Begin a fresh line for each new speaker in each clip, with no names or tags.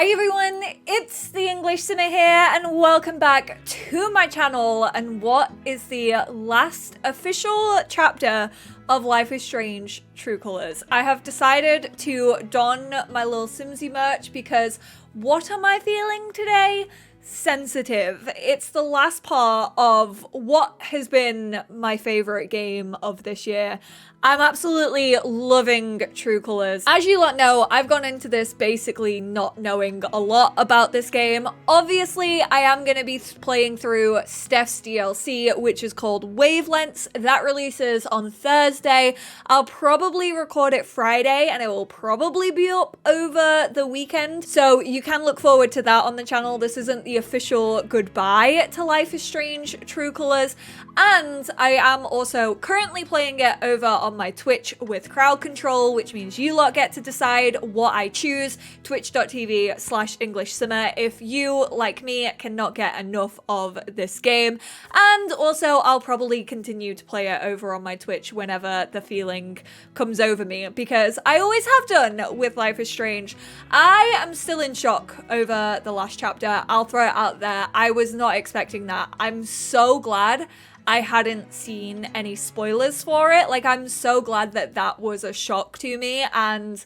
Hi everyone, it's the EnglishSimmer here and welcome back to my channel and what is the last official chapter of Life is Strange True Colors. I have decided to don my little Simsy merch because what am I feeling today? Sensitive. It's the last part of what has been my favorite game of this year. I'm absolutely loving True Colors. As you lot know, I've gone into this basically not knowing a lot about this game. Obviously, I am going to be playing through Steph's DLC, which is called Wavelengths. That releases on Thursday. I'll probably record it Friday and it will probably be up over the weekend. So you can look forward to that on the channel. This isn't the official goodbye to Life is Strange True Colors. And I am also currently playing it over on my Twitch with crowd control, which means you lot get to decide what I choose. Twitch.tv/EnglishSimmer if you, like me, cannot get enough of this game. And also, I'll probably continue to play it over on my Twitch whenever the feeling comes over me, because I always have done with Life is Strange. I am still in shock over the last chapter. I'll throw it out there. I was not expecting that. I'm so glad I hadn't seen any spoilers for it. Like, I'm so glad that that was a shock to me and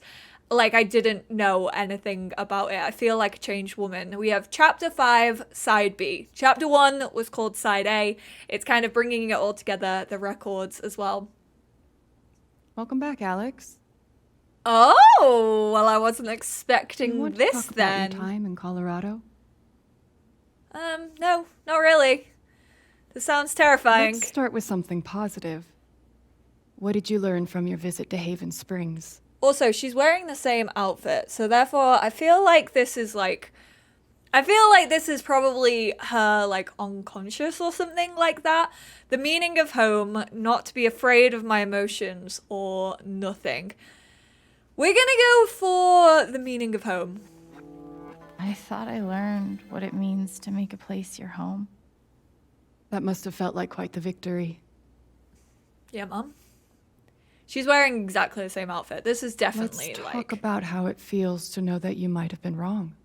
like I didn't know anything about it. I feel like a changed woman. We have chapter 5, side B. Chapter 1 was called side A. It's kind of bringing it all together, the records as well.
Welcome back, Alex.
Oh, well, I wasn't expecting
You want
this
to talk
then.
about your time in Colorado?
No, not really. This sounds terrifying.
Let's start with something positive. What did you learn from your visit to Haven Springs?
Also, she's wearing the same outfit, so therefore I feel like this is probably her like unconscious or something like that. The meaning of home, not to be afraid of my emotions or nothing. We're gonna go for the meaning of home.
I thought I learned what it means to make a place your home.
That must have felt like quite the victory.
Yeah, Mum. She's wearing exactly the same outfit. This is definitely
Let's talk about how it feels to know that you might have been wrong.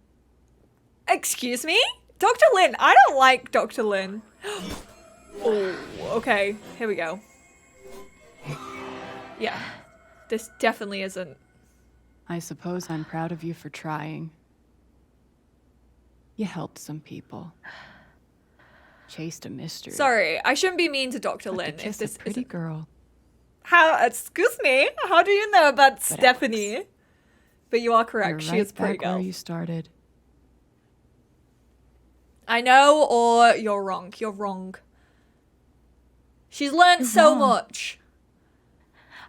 Excuse me? Dr. Lin. I don't like Dr. Lin. Oh, okay. Here we go. Yeah. This definitely isn't.
I suppose I'm proud of you for trying. You helped some people. Chased a mystery.
Sorry, I shouldn't be mean to Dr. Lin.
If this a pretty girl.
How? Excuse me? How do you know about Stephanie?
Alex,
but you are correct.
You're
She is a
right
pretty
back
girl.
where you started.
I know, or you're wrong. You're wrong. She's learned
You're
so
wrong.
much.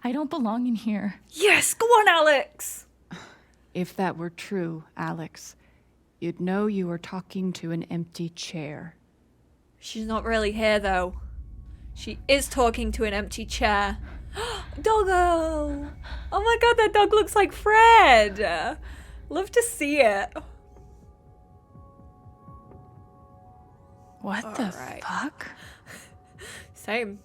I don't belong in here.
Yes, go on, Alex.
If that were true, Alex, you'd know you were talking to an empty chair.
She's not really here, though. She is talking to an empty chair. Doggo! Oh my god, that dog looks like Fred! Love to see it.
What the
Alright.
fuck?
Same.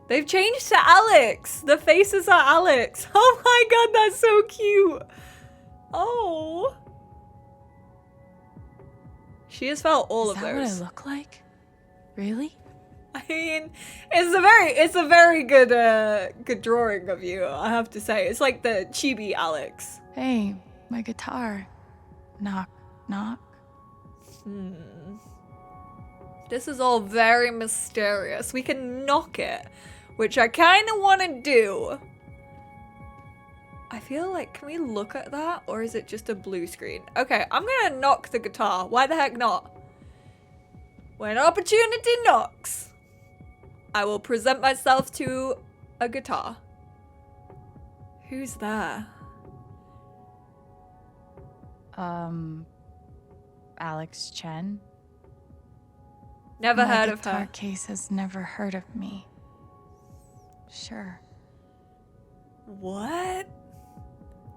They've changed to Alex. The faces are Alex. Oh my god, that's so cute. Oh. She has felt all
Is
of
that
those.
what I look like? Really?
I mean, it's a very good good drawing of you, I have to say. It's like the chibi Alex.
Hey, my guitar. Knock, knock.
This is all very mysterious. We can knock it, which I kind of want to do. I feel like, can we look at that? Or is it just a blue screen? Okay, I'm going to knock the guitar. Why the heck not? When opportunity knocks, I will present myself to a guitar. Who's there?
Alex Chen?
Never
My
heard of
guitar
her.
case has never heard of me. Sure.
What?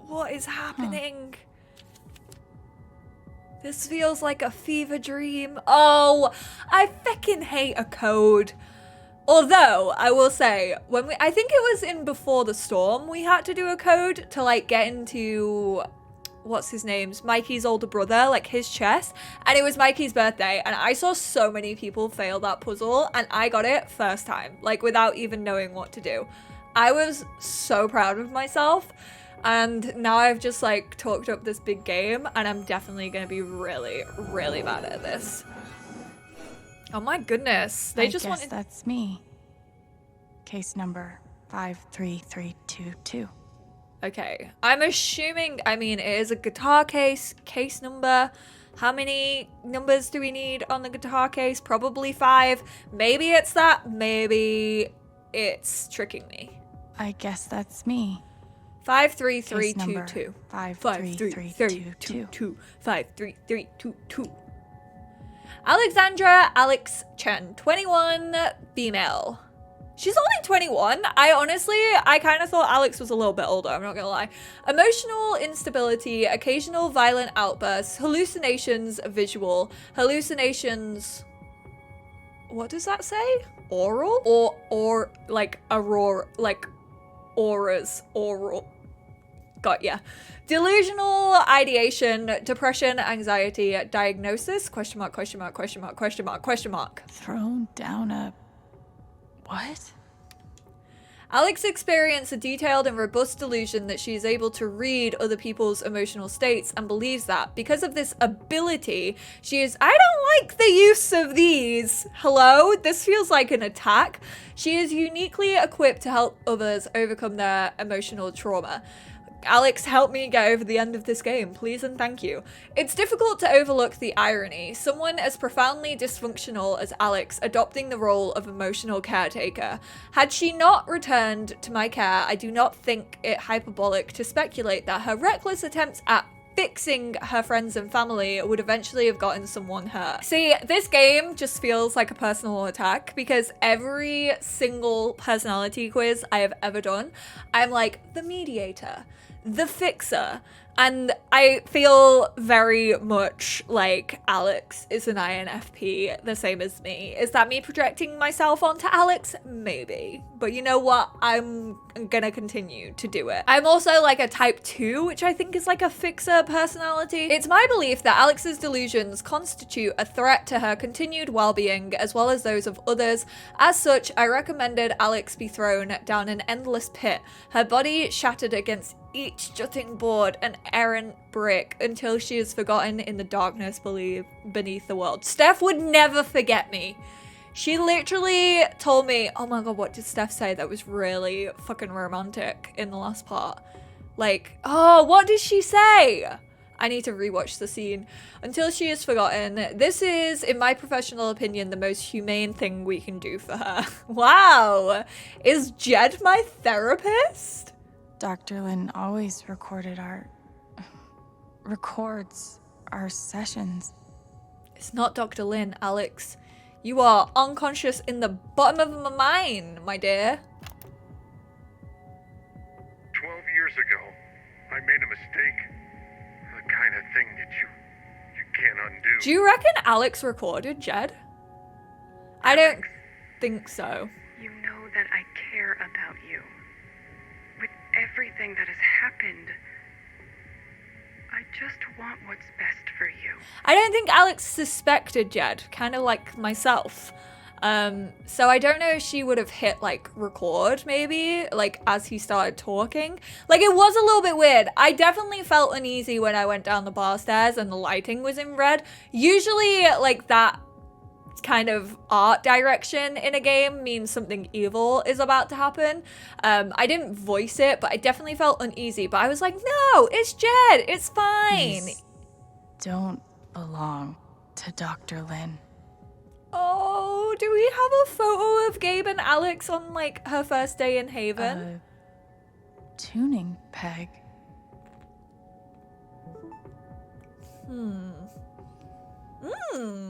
What is happening? This feels like a fever dream. Oh, I feckin' hate a code. Although, I will say, I think it was in Before the Storm, we had to do a code to, like, get into, what's his name's, Mikey's older brother, like, his chest, and it was Mikey's birthday, and I saw so many people fail that puzzle, and I got it first time, like, without even knowing what to do. I was so proud of myself, and now I've just, like, talked up this big game, and I'm definitely gonna be really, really bad at this. Oh my goodness. They just wanted...
that's me. Case number 53322.
Okay. I'm assuming, I mean, it is a guitar case number. How many numbers do we need on the guitar case? Probably 5. Maybe it's that. Maybe it's tricking me.
I guess that's me.
53322.
53322.
53322. Alexandra Alex Chen, 21, female. She's only 21. I kind of thought Alex was a little bit older, I'm not gonna lie. Emotional instability, occasional violent outbursts, hallucinations, visual, hallucinations. What does that say? Oral? Or like aurora, like auras, oral. Got ya. Delusional ideation, depression, anxiety, diagnosis, question mark, question mark, question mark, question mark, question mark.
Thrown down a... what?
Alex experienced a detailed and robust delusion that she is able to read other people's emotional states and believes that because of this ability, she is... I don't like the use of these. Hello? This feels like an attack. She is uniquely equipped to help others overcome their emotional trauma. Alex, help me get over the end of this game, please and thank you. It's difficult to overlook the irony. Someone as profoundly dysfunctional as Alex adopting the role of emotional caretaker. Had she not returned to my care, I do not think it hyperbolic to speculate that her reckless attempts at fixing her friends and family would eventually have gotten someone hurt. See, this game just feels like a personal attack because every single personality quiz I have ever done, I'm like the mediator, the fixer, and I feel very much like Alex is an INFP, the same as me. Is that me projecting myself onto Alex? Maybe. But you know what? I'm gonna continue to do it. I'm also like a type 2, which I think is like a fixer personality. It's my belief that Alex's delusions constitute a threat to her continued well-being as well as those of others. As such, I recommended Alex be thrown down an endless pit, her body shattered against each jutting board and errant brick until she is forgotten in the darkness beneath the world. Steph would never forget me. She literally told me, oh my god, what did Steph say that was really fucking romantic in the last part? Like, oh, what did she say? I need to rewatch the scene. Until she is forgotten. This is, in my professional opinion, the most humane thing we can do for her. Wow. Is Jed my therapist?
Dr. Lin always records our sessions.
It's not Dr. Lin, Alex. You are unconscious in the bottom of my mind, my dear.
12 years ago, I made a mistake. The kind of thing that you can't undo.
Do you reckon Alex recorded Jed? I don't think so.
You know that I care about you. With everything that has happened, I just want what's best for you.
I don't think Alex suspected Jed, kind of like myself. So I don't know if she would have hit like record maybe, like as he started talking. Like it was a little bit weird. I definitely felt uneasy when I went down the bar stairs and the lighting was in red. Usually like that kind of art direction in a game means something evil is about to happen. I didn't voice it, but I definitely felt uneasy. But I was like, no, it's Jed. It's fine.
These don't belong to Dr. Lin.
Oh, do we have a photo of Gabe and Alex on like her first day in Haven?
Tuning peg.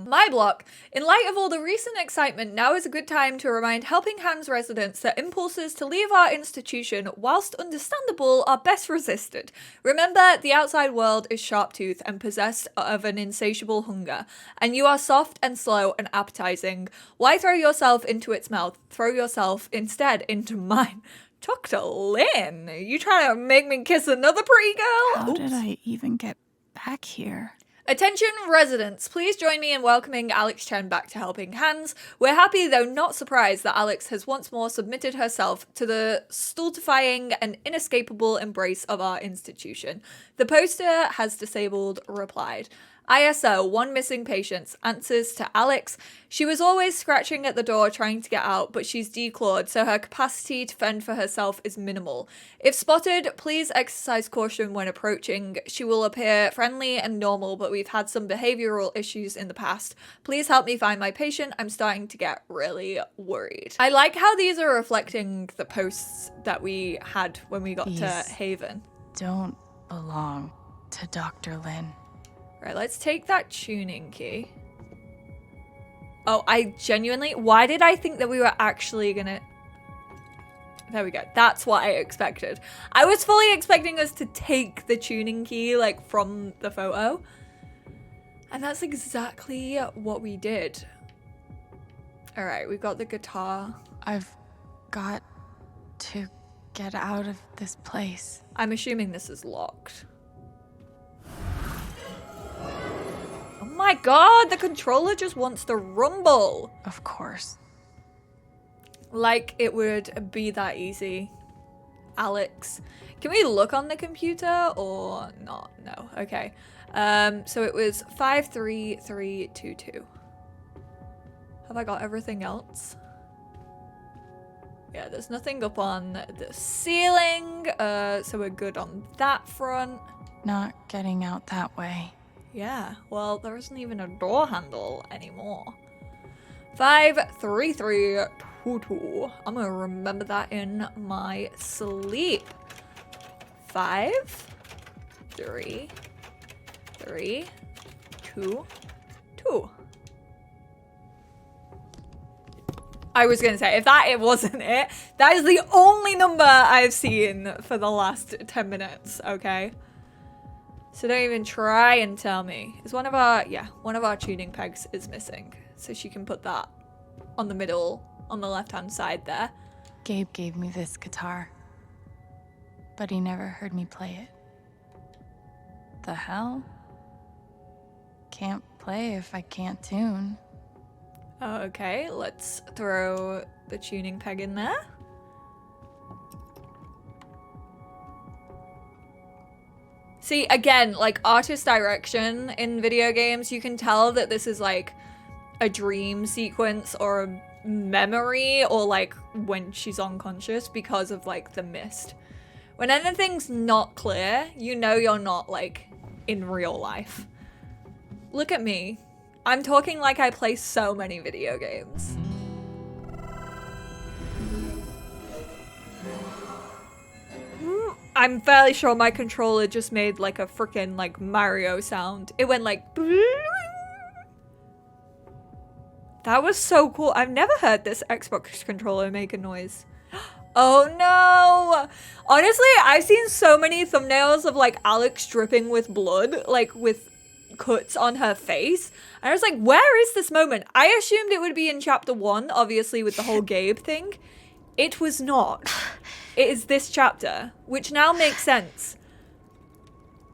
My block. In light of all the recent excitement, now is a good time to remind Helping Hands residents that impulses to leave our institution, whilst understandable, are best resisted. Remember, the outside world is sharp-toothed and possessed of an insatiable hunger, and you are soft and slow and appetizing. Why throw yourself into its mouth? Throw yourself instead into mine. Dr. Lynn, you trying to make me kiss another pretty girl?
How did I even get back here?
Attention residents, please join me in welcoming Alex Chen back to Helping Hands. We're happy, though not surprised, that Alex has once more submitted herself to the stultifying and inescapable embrace of our institution. The poster has disabled replied. ISO, one missing patient, answers to Alex. She was always scratching at the door trying to get out, but she's declawed, so her capacity to fend for herself is minimal. If spotted, please exercise caution when approaching. She will appear friendly and normal, but we've had some behavioral issues in the past. Please help me find my patient. I'm starting to get really worried. I like how these are reflecting the posts that we had when we got to Haven.
Don't belong to Dr. Lynn.
Right, let's take that tuning key. Oh, I genuinely... Why did I think that we were actually gonna... There we go. That's what I expected. I was fully expecting us to take the tuning key, like, from the photo. And that's exactly what we did. Alright, we've got the guitar.
I've got to get out of this place.
I'm assuming this is locked. Oh my god, the controller just wants to rumble.
Of course.
Like it would be that easy. Alex. Can we look on the computer or not? No. Okay. So it was 53322. Have I got everything else? Yeah, there's nothing up on the ceiling. So we're good on that front.
Not getting out that way.
Yeah, well, there isn't even a door handle anymore. 53322. I'm gonna remember that in my sleep. 5 3 3 2 2. I was gonna say, if that it wasn't it, that is the only number I've seen for the last 10 minutes, okay? So don't even try and tell me. Is one of our tuning pegs is missing. So she can put that on the middle, on the left-hand side there.
Gabe gave me this guitar, but he never heard me play it. The hell? Can't play if I can't tune.
Okay, let's throw the tuning peg in there. See, again, like artist direction in video games, you can tell that this is like a dream sequence or a memory or like when she's unconscious because of like the mist. When anything's not clear, you know you're not like in real life. Look at me. I'm talking like I play so many video games. I'm fairly sure my controller just made like a freaking like Mario sound. It went like... That was so cool. I've never heard this Xbox controller make a noise. Oh no! Honestly, I've seen so many thumbnails of like Alex dripping with blood, like with cuts on her face. And I was like, where is this moment? I assumed it would be in chapter 1, obviously with the whole Gabe thing. It was not. It is this chapter, which now makes sense.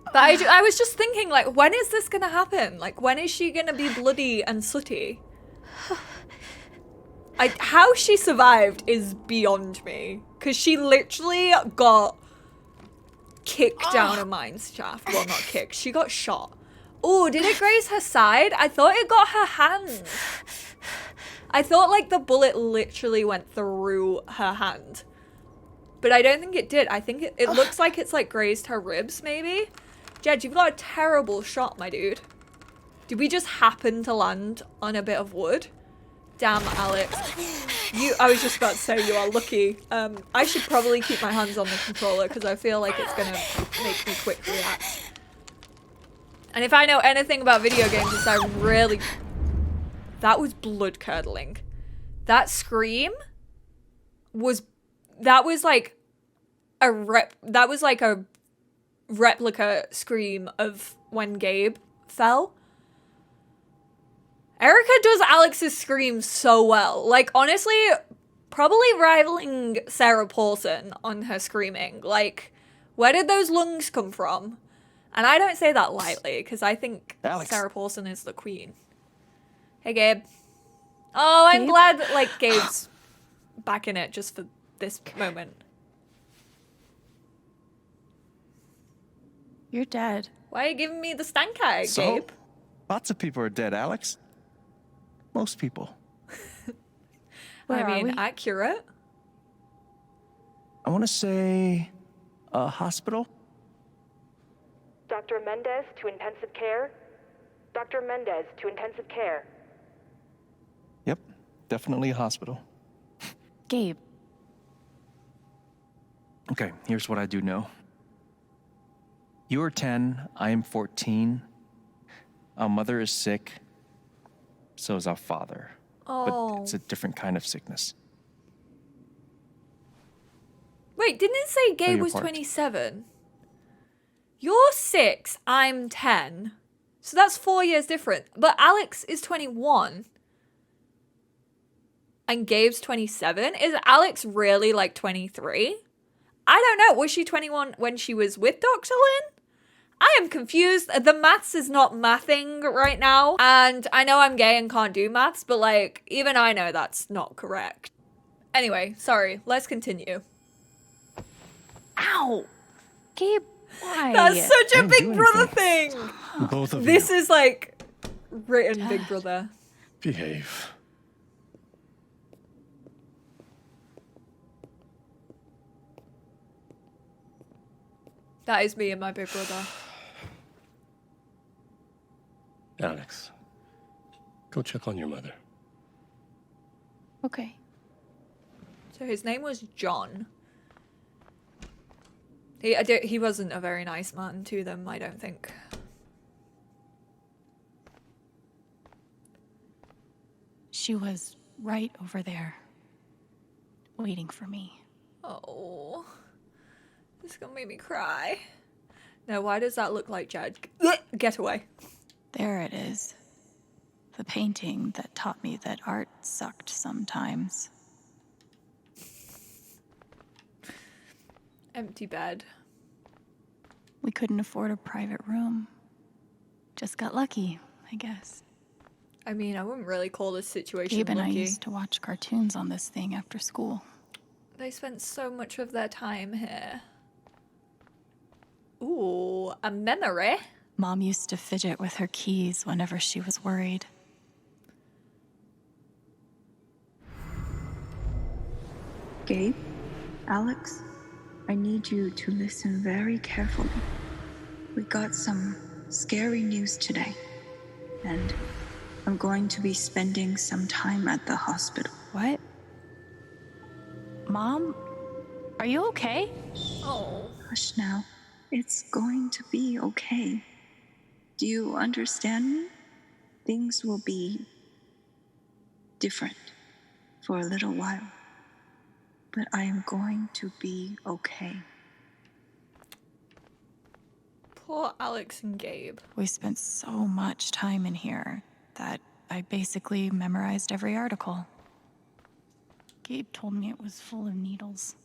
But I was just thinking, like, when is this gonna happen? Like, when is she gonna be bloody and sooty? How she survived is beyond me. Because she literally got kicked down a mine's shaft. Well, not kicked. She got shot. Oh, did it graze her side? I thought it got her hand. I thought, like, the bullet literally went through her hand. But I don't think it did. I think it looks like it's, like, grazed her ribs, maybe. Jed, you've got a terrible shot, my dude. Did we just happen to land on a bit of wood? Damn, Alex. I was just about to say you are lucky. I should probably keep my hands on the controller because I feel like it's gonna make me quick react. And if I know anything about video games, it's I really... That was blood-curdling. That scream was... That was like a replica scream of when Gabe fell. Erica does Alex's scream so well. Like, honestly, probably rivaling Sarah Paulson on her screaming. Like, where did those lungs come from? And I don't say that lightly, because I think
Alex.
Sarah Paulson is the queen. Hey, Gabe. Oh, I'm
Gabe?
glad that, like, Gabe's back in it just for this moment.
You're dead.
Why are you giving me the stank eye,
So,
Gabe?
lots of people are dead, Alex. Most people.
Where
I
are
mean,
we?
accurate.
I want to say a hospital.
Dr. Mendez to intensive care. Dr. Mendez to intensive care.
Yep, definitely a hospital.
Gabe.
Okay, here's what I do know. You are 10, I am 14. Our mother is sick. So is our father.
Oh.
But it's a different kind of sickness.
Wait, didn't it say Gabe
your
was
part.
27? You're 6, I'm 10. So that's 4 years different. But Alex is 21. And Gabe's 27? Is Alex really like 23? I don't know. Was she 21 when she was with Dr. Lin? I am confused. The maths is not mathing right now. And I know I'm gay and can't do maths, but like, even I know that's not correct. Anyway, sorry. Let's continue.
Ow! Gabe, why?
That's such a
didn't
Big
do
Brother
anything.
thing.
Both of
This
you
is like written Big Brother.
behave.
That is me and my Big Brother.
Alex, go check on your mother.
Okay.
So his name was John. He wasn't a very nice man to them, I don't think.
She was right over there, waiting for me.
Oh. This is gonna make me cry. No, why does that look like Jed? Get away.
There it is. The painting that taught me that art sucked sometimes.
Empty bed.
We couldn't afford a private room. Just got lucky, I guess.
I mean, I wouldn't really call this situation
Gabe and I
lucky.
used to watch cartoons on this thing after school.
They spent so much of their time here. Ooh, a memory.
Mom used to fidget with her keys whenever she was worried.
Gabe, Alex, I need you to listen very carefully. We got some scary news today, and I'm going to be spending some time at the hospital.
What? Mom? Are you okay?
Oh.
Hush now. It's going to be okay. Do you understand me? Things will be different for a little while, but I am going to be okay.
Poor Alex and Gabe.
We spent so much time in here that I basically memorized every article. Gabe told me it was full of needles.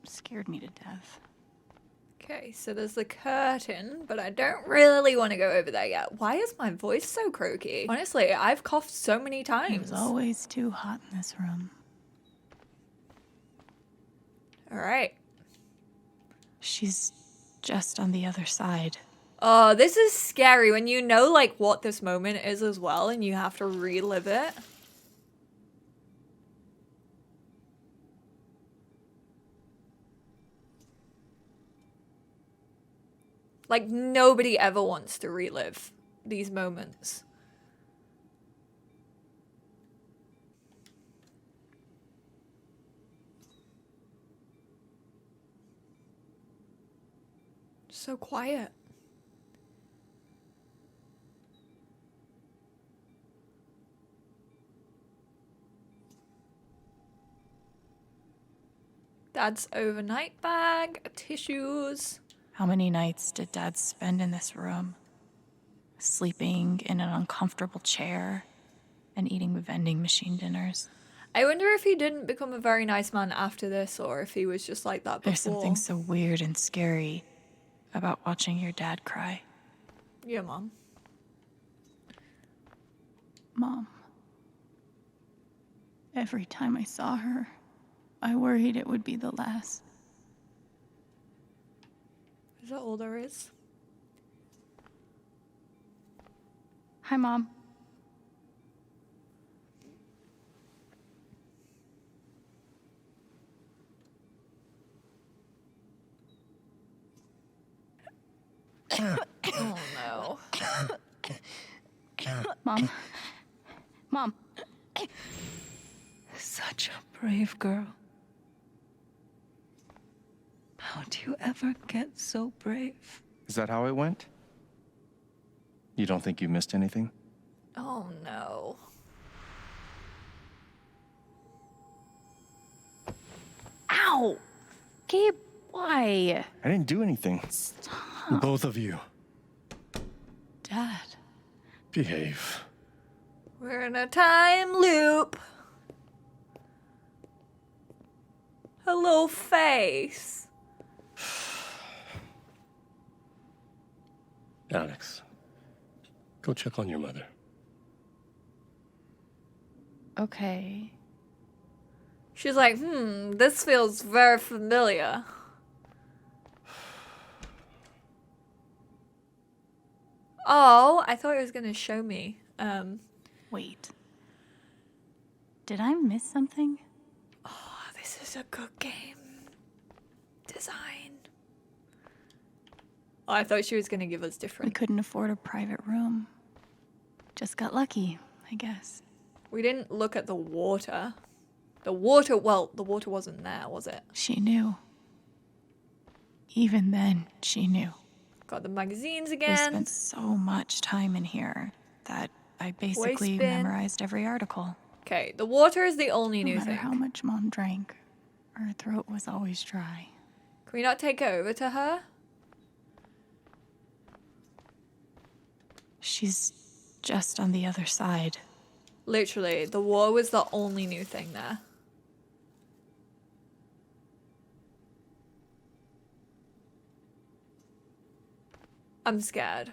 Scared me to death.
Okay, so there's the curtain, but I don't really want to go over there yet. Why is my voice so croaky? Honestly, I've coughed so many
It
times.
was always too hot in this room.
All right.
She's just on the other side.
Oh, this is scary when you know like what this moment is as well and you have to relive it. Like nobody ever wants to relive these moments. So quiet. Dad's overnight bag, tissues.
How many nights did Dad spend in this room? Sleeping in an uncomfortable chair and eating vending machine dinners.
I wonder if he didn't become a very nice man after this, or if he was just like that before.
There's something so weird and scary about watching your dad cry.
Yeah, Mom.
Mom. Every time I saw her, I worried it would be the last.
Is that all there is?
Hi, Mom.
Oh no.
Mom. Mom.
Such a brave girl. How do you ever get so brave?
Is that how it went? You don't think you missed anything?
Oh no.
Ow! Gabe, why?
I didn't do anything.
Both of you,
Dad.
behave.
We're in a time loop. Hello, face.
Alex, go check on your mother.
Okay.
She's like, this feels very familiar. Oh, I thought it was gonna show me.
Wait. Did I miss something?
Oh, this is a good game. Design. Oh, I thought she was gonna give us
We
different.
couldn't afford a private room. Just got lucky, I guess.
We didn't look at the water. The water wasn't there, was it?
She knew. Even then, she knew.
Got the magazines
We
again.
spent so much time in here that I basically
Waste bin.
memorized every article.
Okay, the water is the only
No
new
matter
thing.
how much Mom drank, her throat was always dry.
Can we not take it over to her?
She's just on the other side.
Literally, the war was the only new thing there. I'm scared.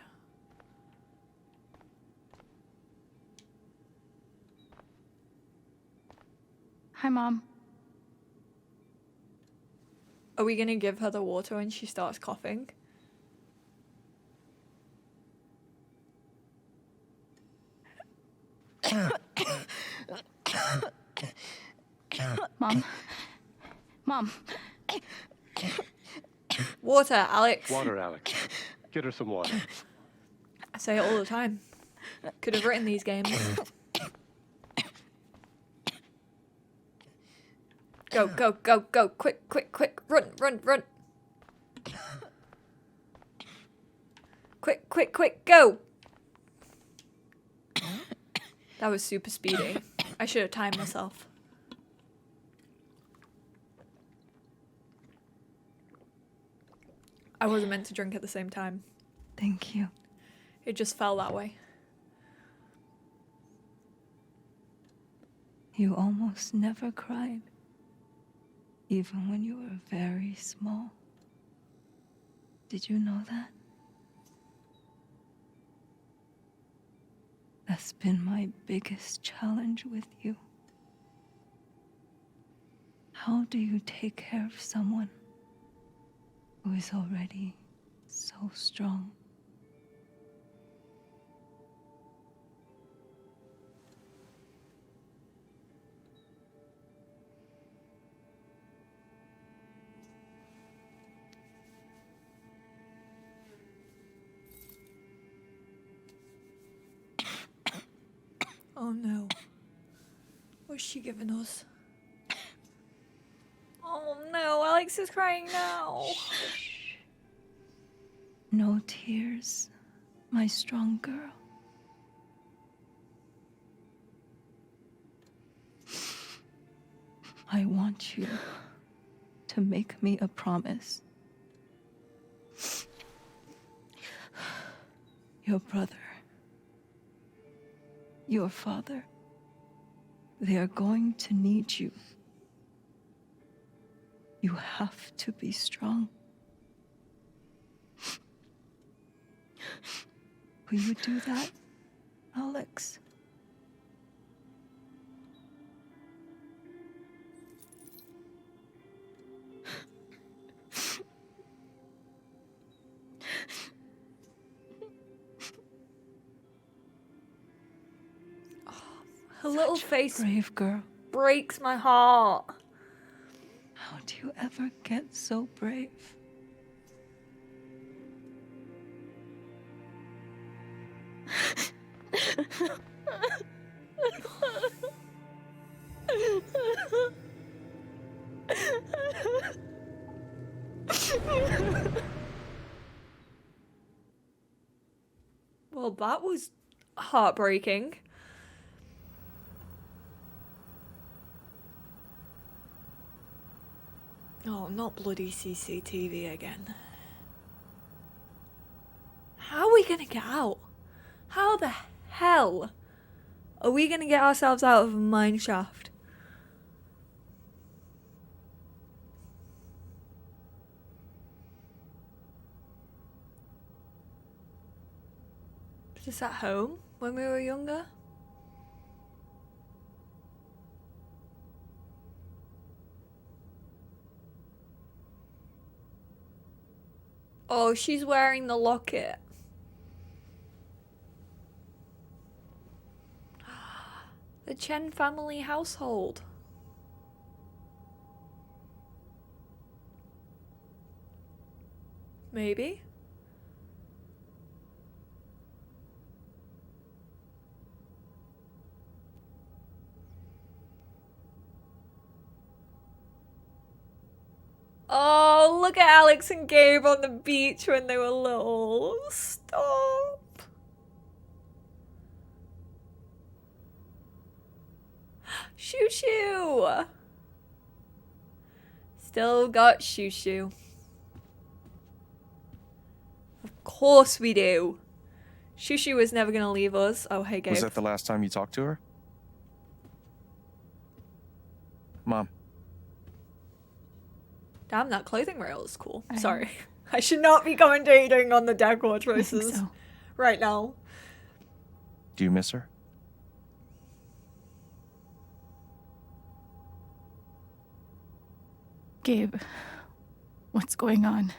Hi, Mom.
Are we gonna give her the water when she starts coughing?
Mom. Mom.
Water, Alex.
Water, Alex. Get her some water.
I say it all the time. Could have written these games. Go, go, go, go. Quick, quick, quick. Run, run, run. Quick, quick, quick. Go. That was super speedy. I should have timed myself. I wasn't meant to drink at the same time.
Thank you.
It just fell that way.
You almost never cried. Even when you were very small. Did you know that? That's been my biggest challenge with you. How do you take care of someone who is already so strong?
Oh no. What's she giving us? Oh no, Alex is crying now.
No tears, my strong girl. I want you to to make me a promise. Your brother, your father, they are going to need you. You have to be strong. Will you do that, Alex?
Her little face
Brave girl.
breaks my heart.
How do you ever get so brave?
Well, that was heartbreaking. Oh, not bloody CCTV again. How are we gonna get out? How the hell are we gonna get ourselves out of a mine shaft? Was this at home when we were younger? Oh, she's wearing the locket. The Chen family household. Maybe. Oh, look at Alex and Gabe on the beach when they were little. Stop. Shoo shoo. Still got shoo shoo. Of course we do. Shoo shoo was never gonna leave us. Oh, hey, Gabe.
Was that the last time you talked to her? Mom.
Damn, that clothing rail is cool. Sorry. I should not be commentating on the decor choices
so.
right now.
Do you miss her?
Gabe, what's going on?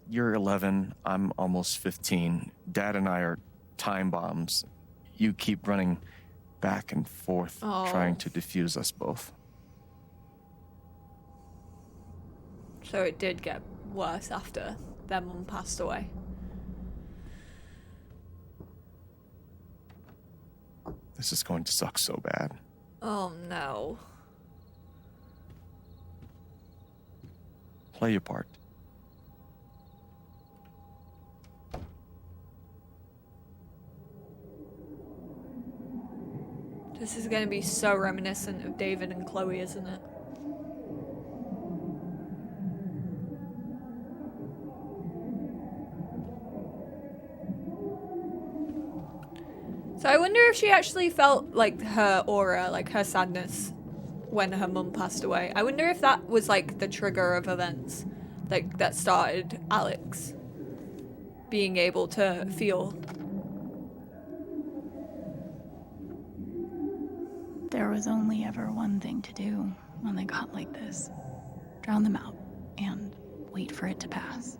You're 11, I'm almost 15. Dad and I are time bombs. You keep running back and forth, trying to defuse us both.
So it did get worse after their mum passed away.
This is going to suck so bad.
Oh no.
Play your part.
This is gonna be so reminiscent of David and Chloe, isn't it? So I wonder if she actually felt like her aura, like her sadness when her mum passed away. I wonder if that was like the trigger of events, like that started Alex being able to feel.
There was only ever one thing to do when they got like this. Drown them out and wait for it to pass.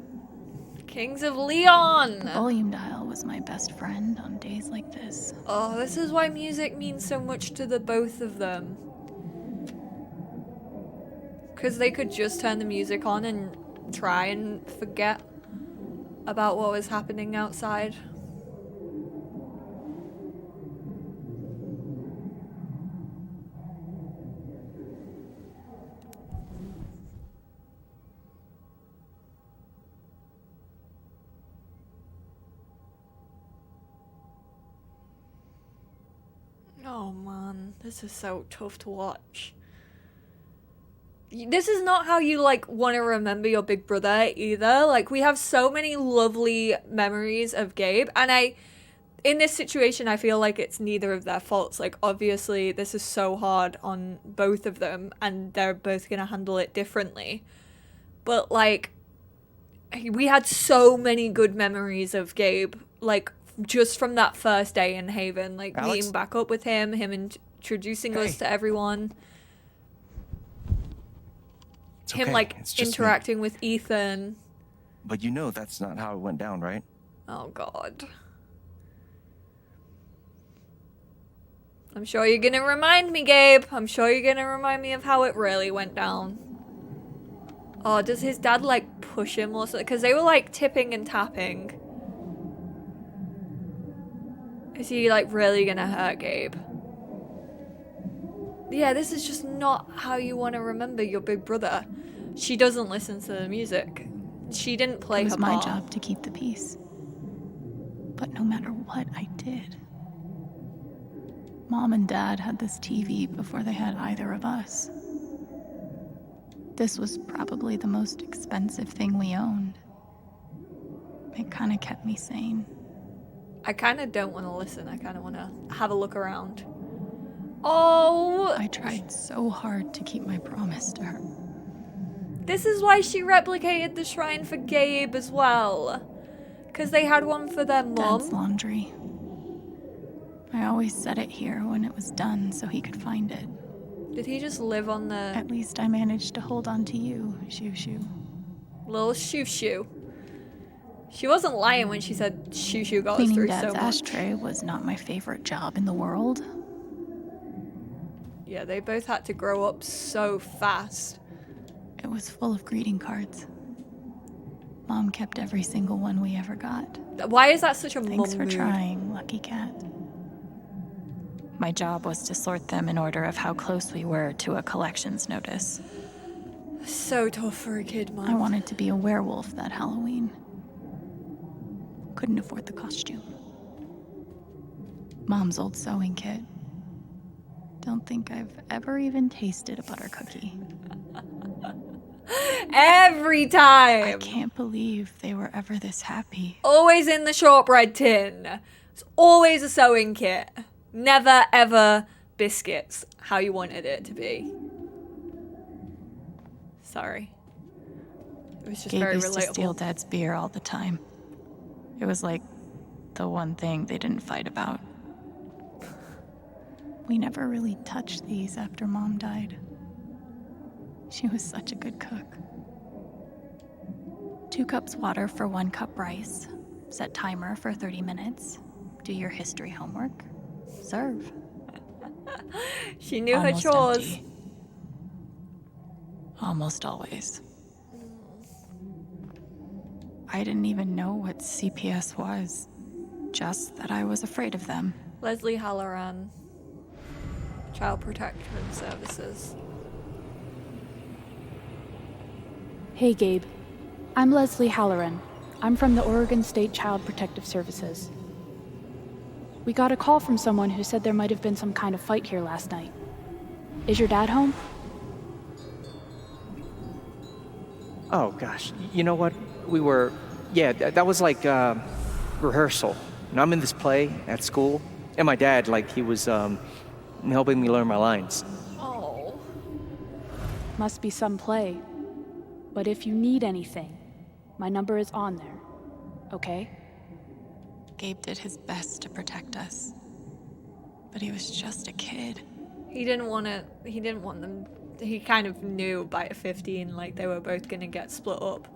Kings of Leon!
The volume dial was my best friend on days like this.
Oh, this is why music means so much to the both of them. Because they could just turn the music on and try and forget about what was happening outside. Oh man, this is so tough to watch. This is not how you, like, want to remember your big brother either. Like, we have so many lovely memories of Gabe, and in this situation, I feel like it's neither of their faults. Like, obviously, this is so hard on both of them, and they're both gonna handle it differently. But, like, we had so many good memories of Gabe, like, just from that first day in Haven. Like,
Alex?
meeting back up with him introducing us to everyone.
It's
Him,
okay.
like,
It's just me.
interacting with Ethan.
But you know that's not how it went down, right?
Oh, God. I'm sure you're gonna remind me, Gabe. I'm sure you're gonna remind me of how it really went down. Oh, does his dad, like, push him or something? Because they were, like, tipping and tapping. Is he, like, really gonna hurt Gabe? Yeah, this is just not how you want to remember your big brother. She doesn't listen to the music. She didn't play her part.
It was my job to keep the peace. But no matter what I did, Mom and Dad had this TV before they had either of us. This was probably the most expensive thing we owned. It kind of kept me sane.
I kind of don't want to listen. I kind of want to have a look around. Oh!
I tried so hard to keep my promise to her.
This is why she replicated the shrine for Gabe as well. Because they had one for their mom.
Dad's laundry. I always set it here when it was done so he could find it.
Did he just live on the...
At least I managed to hold on to you, Shoo Shoo.
Little Shoo Shoo. She wasn't lying when she said Shoo Shoo got us
Cleaning
through
Dad's
so much.
ashtray was not my favorite job in the world.
Yeah, they both had to grow up so fast.
It was full of greeting cards. Mom kept every single one we ever got.
Why is that such a mum
Thanks for
mood?
trying, Lucky Cat. My job was to sort them in order of how close we were to a collections notice.
So tough for a kid, Mom.
I wanted to be a werewolf that Halloween. Couldn't afford the costume. Mom's old sewing kit. Don't think I've ever even tasted a butter cookie.
Every time!
I can't believe they were ever this happy.
Always in the shortbread tin. It's always a sewing kit. Never, ever biscuits. How you wanted it to be. Sorry. It was just
Gabe
very
used to steal
relatable.
Dad's beer all the time. It was like the one thing they didn't fight about. We never really touched these after Mom died. She was such a good cook. 2 cups water for 1 cup rice. Set timer for 30 minutes. Do your history homework. Serve.
She knew
Almost
her chores.
empty. Almost always. I didn't even know what CPS was. Just that I was afraid of them.
Leslie Halloran. Child Protection Services.
Hey, Gabe. I'm Leslie Halloran. I'm from the Oregon State Child Protective Services. We got a call from someone who said there might have been some kind of fight here last night. Is your dad home?
Oh, gosh. You know what? That was like rehearsal. And I'm in this play at school, and my dad, he was helping me learn my lines.
Oh.
Must be some play. But if you need anything, my number is on there. Okay?
Gabe did his best to protect us. But he was just a kid.
He didn't want them. He kind of knew by 15, like, they were both gonna get split up.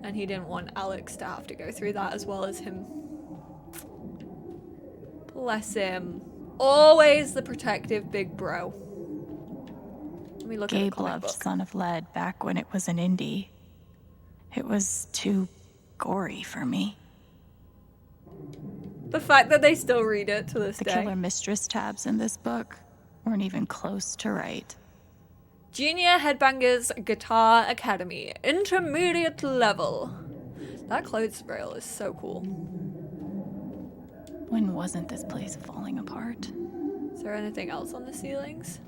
And he didn't want Alex to have to go through that as well as him. Bless him. Always the protective big bro. Let me look at the
Gabe
comic
loved
book.
Son of Lead back when it was an indie. It was too gory for me.
The fact that they still read it to this
The
day.
Killer Mistress tabs in this book weren't even close to right.
Junior Headbangers Guitar Academy. Intermediate level. That clothes rail is so cool.
When wasn't this place falling apart?
Is there anything else on the ceilings?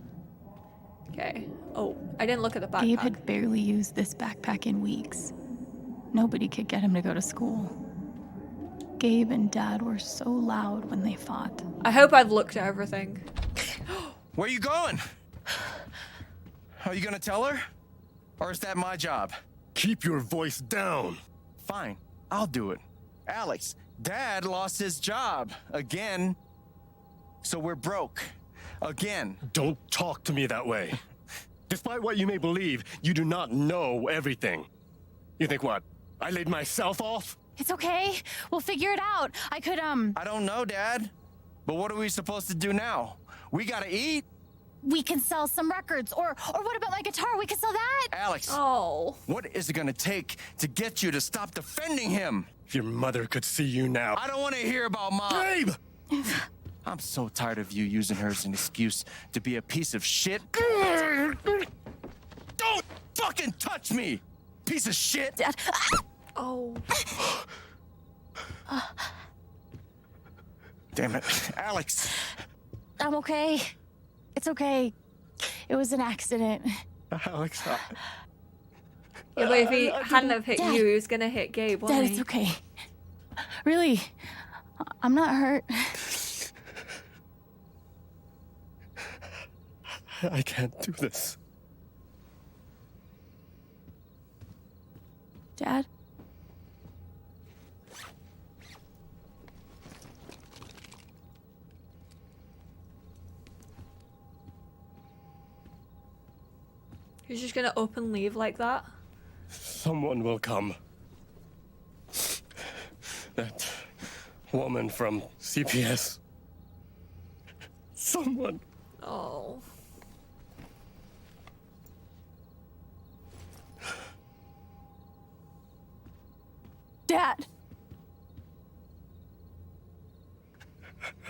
Okay. Oh, I didn't look at the backpack.
Gabe had barely used this backpack in weeks. Nobody could get him to go to school. Gabe and Dad were so loud when they fought.
I hope I've looked at everything.
Where you going? Are you gonna tell her? Or is that my job?
Keep your voice down.
Fine, I'll do it. Alex, Dad lost his job again. So we're broke. Again.
Don't talk to me that way. Despite what you may believe, you do not know everything. You think what? I laid myself off?
It's okay. We'll figure it out. I could,
I don't know, Dad. But what are we supposed to do now? We gotta eat.
We can sell some records. Or what about my guitar? We can sell that.
Alex.
Oh.
What is it gonna take to get you to stop defending him?
If your mother could see you now.
I don't want to hear about Mom.
Gabe!
I'm so tired of you using her as an excuse to be a piece of shit. Don't fucking touch me, piece of shit.
Dad.
Oh.
Damn it, Alex.
I'm okay. It's okay. It was an accident.
Alex,
Yeah, but if he hadn't have hit
Dad.
you, he was gonna hit Gabe, wasn't
Dad,
he?
it's okay. Really, I'm not hurt.
I can't do this.
Dad?
He's just gonna up and leave like that?
Someone will come. That woman from CPS. Someone.
Oh.
Dad!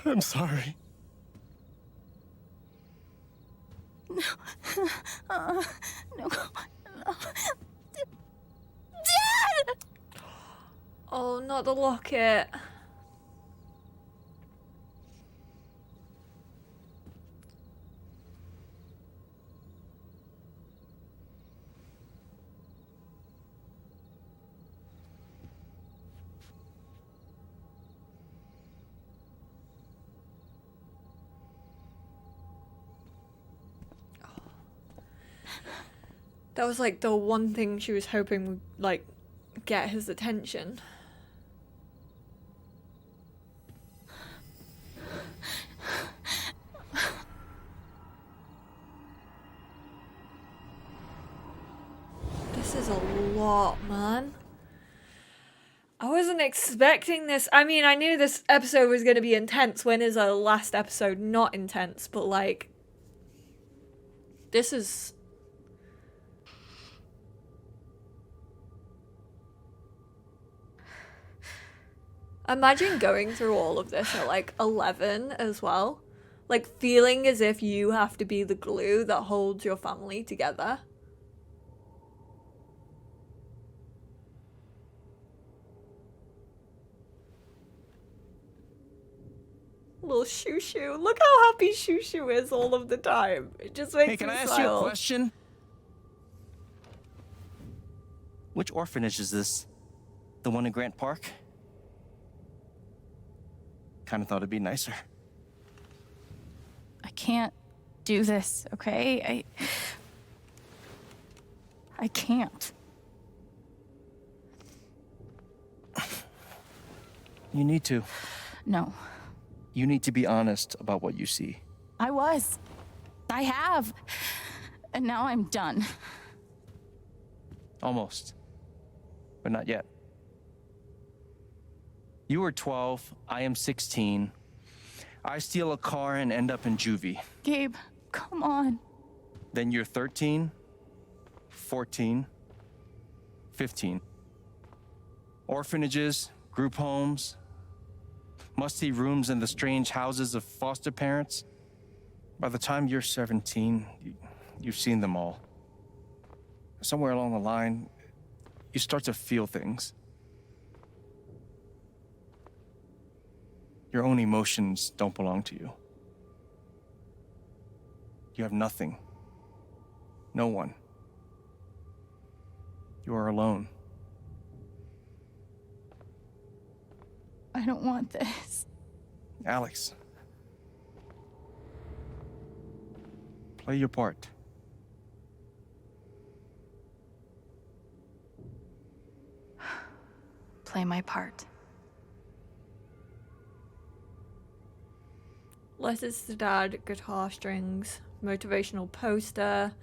I'm sorry.
No. No. Dad!
Oh, not the locket. That was like the one thing she was hoping would, like, get his attention. This is a lot, man. I wasn't expecting this. I mean, I knew this episode was going to be intense. When is a last episode not intense? But, like, this is... Imagine going through all of this at like 11 as well. Like feeling as if you have to be the glue that holds your family together. Little Shoo Shoo. Look how happy Shoo Shoo is all of the time. It just makes me
Hey, can I
smile.
ask you a question? Which orphanage is this? The one in Grant Park? Kind of thought it'd be nicer.
I can't do this, okay? I can't.
You need to.
No.
You need to be honest about what you see.
I was. I have. And now I'm done.
Almost. But not yet. You were 12, I am 16. I steal a car and end up in juvie.
Gabe, come on.
Then you're 13, 14, 15. Orphanages, group homes, musty rooms in the strange houses of foster parents. By the time you're 17, you've seen them all. Somewhere along the line, you start to feel things. Your own emotions don't belong to you. You have nothing No one. You are alone.
I don't want this.
Alex. Play your part.
Play my part.
Letters to Dad, guitar strings, motivational poster,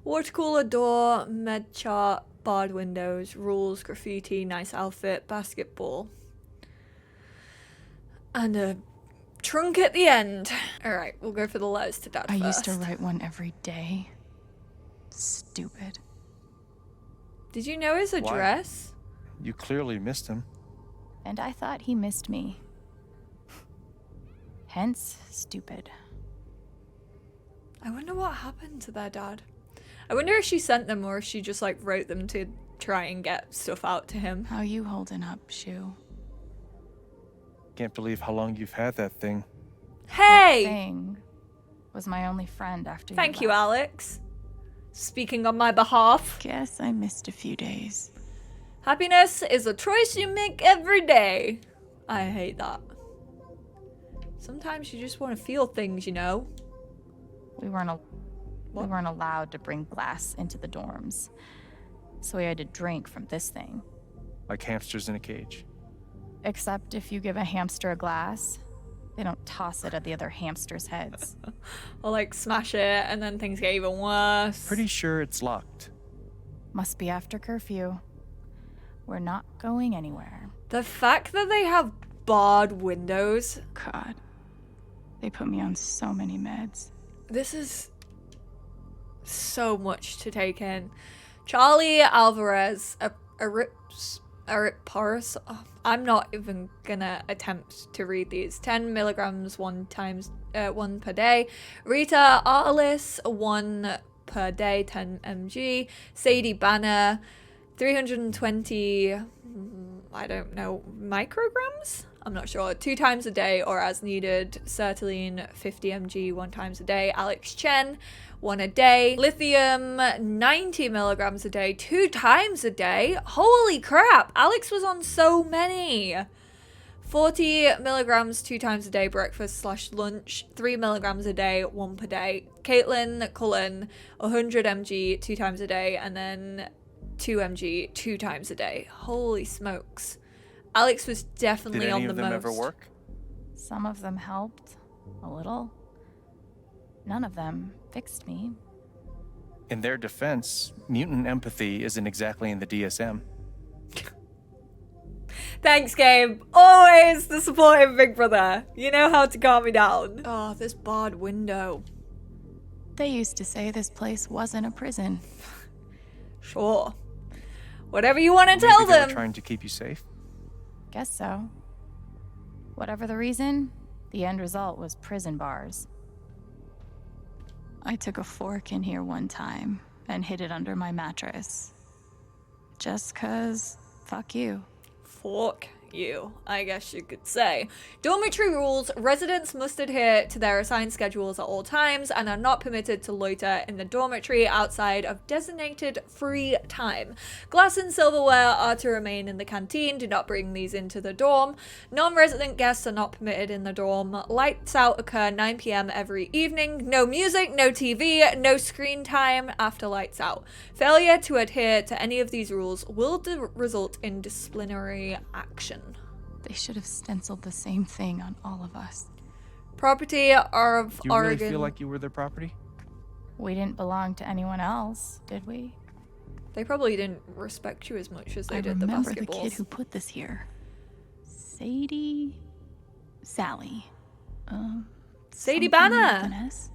water cooler door, med chart, barred windows, rules, graffiti, nice outfit, basketball. And a trunk at the end. Alright, we'll go for the letters to Dad
I
first.
used to write one every day. Stupid.
Did you know his address?
You clearly missed him.
And I thought he missed me. Hence, stupid.
I wonder what happened to their dad. I wonder if she sent them or if she just like wrote them to try and get stuff out to him.
How you holding up, Shu?
Can't believe how long you've had that thing.
Hey!
That thing was my only friend after
Thank you,
left.
Alex. Speaking on my behalf.
Guess I missed a few days.
Happiness is a choice you make every day. I hate that. Sometimes you just want to feel things, you know?
We weren't allowed to bring glass into the dorms. So we had to drink from this thing.
Like hamsters in a cage.
Except if you give a hamster a glass, they don't toss it at the other hamsters' heads.
Or like smash it and then things get even worse.
Pretty sure it's locked.
Must be after curfew. We're not going anywhere.
The fact that they have barred windows.
God. They put me on so many meds.
This is so much to take in. Charlie Alvarez, Paris. Oh, I'm not even gonna attempt to read these. 10 milligrams, one per day. Rita Arliss, 1 per day, 10 mg. Sadie Banner, 320, I don't know, micrograms? I'm not sure. 2 times a day or as needed. Sertraline, 50 mg, 1 times a day. Alex Chen, 1 a day. Lithium, 90 milligrams a day, 2 times a day. Holy crap! Alex was on so many. 40 milligrams 2 times a day, breakfast/lunch. 3 milligrams a day, 1 per day. Caitlin Cullen, 100 mg 2 times a day, and then 2 mg 2 times a day. Holy smokes. Alex was definitely on the most.
Did any of them ever work?
Some of them helped. A little. None of them fixed me.
In their defense, mutant empathy isn't exactly in the DSM.
Thanks, Gabe. Always the supportive big brother. You know how to calm me down. Oh, this barred window.
They used to say this place wasn't a prison.
Sure. Whatever you want to tell
Maybe they
them.
were trying to keep you safe?
Guess so. Whatever the reason, the end result was prison bars. I took a fork in here one time and hid it under my mattress. Just 'cause, fuck you.
Fuck you, I guess you could say. Dormitory rules: residents must adhere to their assigned schedules at all times and are not permitted to loiter in the dormitory outside of designated free time. Glass and silverware are to remain in the canteen. Do not bring these into the dorm. Non-resident guests are not permitted in the dorm. Lights out occur 9 p.m. every evening. No music, no TV, no screen time after lights out. Failure to adhere to any of these rules will result in disciplinary action.
They should have stenciled the same thing on all of us.
Property of
You
Oregon.
really feel like you were their property?
We didn't belong to anyone else, did we?
They probably didn't respect you as much as they did the basketballs.
I remember the kid who put this here. Sally.
Sadie
Something
Banner.
with an S?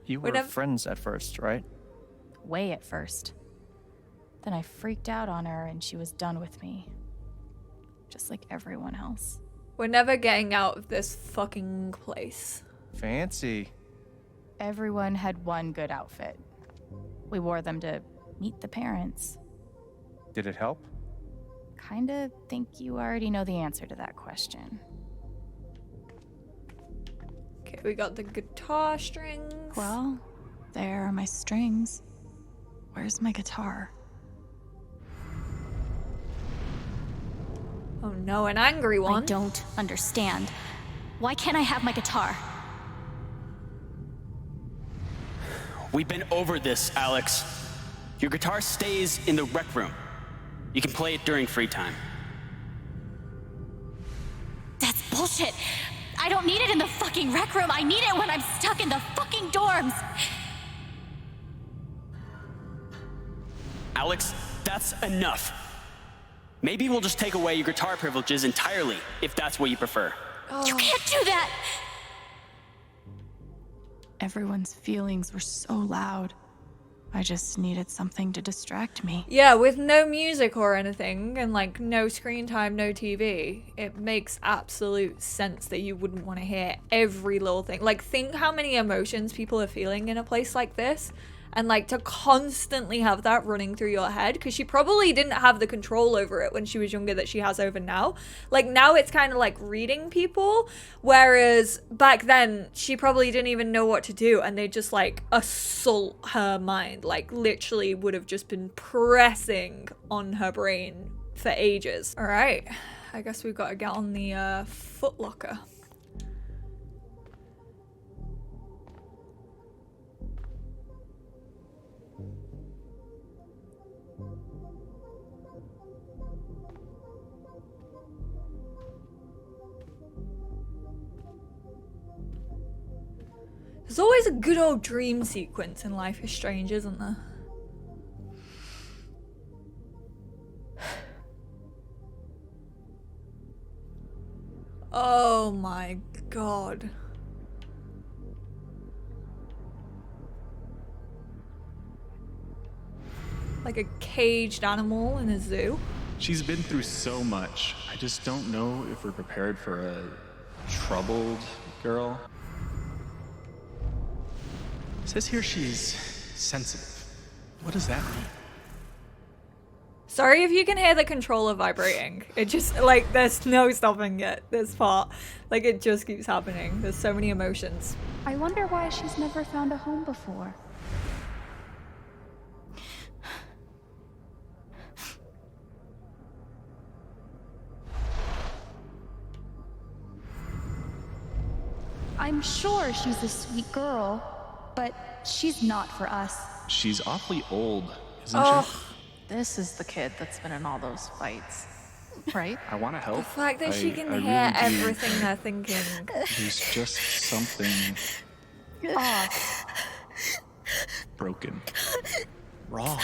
You were friends at first, right?
Way at first. Then I freaked out on her and she was done with me. Just like everyone else.
We're never getting out of this fucking place.
Fancy.
Everyone had one good outfit. We wore them to meet the parents.
Did it help?
Kinda think you already know the answer to that question.
Okay, we got the guitar strings.
Well, there are my strings. Where's my guitar?
Oh no, an angry one.
I don't understand. Why can't I have my guitar?
We've been over this, Alex. Your guitar stays in the rec room. You can play it during free time.
That's bullshit. I don't need it in the fucking rec room. I need it when I'm stuck in the fucking dorms.
Alex, that's enough. Maybe we'll just take away your guitar privileges entirely, if that's what you prefer.
You can't do that!
Everyone's feelings were so loud. I just needed something to distract me.
Yeah, with no music or anything, and like no screen time, no TV, it makes absolute sense that you wouldn't want to hear every little thing. Like, think how many emotions people are feeling in a place like this, and like to constantly have that running through your head, because she probably didn't have the control over it when she was younger that she has over now. Like, now it's kind of like reading people, whereas back then she probably didn't even know what to do, and they just like assault her mind, like literally would have just been pressing on her brain for ages. All right, I guess we've got to get on the Foot Locker. There's always a good old dream sequence in Life is Strange, isn't there? Oh my god. Like a caged animal in a zoo.
She's been through so much. I just don't know if we're prepared for a troubled girl. It says here she's sensitive. What does that mean?
Sorry if you can hear the controller vibrating. It just, like, there's no stopping it, this part. Like, it just keeps happening. There's so many emotions.
I wonder why she's never found a home before. I'm sure she's a sweet girl, but she's not for us.
She's awfully old, isn't
Oh.
she?
This is the kid that's been in all those fights, right?
I want to help.
The fact that she can
I
hear
really do.
everything they're thinking.
There's just something
Off
broken. Wrong.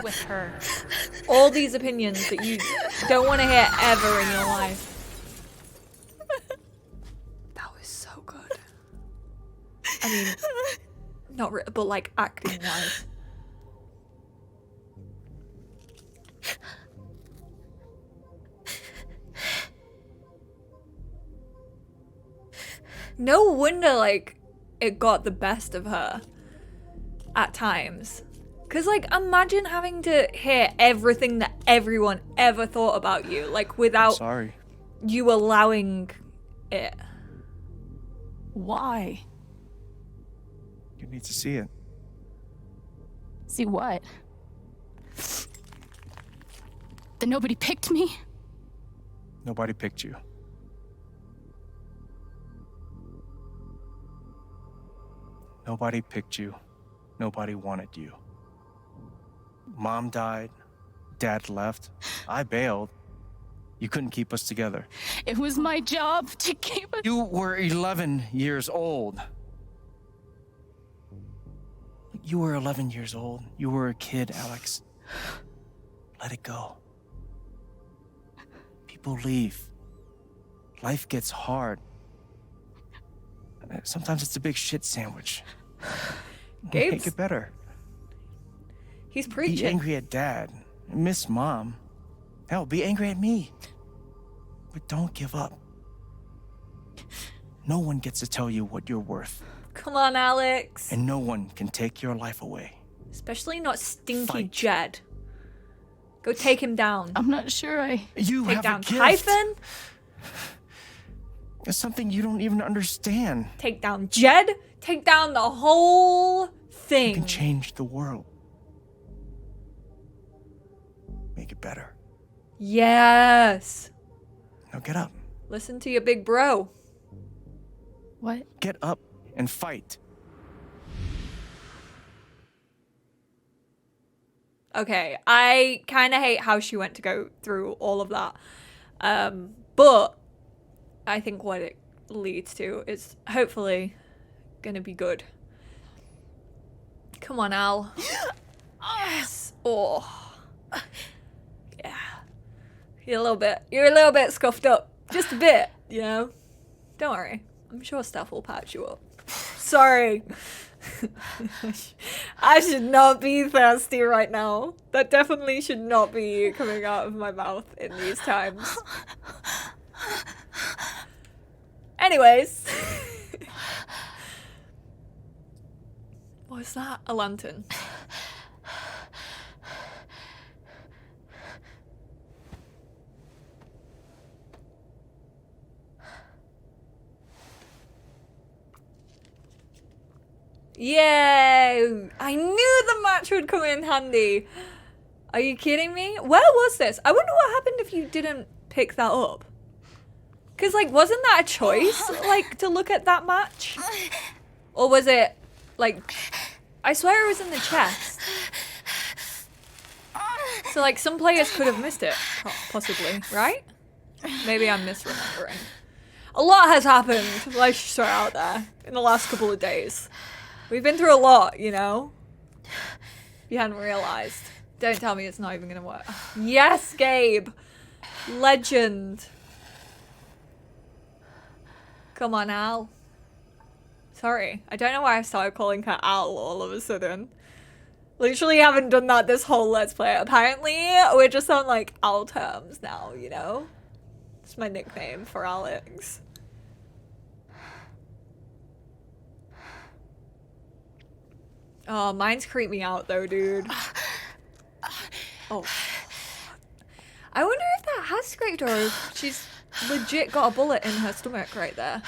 with her.
All these opinions that you don't want to hear ever in your life. That was so good. I mean, not but like acting wise. No wonder, like, it got the best of her at times. Because, like, imagine having to hear everything that everyone ever thought about you, like, without
Sorry.
you allowing it.
Why?
You need to see it.
See what? That nobody picked me?
Nobody picked you. Nobody picked you. Nobody wanted you. Mom died. Dad left. I bailed. You couldn't keep us together.
It was my job to keep us.
You were 11 years old. You were 11 years old. You were a kid, Alex. Let it go. People leave. Life gets hard. Sometimes it's a big shit sandwich.
Gabe's-
Make it better.
He's
Be
preaching.
angry at Dad. Miss Mom. Hell, be angry at me. But don't give up. No one gets to tell you what you're worth.
Come on, Alex.
And no one can take your life away.
Especially not Stinky
Fight.
Jed. Go take him down.
I'm not sure
You
Take
have
down
a gift.
Typhon.
It's something you don't even understand.
Take down Jed. Take down the whole
You
thing.
can change the world. better.
Yes.
Now get up.
Listen to your big bro.
What?
Get up and fight.
Okay, I kind of hate how she went to go through all of that. But I think what it leads to is hopefully gonna be good. Come on, Al. Yes. Oh. Yeah. You're a little bit scuffed up. Just a bit, you know? Don't worry. I'm sure Steph will patch you up. Sorry. I should not be thirsty right now. That definitely should not be coming out of my mouth in these times. Anyways. What's that? A lantern. Yay! I knew the match would come in handy. Are you kidding me? Where was this? I wonder what happened if you didn't pick that up. Because, like, wasn't that a choice, like, to look at that match? Or was it, like, I swear it was in the chest. So, like, some players could have missed it, possibly, right? Maybe I'm misremembering. A lot has happened, let's just throw it out there, in the last couple of days. We've been through a lot, you know? If you hadn't realized. Don't tell me it's not even gonna work. Yes, Gabe! Legend. Come on, Al. Sorry, I don't know why I started calling her Al all of a sudden. Literally haven't done that this whole Let's Play. Apparently, we're just on, like, Al terms now, you know? It's my nickname for Alex. Oh, mine's creep me out though, dude. Oh. I wonder if that has scraped her or if she's legit got a bullet in her stomach right there.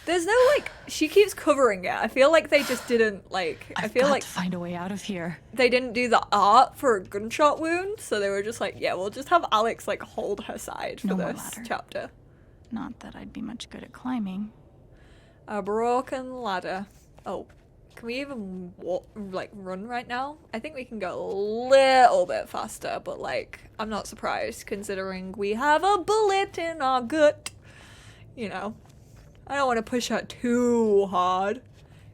There's no, like, she keeps covering it. I feel like they just didn't, like, I feel like
to find a way out of here.
They didn't do the art for a gunshot wound, so they were just like, yeah, we'll just have Alex, like, hold her side for
No more
this
ladder.
chapter.
Not that I'd be much good at climbing.
A broken ladder. Oh, can we even walk, like, run right now? I think we can go a little bit faster, but, like, I'm not surprised considering we have a bullet in our gut. You know, I don't want to push her too hard.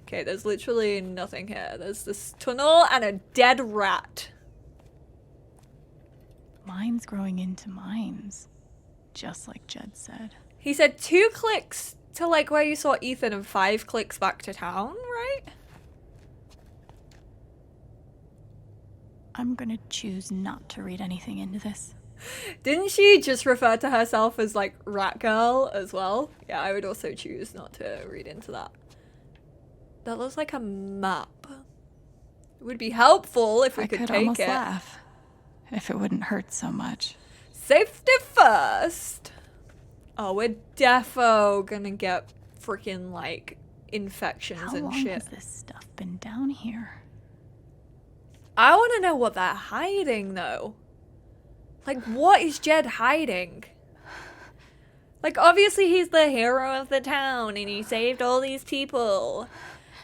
Okay, there's literally nothing here. There's this tunnel and a dead rat.
Mine's growing into mines, just like Jed said.
He said 2 clicks to, like, where you saw Ethan and 5 clicks back to town, right?
I'm gonna choose not to read anything into this.
Didn't she just refer to herself as, like, rat girl as well? Yeah, I would also choose not to read into that. That looks like a map. It would be helpful if we could take
almost
it.
Laugh if it wouldn't hurt so much.
Safety first. Oh, we're defo gonna get freaking, like, infections
How
and
long
shit.
has this stuff been down here?
I want to know what they're hiding, though. Like, what is Jed hiding? Like, obviously he's the hero of the town and he saved all these people.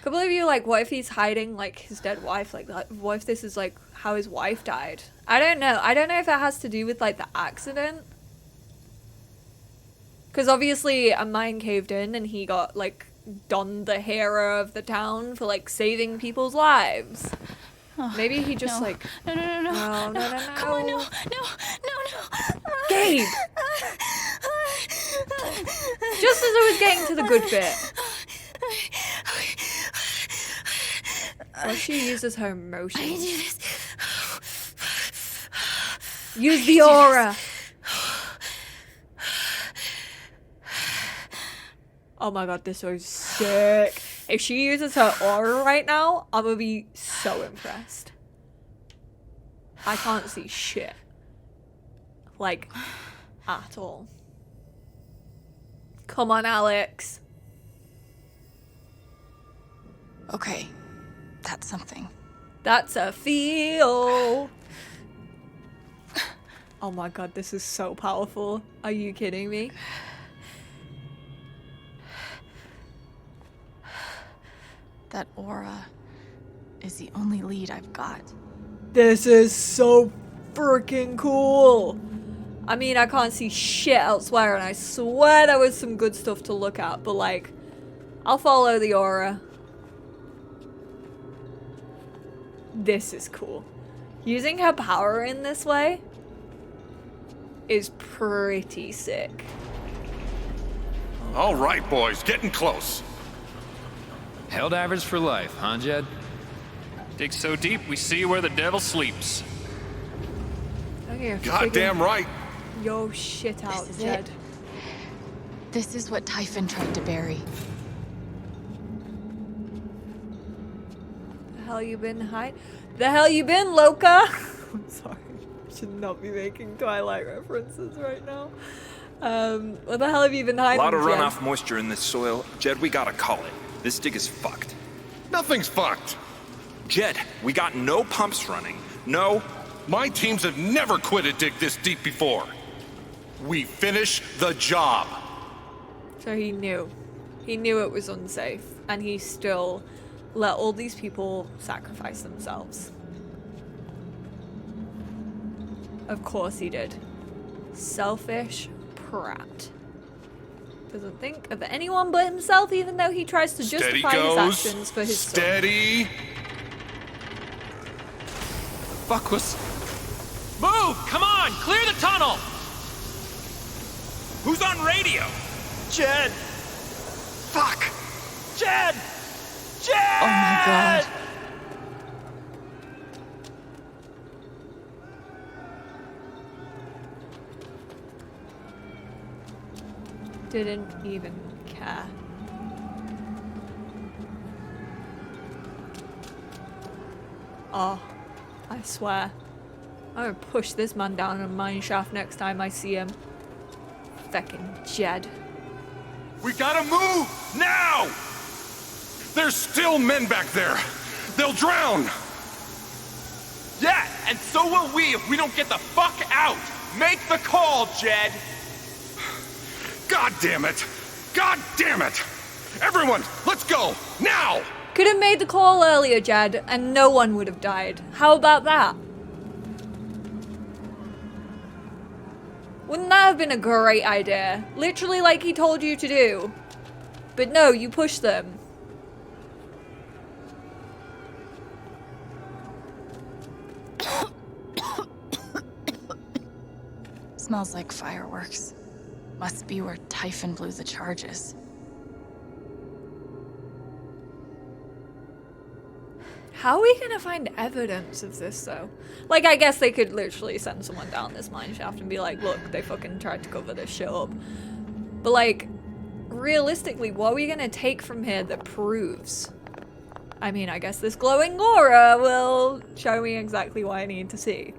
A couple of you, like, what if he's hiding, like, his dead wife? Like, what if this is, like, how his wife died? I don't know. I don't know if it has to do with, like, the accident. Because obviously a mine caved in and he got, like, donned the hero of the town for, like, saving people's lives.
Oh,
Maybe he just,
no.
like...
No. Come on, no.
Gabe! Just as I was getting to the good bit. Well, she uses her emotions. Use the aura! Oh my god, this was sick. If she uses her aura right now, I'm gonna be so impressed. I can't see shit. Like, at all. Come on, Alex.
Okay, that's something.
That's a feel. Oh my god, this is so powerful. Are you kidding me?
That aura is the only lead I've got.
This is so freaking cool. I mean, I can't see shit elsewhere, and I swear there was some good stuff to look at, but like, I'll follow the aura. This is cool. Using her power in this way is pretty sick.
All right, boys, getting close.
Helldivers for life, huh, Jed? Dig so deep, we see where the devil sleeps.
Okay,
Goddamn right.
Yo, shit out,
This is
Jed.
it. This is what Typhon tried to bury.
The hell you been hiding? The hell you been, Loka? I'm sorry. I should not be making Twilight references right now. What the hell have you been hiding,
A lot of
Jed?
runoff moisture in this soil. Jed, we gotta call it. This dig is fucked.
Nothing's fucked.
Jed, we got no pumps running. No.
My teams have never quit a dig this deep before. We finish the job.
So he knew. He knew it was unsafe, and he still let all these people sacrifice themselves. Of course he did. Selfish prat. Doesn't think of anyone but himself, even though he tries to justify his actions for his son.
Steady.
Fuck was... Move! Come on! Clear the tunnel!
Who's on radio?
Jed!
Fuck!
Jed! Jed!
Oh my god.
Didn't even care. Oh, I swear. I'm gonna push this man down a mine shaft next time I see him. Feckin' Jed.
We gotta move now! There's still men back there. They'll drown.
Yeah, and so will we if we don't get the fuck out! Make the call, Jed!
God damn it! God damn it! Everyone, let's go! Now!
Could have made the call earlier, Jed, and no one would have died. How about that? Wouldn't that have been a great idea? Literally like he told you to do. But no, you push them.
Smells like fireworks. Must be where Typhon blew the charges.
How are we gonna find evidence of this, though? Like, I guess they could literally send someone down this mine shaft and be like, look, they fucking tried to cover this shit up. But, like, realistically, what are we gonna take from here that proves? I mean, I guess this glowing aura will show me exactly what I need to see.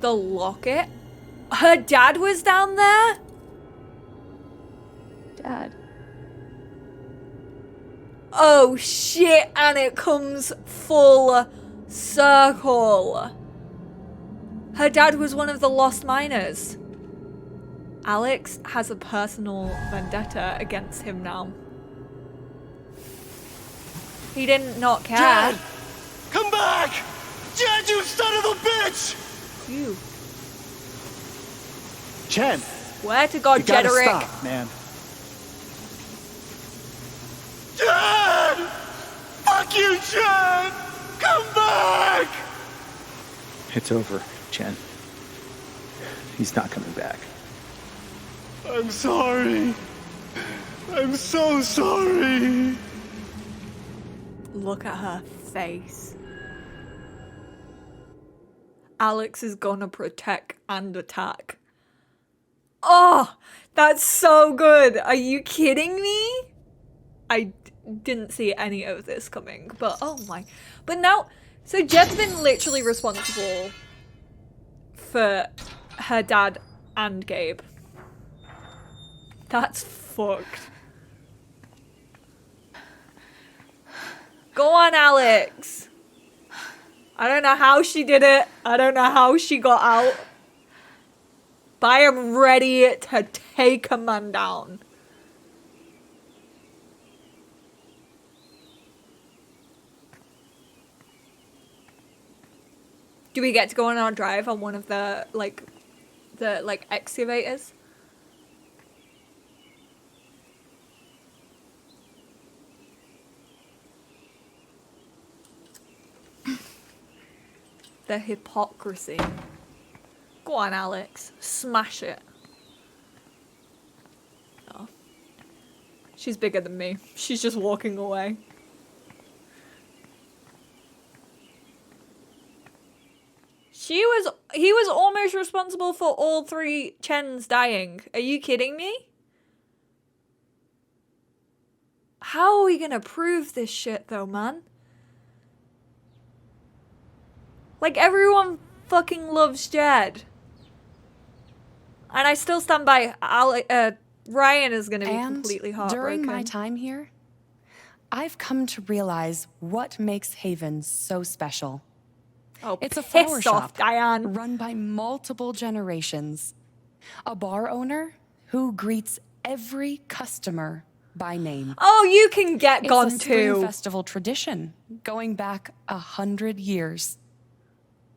The locket? Her dad was down there?
Dad.
Oh shit, and it comes full circle. Her dad was one of the lost miners. Alex has a personal vendetta against him now. He didn't not care.
Jed! Come back! Jed, you son of a bitch!
You.
Chen!
Swear to God,
You gotta
Jederick.
stop, man.
Jed! Fuck you, Jed! Come back!
It's over, Chen. He's not coming back.
I'm sorry. I'm so sorry.
Look at her face. Alex is gonna protect and attack. Oh, that's so good. Are you kidding me? I didn't see any of this coming, but oh my. But now, so Jed's been literally responsible for her dad and Gabe. That's fucked. Go on, Alex. I don't know how she did it. I don't know how she got out. But I am ready to take a man down. Do we get to go on our drive on one of the excavators? The hypocrisy. Go on, Alex. Smash it. Oh. She's bigger than me. She's just walking away. He was almost responsible for all 3 Chens dying. Are you kidding me? How are we gonna prove this shit though, man? Like, everyone fucking loves Jed. And I still stand by Ryan is gonna be completely heartbroken.
During my time here, I've come to realize what makes Haven so special.
Oh,
it's a flower shop
Diane.
Run by multiple generations. A bar owner who greets every customer by name.
Oh, you can get gone
it's a spring
too.
festival tradition going back 100 years.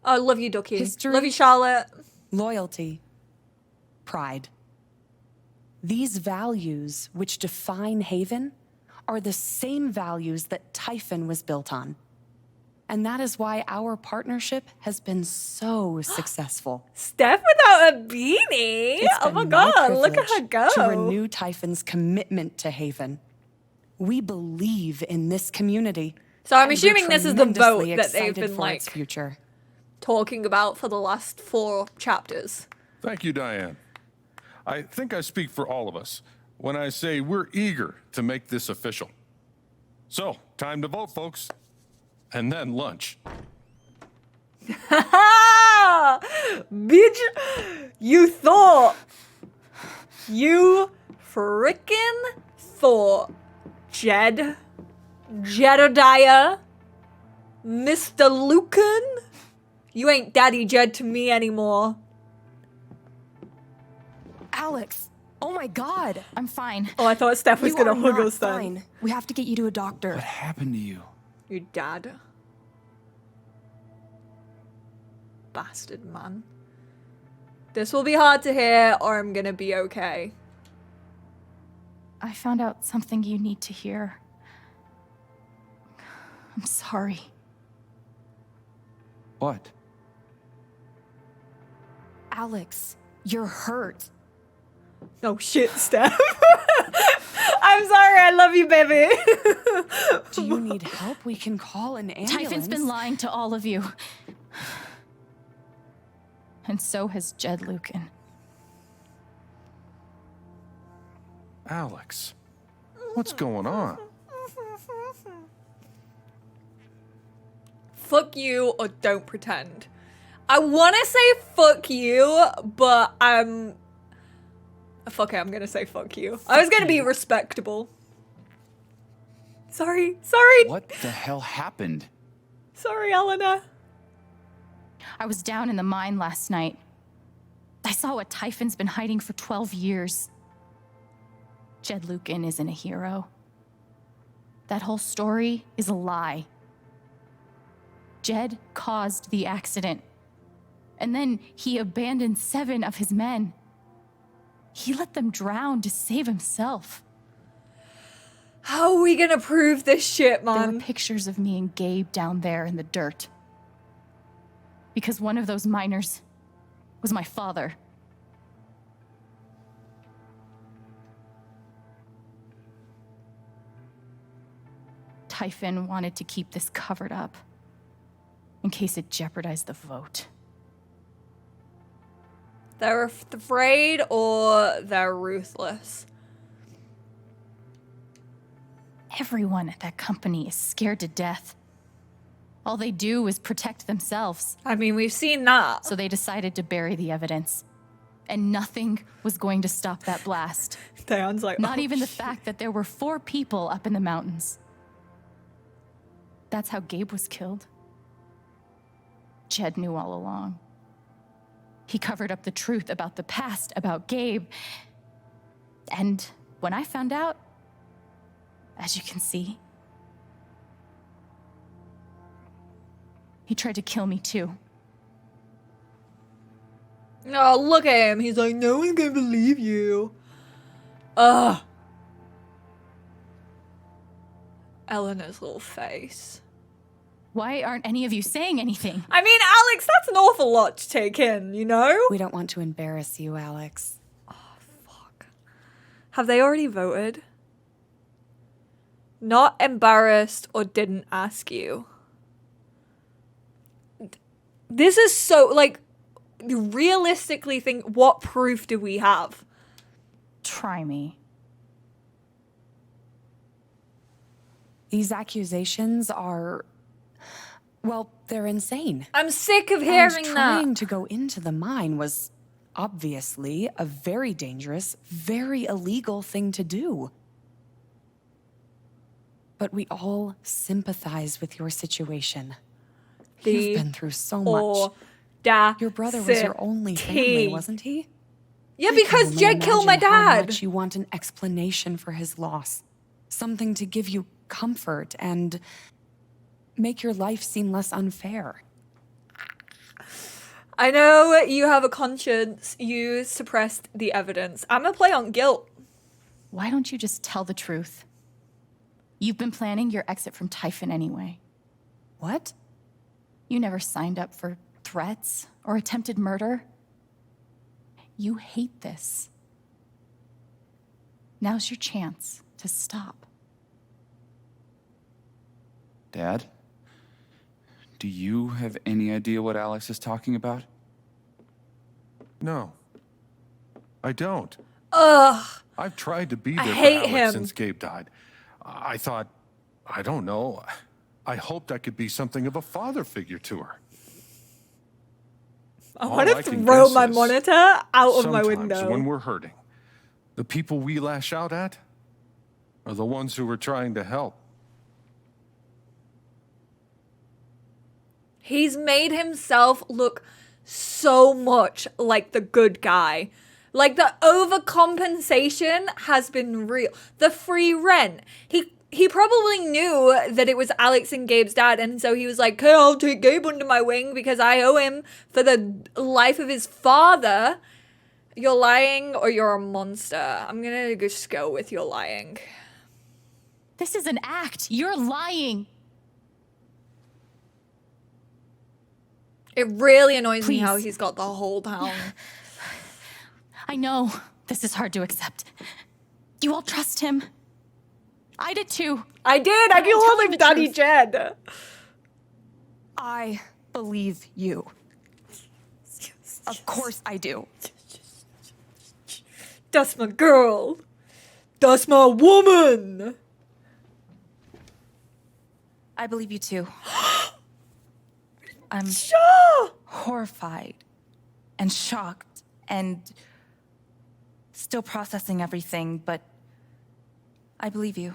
I love you, Ducky.
History,
love you, Charlotte.
Loyalty, pride. These values which define Haven are the same values that Typhon was built on. And that is why our partnership has been so successful.
Steph without a beanie?
It's
Oh my
been
god, look at her go.
To renew Typhon's commitment to Haven. We believe in this community.
So I'm
and
assuming
we're
this is the vote
tremendously
that they've
excited
been
for
like
its future.
talking about for the last 4 chapters.
Thank you, Diane. I think I speak for all of us when I say we're eager to make this official. So, time to vote, folks. And then lunch.
Bitch, you frickin' thought Jedediah, Mr. Lucan, you ain't Daddy Jed to me anymore.
Alex, oh my god.
I'm fine.
Oh, I thought Steph was gonna hug us then.
Fine. We have to get you to a doctor.
What happened to you?
Your dad. Bastard, man. This will be hard to hear, or I'm gonna be okay.
I found out something you need to hear. I'm sorry.
What?
Alex, you're hurt.
No shit, Steph. I'm sorry, I love you, baby.
Do you need help? We can call an ambulance.
Typhon's been lying to all of you. And so has Jed Lucan.
Alex, what's going on?
Fuck you or don't pretend. I want to say fuck you, but fuck it, I'm gonna say fuck you. I was gonna be respectable. Sorry.
What the hell happened?
Sorry, Elena.
I was down in the mine last night. I saw what Typhon's been hiding for 12 years. Jed Lucan isn't a hero. That whole story is a lie. Jed caused the accident. And then he abandoned 7 of his men. He let them drown to save himself.
How are we gonna prove this shit,
There
man?
were pictures of me and Gabe down there in the dirt. Because one of those miners was my father. Typhon wanted to keep this covered up in case it jeopardized the vote.
They're afraid or they're ruthless.
Everyone at that company is scared to death. All they do is protect themselves.
I mean, we've seen that.
So they decided to bury the evidence. And nothing was going to stop that blast.
Diane's like,
Not
oh,
even the
shit.
fact that there were 4 people up in the mountains. That's how Gabe was killed. Jed knew all along. He covered up the truth about the past, about Gabe. And when I found out, as you can see, he tried to kill me too.
Oh, look at him. He's like, no one's gonna believe you. Ugh. Eleanor's little face.
Why aren't any of you saying anything?
I mean, Alex, that's an awful lot to take in, you know?
We don't want to embarrass you, Alex.
Have they already voted? Not embarrassed or didn't ask you. This is so, like, realistically think, what proof do we have?
Try me.
These accusations are, well, they're insane.
I'm sick of hearing
and
that.
Trying to go into the mine was obviously a very dangerous, very illegal thing to do. But we all sympathize with your situation. You've been through so much. Your brother was your only family, wasn't he?
Yeah, because Jed killed my
How
dad.
much you want an explanation for his loss. Something to give you comfort and make your life seem less unfair.
I know you have a conscience. You suppressed the evidence. I'm gonna play on guilt.
Why don't you just tell the truth? You've been planning your exit from Typhon anyway.
What?
You never signed up for threats or attempted murder. You hate this. Now's your chance to stop.
Dad? Do you have any idea what Alex is talking about?
No. I don't.
Ugh.
I've tried to be there
I
for
hate
Alex
him.
since Gabe died. I thought, I don't know, I hoped I could be something of a father figure to her.
I
All
want
I
to
can
throw
guess
my
is
monitor out of my
sometimes
window.
when we're hurting, the people we lash out at are the ones who are trying to help.
He's made himself look so much like the good guy. Like, the overcompensation has been real. The free rent. He probably knew that it was Alex and Gabe's dad, and so he was like, okay, I'll take Gabe under my wing because I owe him for the life of his father. You're lying or you're a monster. I'm gonna just go with you're lying.
This is an act. You're lying.
It really annoys me
Please.
how he's got the whole town.
I know this is hard to accept. You all trust him. I did too.
I did. I called him Daddy Jed.
I believe you. Of course I do.
That's my girl. That's my woman.
I believe you too. I'm horrified and shocked and still processing everything, but I believe you.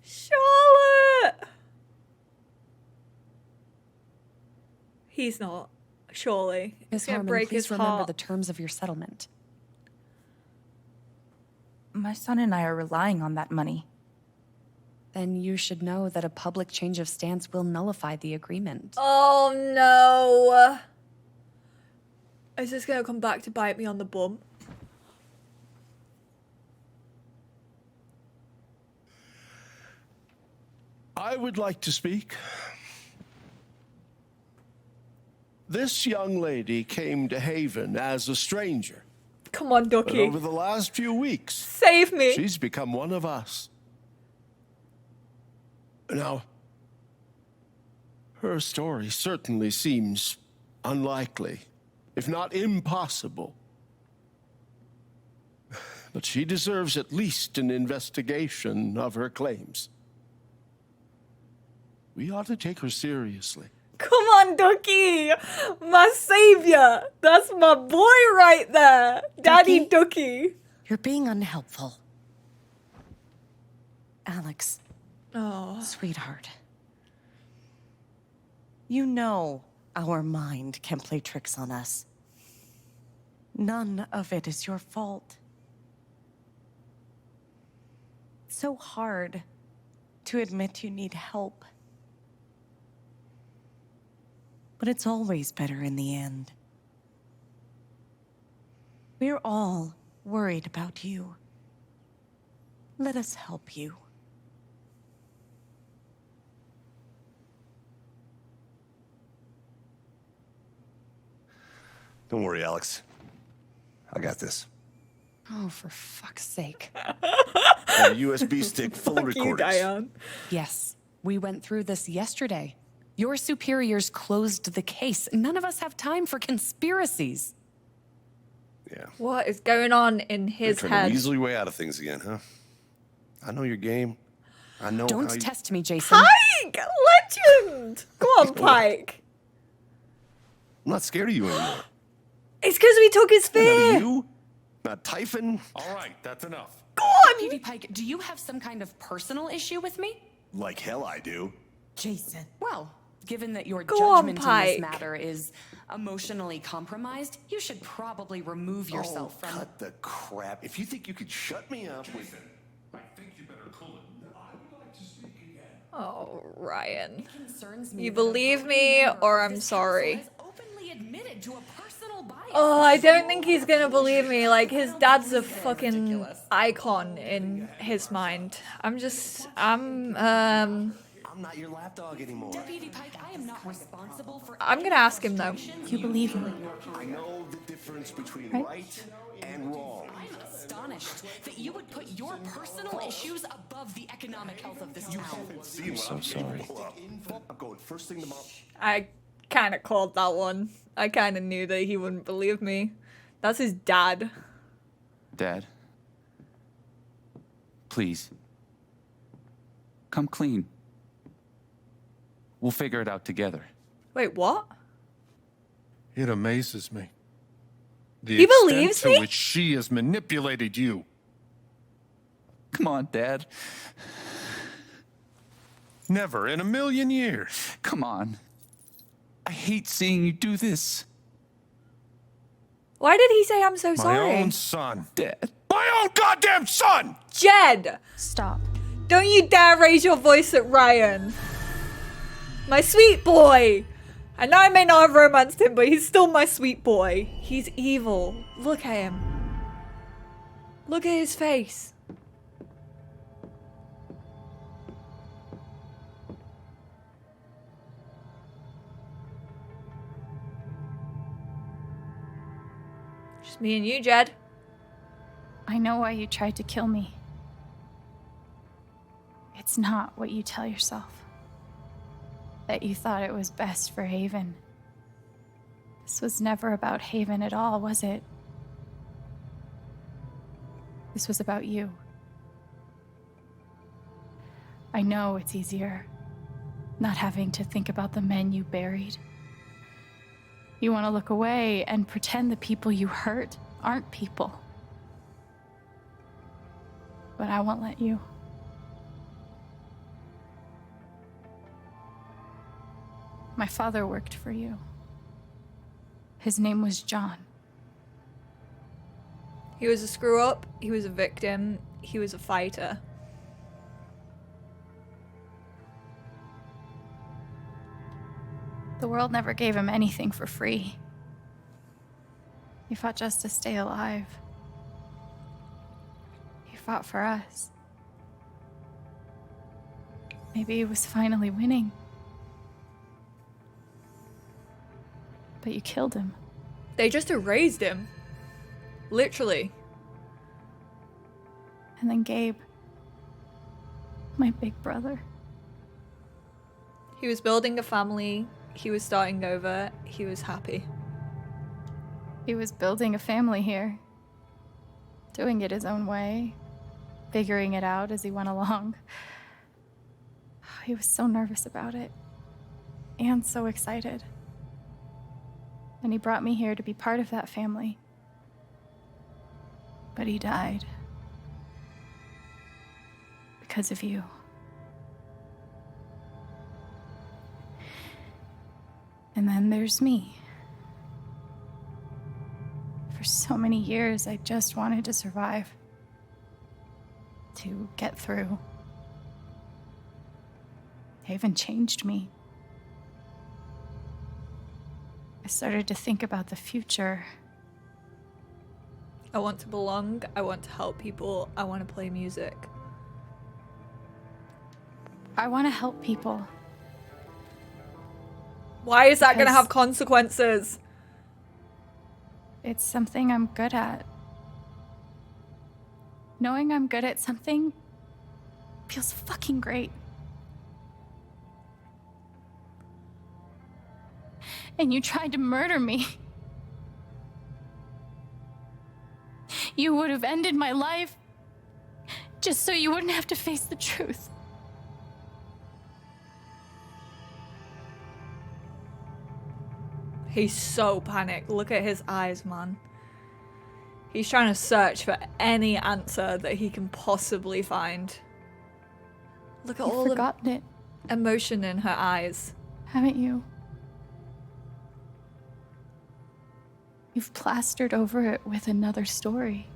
Charlotte! He's not. Surely.
Miss
It's gonna
Harmon,
break
please
his
remember
heart.
the terms of your settlement.
My son and I are relying on that money.
Then you should know that a public change of stance will nullify the agreement.
Oh no. Is this gonna come back to bite me on the bum?
I would like to speak. This young lady came to Haven as a stranger.
Come on,
But
Ducky.
over the last few weeks,
Save me.
she's become one of us. Now, her story certainly seems unlikely, if not impossible. But she deserves at least an investigation of her claims. We ought to take her seriously.
Come on, Ducky. My savior. That's my boy right there. Daddy Ducky.
You're being unhelpful. Alex.
Oh.
Sweetheart. You know our mind can play tricks on us. None of it is your fault. It's so hard to admit you need help. But it's always better in the end. We're all worried about you. Let us help you.
Don't worry, Alex. I got this.
Oh, for fuck's sake.
Got a USB stick full of
Fuck you,
recordings.
Diane. Yes, we went through this yesterday. Your superiors closed the case. None of us have time for conspiracies.
Yeah.
What is going on in his
You're trying
head?
to weasel your way out of things again, huh? I know your game. I know
Don't
how you...
test me, Jason.
Pike! Legend! Go on, Pike.
I'm not scared of you anymore.
It's because we took his
Not
fear.
of you, not Typhon.
All right, that's enough.
Go on!
Deputy Pike, do you have some kind of personal issue with me?
Like hell I do.
Jason. Well, given that your
Go on,
judgment in
Pike.
this matter is emotionally compromised, you should probably remove yourself from...
Cut the crap. If you think you could shut me up with...
I think you better cool it. I would like to speak again.
Oh, Ryan.
Concerns me
You
that a
believe
voting
me
member
or
of
I'm
this
sorry.
council has openly admitted to a personal bias.
Oh, I don't think he's gonna believe me. Like, his dad's a fucking icon in his mind. I'm
not your lapdog anymore.
Deputy Pike, I am not responsible for...
I'm gonna ask him, though.
You believe me.
I know the difference between
Right?
right and wrong.
I'm astonished that you would put your personal issues above the economic health of this town.
I'm so sorry. I'm going first thing tomorrow.
I kind of called that one. I kind of knew that he wouldn't believe me. That's his dad.
Dad, please, come clean. We'll figure it out together.
Wait, what?
It amazes me. The
He
extent
believes
to
me?
which she has manipulated you.
Come on, Dad.
Never in a million years.
Come on. I hate seeing you do this.
Why did he say I'm so
My
sorry?
own son.
Dad.
My own goddamn son!
Jed!
Stop.
Don't you dare raise your voice at Ryan. My sweet boy! I know I may not have romanced him, but he's still my sweet boy. He's evil. Look at him. Look at his face. Just me and you, Jed.
I know why you tried to kill me. It's not what you tell yourself. That you thought it was best for Haven. This was never about Haven at all, was it? This was about you. I know it's easier not having to think about the men you buried. You want to look away and pretend the people you hurt aren't people. But I won't let you. My father worked for you. His name was John.
He was a screw-up, he was a victim, he was a fighter.
The world never gave him anything for free. He fought just to stay alive. He fought for us. Maybe he was finally winning. But you killed him.
They just erased him. Literally.
And then Gabe, my big brother.
He was building a family, he was starting over, he was happy.
He was building a family here. Doing it his own way. Figuring it out as he went along. He was so nervous about it. And so excited. And he brought me here to be part of that family. But he died. Because of you. And then there's me. For so many years, I just wanted to survive. To get through. Haven changed me. I started to think about the future.
I want to belong. I want to help people. I want to play music.
I want to help people.
Why is that going to
Because
have consequences?
It's something I'm good at. Knowing I'm good at something feels fucking great. And you tried to murder me. You would have ended my life just so you wouldn't have to face the truth.
He's so panicked. Look at his eyes, man. He's trying to search for any answer that he can possibly find. Look at all the emotion in her eyes.
Haven't you? You've plastered over it with another story.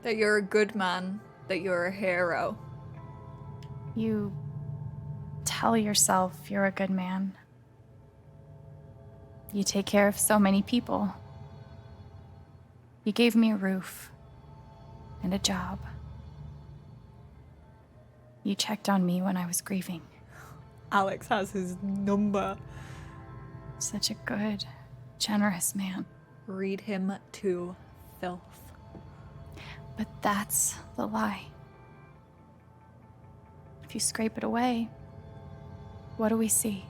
That you're a good man. That you're a hero.
You tell yourself you're a good man. You take care of so many people. You gave me a roof and a job. You checked on me when I was grieving.
Alex has his number.
Such a good, generous man.
Read him to filth.
But that's the lie. If you scrape it away, what do we see?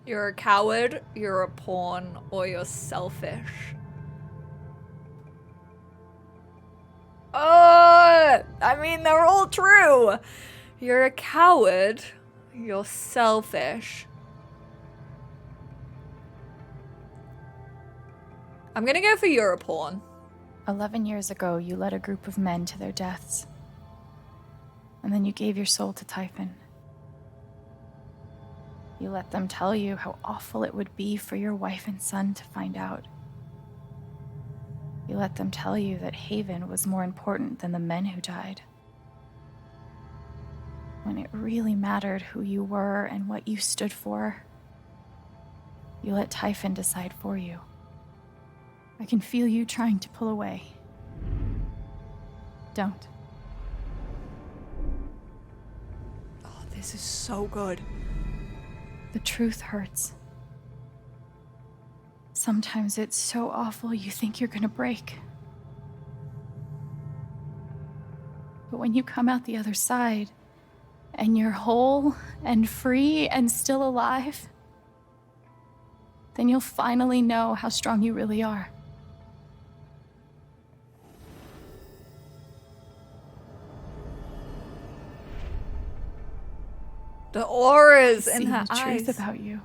You're a coward, you're a pawn, or you're selfish. Oh, I mean, they're all true. You're a coward, you're selfish. I'm gonna go for you're a pawn.
11 years ago, you led a group of men to their deaths. And then you gave your soul to Typhon. You let them tell you how awful it would be for your wife and son to find out. You let them tell you that Haven was more important than the men who died. When it really mattered who you were and what you stood for, you let Typhon decide for you. I can feel you trying to pull away. Don't.
Oh, this is so good.
The truth hurts. Sometimes it's so awful you think you're gonna break. But when you come out the other side, and you're whole and free and still alive, then you'll finally know how strong you really are.
The auras
I
in
see
her
the
eyes.
truth about you.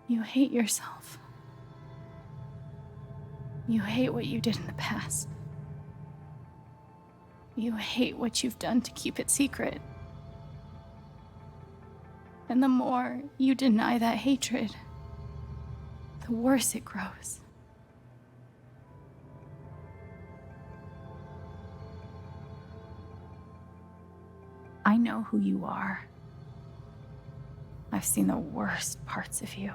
You hate yourself. You hate what you did in the past. You hate what you've done to keep it secret. And the more you deny that hatred, the worse it grows. I know who you are. I've seen the worst parts of you.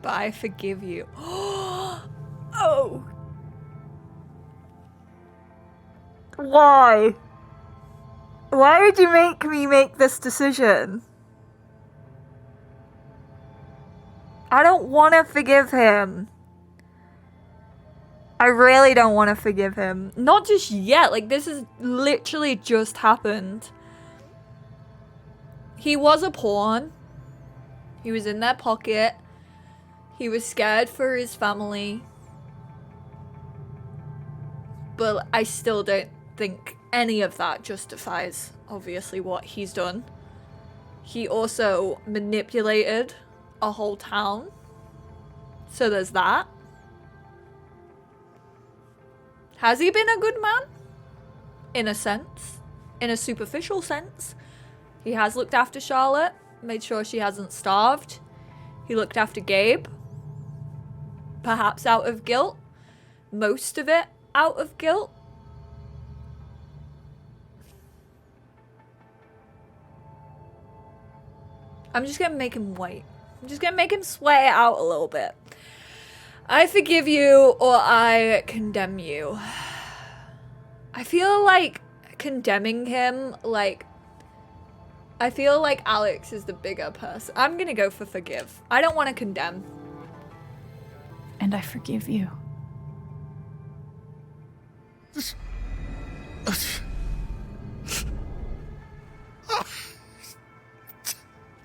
But I forgive you. Oh. Why? Why would you make me make this decision? I don't want to forgive him. I really don't want to forgive him. Not just yet. Like, this has literally just happened. He was a pawn. He was in their pocket. He was scared for his family. But I still don't think any of that justifies, obviously, what he's done. He also manipulated a whole town. So there's that. Has he been a good man? In a sense. In a superficial sense. He has looked after Charlotte, made sure she hasn't starved. He looked after Gabe. Perhaps out of guilt. Most of it out of guilt. I'm just gonna make him wait. I'm just gonna make him sweat it out a little bit. I forgive you or I condemn you. I feel like condemning him, like, I feel like Alex is the bigger person. I'm gonna go for forgive. I don't want to condemn.
And I forgive you.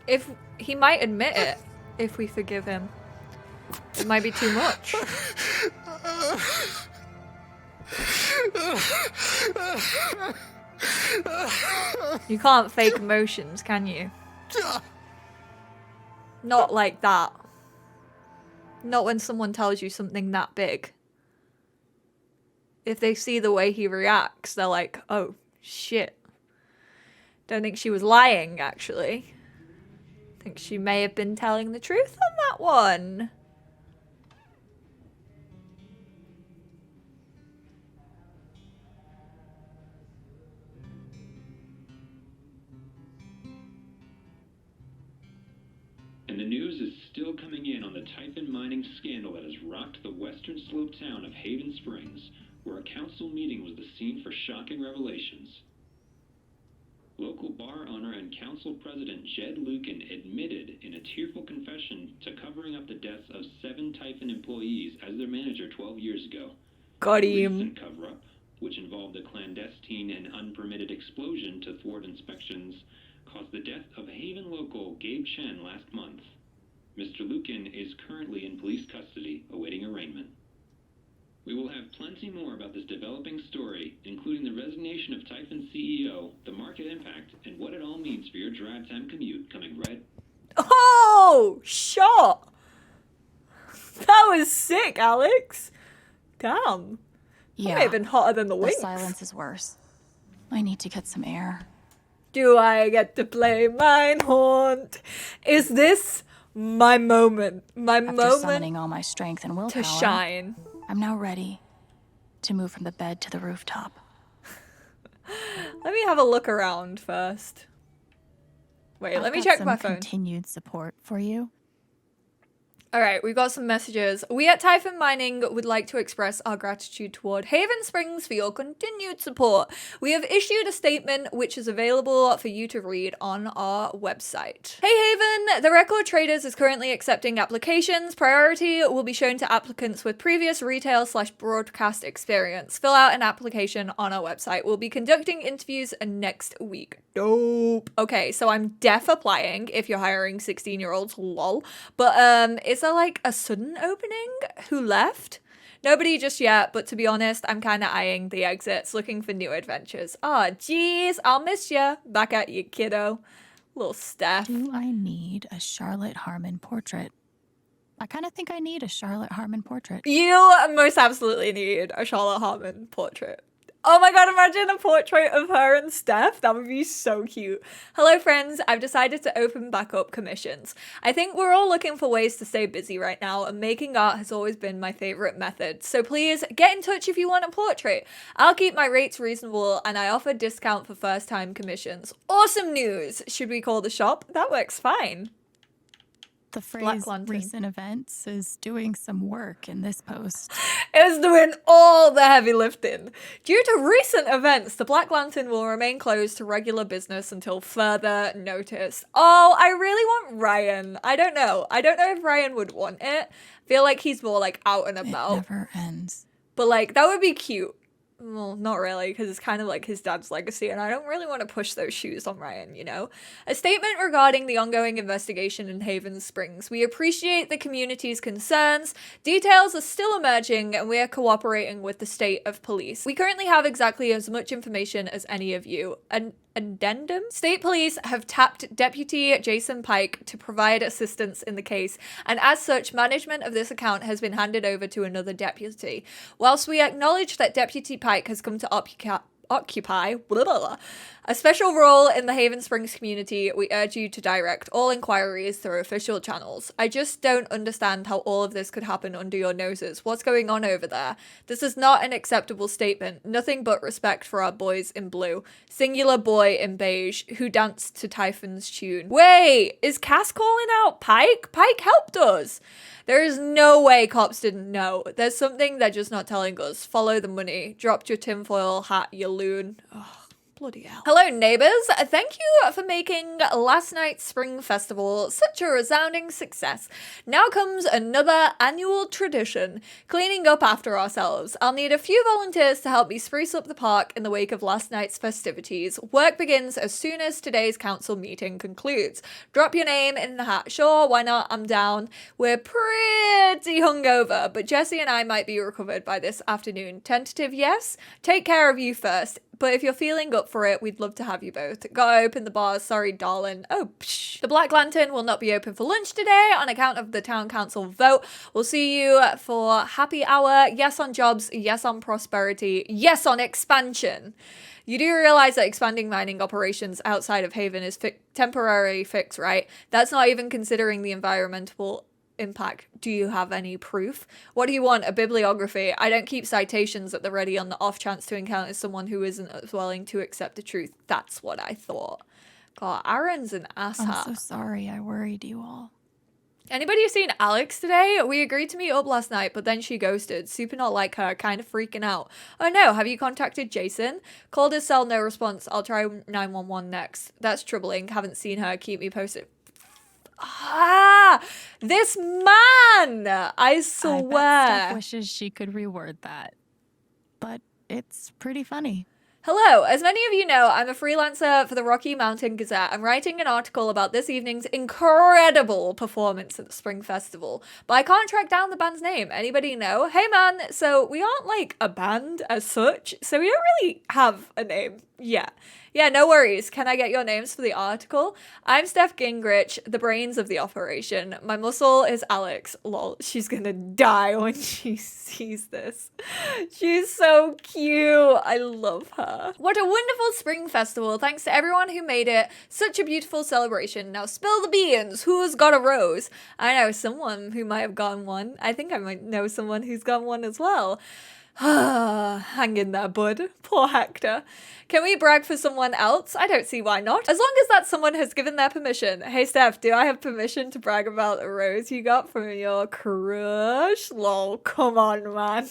If he might admit it, if we forgive him. It might be too much. You can't fake emotions, can you? Not like that. Not when someone tells you something that big. If they see the way he reacts, they're like, oh, shit. Don't think she was lying, actually. Think she may have been telling the truth on that one.
And the news is still coming in on the Typhon mining scandal that has rocked the western slope town of Haven Springs, where a council meeting was the scene for shocking revelations. Local bar owner and council president Jed Lucan admitted in a tearful confession to covering up the deaths of 7 Typhon employees as their manager 12 years ago.
Got
The
him.
recent cover-up, which involved a clandestine and unpermitted explosion to thwart inspections, caused the death of Haven local Gabe Chen last month. Mr. Lucan is currently in police custody, awaiting arraignment. We will have plenty more about this developing story, including the resignation of Typhon CEO, the market impact, and what it all means for your drive time commute coming right.
Oh, shot. That was sick, Alex. Damn.
Yeah.
That may have been hotter than the
The
wings.
silence is worse. I need to get some air.
Do I get to play mine haunt? Is this my moment? My
After
moment
summoning all my strength and willpower,
to shine.
I'm now ready to move from the bed to the rooftop.
Let me have a look around first. Wait,
I've
let me
got
check
some
my phone.
Continued support for you.
All right, we've got some messages. We at Typhon Mining would like to express our gratitude toward Haven Springs for your continued support. We have issued a statement which is available for you to read on our website. Hey Haven, the Record Traders is currently accepting applications. Priority will be shown to applicants with previous retail/broadcast experience. Fill out an application on our website. We'll be conducting interviews next week. Dope. Okay, so I'm def applying if you're hiring 16-year-olds, lol. But is there like a sudden opening? Who left? Nobody just yet, but to be honest, I'm kind of eyeing the exits, looking for new adventures. Oh, geez, I'll miss ya. Back at you, kiddo. Little Steph.
Do I need a Charlotte Harmon portrait? I kind of think I need a Charlotte Harmon portrait.
You most absolutely need a Charlotte Harmon portrait. Oh my god, imagine a portrait of her and Steph. That would be so cute. Hello friends, I've decided to open back up commissions. I think we're all looking for ways to stay busy right now, and making art has always been my favorite method. So please get in touch if you want a portrait. I'll keep my rates reasonable and I offer discount for first time commissions. Awesome news! Should we call the shop? That works fine.
The phrase recent events is doing some work in this post.
It was doing all the heavy lifting. Due to recent events, the Black Lantern will remain closed to regular business until further notice. Oh, I really want Ryan. I don't know. I don't know if Ryan would want it. I feel like he's more like out and about.
It never ends.
But like, that would be cute. Well, not really, because it's kind of like his dad's legacy, and I don't really want to push those shoes on Ryan, you know? A statement regarding the ongoing investigation in Haven Springs. We appreciate the community's concerns. Details are still emerging, and we are cooperating with the state of police. We currently have exactly as much information as any of you, and addendum. State police have tapped Deputy Jason Pike to provide assistance in the case, and as such, management of this account has been handed over to another deputy. Whilst we acknowledge that Deputy Pike has come to occupy a special role in the Haven Springs community, we urge you to direct all inquiries through official channels. I just don't understand how all of this could happen under your noses. What's going on over there? This is not an acceptable statement. Nothing but respect for our boys in blue. Singular boy in beige who danced to Typhon's tune. Wait, is Cass calling out Pike? Pike helped us. There is no way cops didn't know. There's something they're just not telling us. Follow the money. Dropped your tinfoil hat, you loon. Ugh. Bloody hell. Hello, neighbors. Thank you for making last night's Spring Festival such a resounding success. Now comes another annual tradition, cleaning up after ourselves. I'll need a few volunteers to help me spruce up the park in the wake of last night's festivities. Work begins as soon as today's council meeting concludes. Drop your name in the hat. Sure, why not? I'm down. We're pretty hungover, but Jesse and I might be recovered by this afternoon. Tentative yes? Take care of you first. But if you're feeling up for it, we'd love to have you both. Gotta open the bars, sorry darling. Oh, psh. The Black Lantern will not be open for lunch today on account of the town council vote. We'll see you for happy hour. Yes on jobs, yes on prosperity, yes on expansion. You do realize that expanding mining operations outside of Haven is temporary fix, right? That's not even considering the environmental impact. Do you have any proof? What do you want? A bibliography? I don't keep citations at the ready on the off chance to encounter someone who isn't as willing to accept the truth. That's what I thought. God, Aaron's an asshat.
I'm so sorry I worried you all.
Anybody seen Alex today? We agreed to meet up last night, but then she ghosted. Super not like her, kind of freaking out. Oh no, have you contacted Jason? Called his cell, no response. I'll try 911 next. That's troubling. Haven't seen her. Keep me posted. Ah, this man! I swear.
I bet Steph wishes she could reword that, but it's pretty funny.
Hello, as many of you know, I'm a freelancer for the Rocky Mountain Gazette. I'm writing an article about this evening's incredible performance at the Spring Festival, but I can't track down the band's name. Anybody know? Hey man, so we aren't like a band as such, so we don't really have a name yet. Yeah, no worries. Can I get your names for the article? I'm Steph Gingrich, the brains of the operation. My muscle is Alex. Lol, she's gonna die when she sees this. She's so cute. I love her. What a wonderful spring festival. Thanks to everyone who made it such a beautiful celebration. Now spill the beans. Who's got a rose? I know someone who might have gotten one. I think I might know someone who's gotten one as well. Hang in there, bud. Poor Hector. Can we brag for someone else? I don't see why not. As long as that someone has given their permission. Hey, Steph, do I have permission to brag about the rose you got from your crush? Lol, come on, man.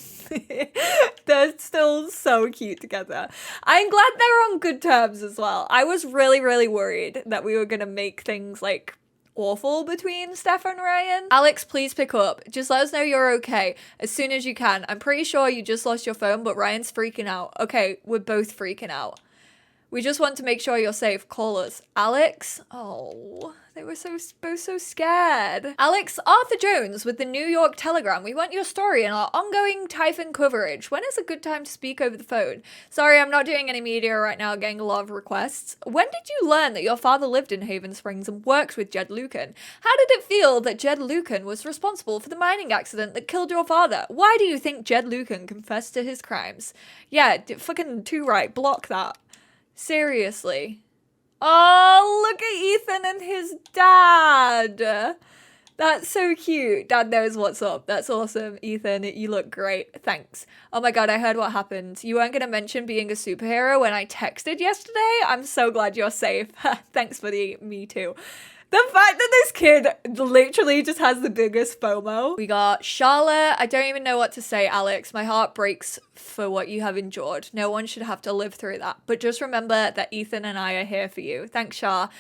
They're still so cute together. I'm glad they're on good terms as well. I was really, really worried that we were going to make things like awful between Steph and Ryan. Alex, please pick up. Just let us know you're okay as soon as you can. I'm pretty sure you just lost your phone, but Ryan's freaking out. Okay, we're both freaking out. We just want to make sure you're safe. Call us. Alex? Oh, they were both so scared. Alex, Arthur Jones with the New York Telegram. We want your story in our ongoing Typhon coverage. When is a good time to speak over the phone? Sorry, I'm not doing any media right now, getting a lot of requests. When did you learn that your father lived in Haven Springs and worked with Jed Lucan? How did it feel that Jed Lucan was responsible for the mining accident that killed your father? Why do you think Jed Lucan confessed to his crimes? Yeah, fucking too right. Block that. Seriously. Oh, look at Ethan and his dad. That's so cute. Dad knows what's up. That's awesome. Ethan, you look great. Thanks. Oh my god, I heard what happened. You weren't going to mention being a superhero when I texted yesterday? I'm so glad you're safe. Thanks for the me too. The fact that this kid literally just has the biggest FOMO. We got Charlotte. I don't even know what to say, Alex. My heart breaks for what you have endured. No one should have to live through that. But just remember that Ethan and I are here for you. Thanks, Char.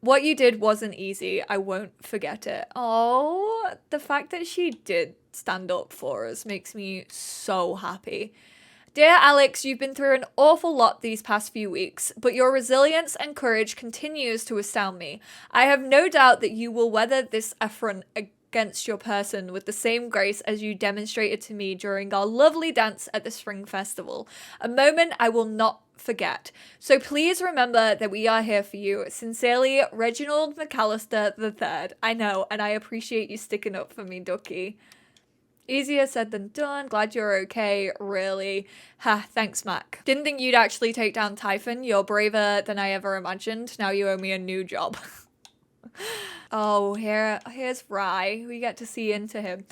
What you did wasn't easy. I won't forget it. Oh, the fact that she did stand up for us makes me so happy. Dear Alex, you've been through an awful lot these past few weeks, but your resilience and courage continues to astound me. I have no doubt that you will weather this affront against your person with the same grace as you demonstrated to me during our lovely dance at the Spring Festival. A moment I will not forget. So please remember that we are here for you. Sincerely, Reginald McAllister III. I know, and I appreciate you sticking up for me, Ducky. Easier said than done. Glad you're okay. Really. Ha, thanks, Mac. Didn't think you'd actually take down Typhon. You're braver than I ever imagined. Now you owe me a new job. Oh, here's Rye. We get to see into him.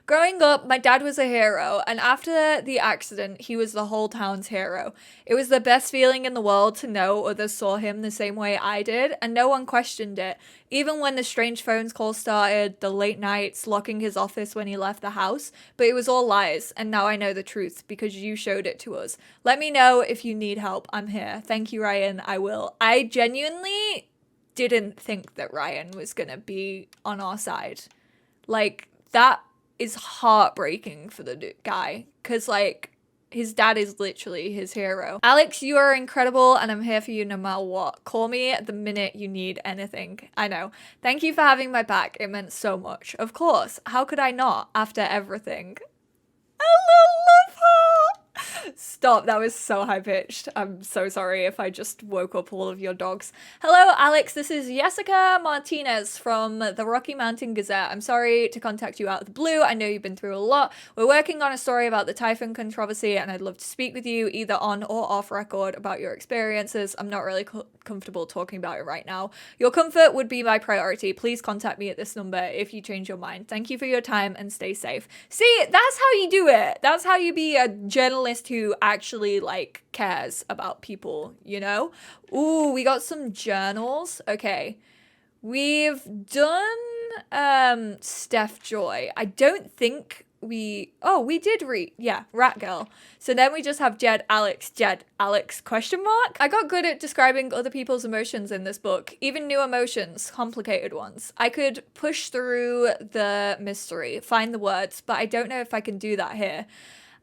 Growing up, my dad was a hero, and after the accident, he was the whole town's hero. It was the best feeling in the world to know others saw him the same way I did, and no one questioned it. Even when the strange phone calls started, the late nights, locking his office when he left the house, but it was all lies, and now I know the truth because you showed it to us. Let me know if you need help. I'm here. Thank you, Ryan. I will. I genuinely didn't think that Ryan was gonna be on our side. Like, that is heartbreaking for the guy, because like his dad is literally his hero. Alex, you are incredible, and I'm here for you no matter what. Call me the minute you need anything. I know. Thank you for having my back. It meant so much. Of course. How could I not after everything? I love her. Stop, that was so high-pitched. I'm so sorry if I just woke up all of your dogs. Hello, Alex, this is Jessica Martinez from the Rocky Mountain Gazette. I'm sorry to contact you out of the blue. I know you've been through a lot. We're working on a story about the Typhon controversy, and I'd love to speak with you either on or off record about your experiences. I'm not really comfortable talking about it right now. Your comfort would be my priority. Please contact me at this number if you change your mind. Thank you for your time and stay safe. See, that's how you do it. That's how you be a journalist who actually like cares about people, you know? Ooh, we got some journals. Okay. We've done Steph Joy. I don't think we did read, yeah, Rat Girl. So then we just have Jed, Alex, question mark? I got good at describing other people's emotions in this book, even new emotions, complicated ones. I could push through the mystery, find the words, but I don't know if I can do that here.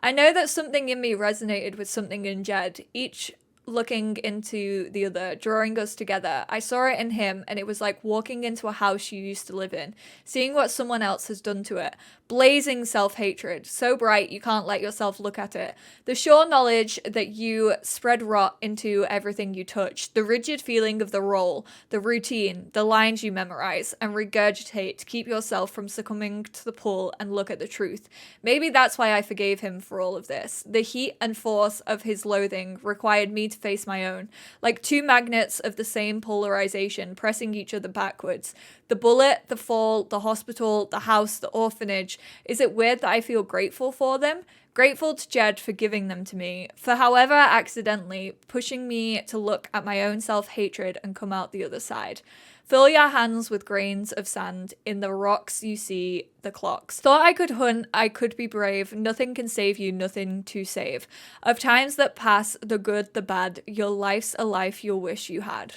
I know that something in me resonated with something in Jed, each looking into the other, drawing us together. I saw it in him, and it was like walking into a house you used to live in, seeing what someone else has done to it. Blazing self-hatred, so bright you can't let yourself look at it. The sure knowledge that you spread rot into everything you touch. The rigid feeling of the role, the routine, the lines you memorize and regurgitate to keep yourself from succumbing to the pull and look at the truth. Maybe that's why I forgave him for all of this. The heat and force of his loathing required me to face my own, like two magnets of the same polarization pressing each other backwards. The bullet, the fall, the hospital, the house, the orphanage. Is it weird that I feel grateful for them? Grateful to Jed for giving them to me, for however accidentally pushing me to look at my own self-hatred and come out the other side. Fill your hands with grains of sand. In the rocks you see the clocks. Thought I could hunt, I could be brave. Nothing can save you, nothing to save. Of times that pass, the good, the bad, your life's a life you'll wish you had.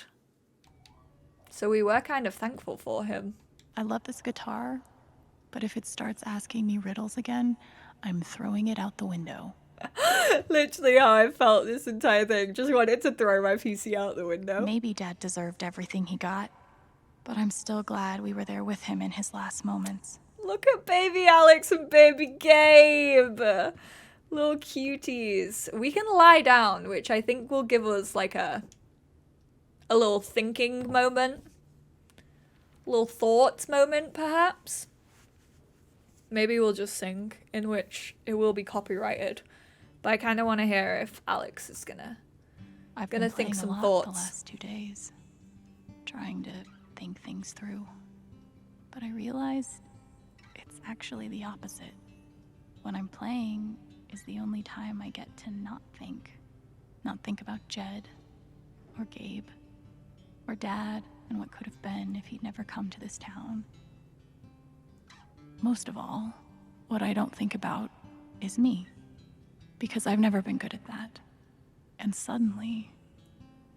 So we were kind of thankful for him.
I love this guitar, but if it starts asking me riddles again, I'm throwing it out the window.
Literally how I felt this entire thing. Just wanted to throw my PC out the window.
Maybe Dad deserved everything he got, but I'm still glad we were there with him in his last moments.
Look at baby Alex and baby Gabe. Little cuties. We can lie down, which I think will give us like a little thinking moment. A little thoughts moment, perhaps. Maybe we'll just sing, in which it will be copyrighted. But I kind of want to hear if Alex is gonna think some thoughts.
The last 2 days, trying to think things through. But I realized it's actually the opposite. When I'm playing is the only time I get to not think about Jed or Gabe or Dad and what could have been if he'd never come to this town. Most of all, what I don't think about is me, because I've never been good at that. And suddenly,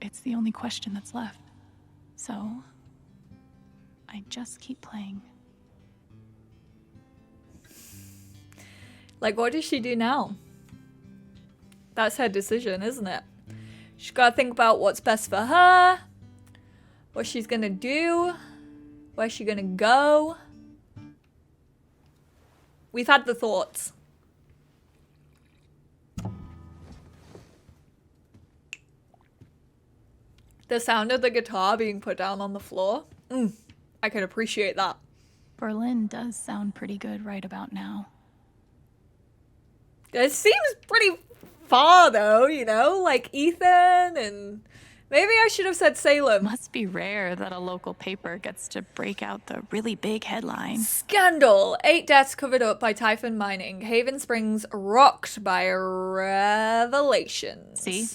it's the only question that's left. So, I just keep playing.
Like, what does she do now? That's her decision, isn't it? She's got to think about what's best for her, what she's gonna do, where's she gonna go. We've had the thoughts. The sound of the guitar being put down on the floor. I could appreciate that.
Berlin does sound pretty good right about now.
It seems pretty far though, you know, like Ethan, and maybe I should have said Salem.
Must be rare that a local paper gets to break out the really big headline.
Scandal! 8 deaths covered up by Typhon mining. Haven Springs rocked by revelations.
See?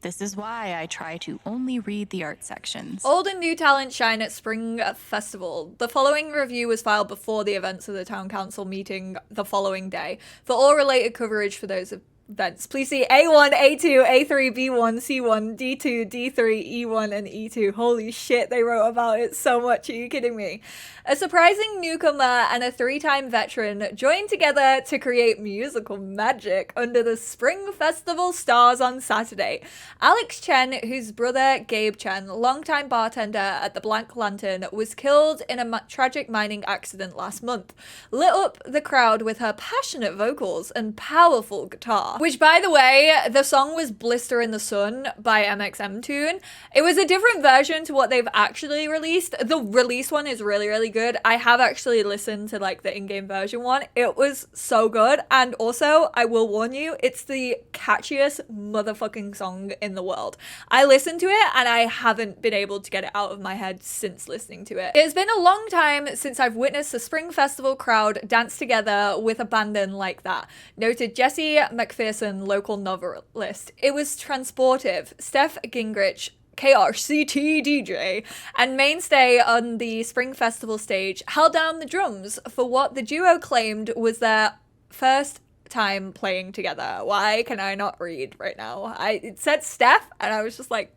This is why I try to only read the art sections.
Old and new talent shine at Spring Festival. The following review was filed before the events of the Town Council meeting the following day. For all related coverage for those events, please see A1, A2, A3, B1, C1, D2, D3, E1, and E2. Holy shit, they wrote about it so much. Are you kidding me? A surprising newcomer and a 3-time veteran joined together to create musical magic under the Spring Festival stars on Saturday. Alex Chen, whose brother Gabe Chen, longtime bartender at the Black Lantern, was killed in a tragic mining accident last month, lit up the crowd with her passionate vocals and powerful guitar. Which, by the way, the song was Blister in the Sun by MXM Tune. It was a different version to what they've actually released. The released one is really, really good. I have actually listened to like the in-game version one. It was so good. And also, I will warn you, it's the catchiest motherfucking song in the world. I listened to it and I haven't been able to get it out of my head since listening to it. It's been a long time since I've witnessed the Spring Festival crowd dance together with abandon like that, noted Jesse McPherson, local novelist. It was transportive. Steph Gingrich, KRCT DJ, and mainstay on the Spring Festival stage, held down the drums for what the duo claimed was their first time playing together. Why can I not read right now? It said Steph, and I was just like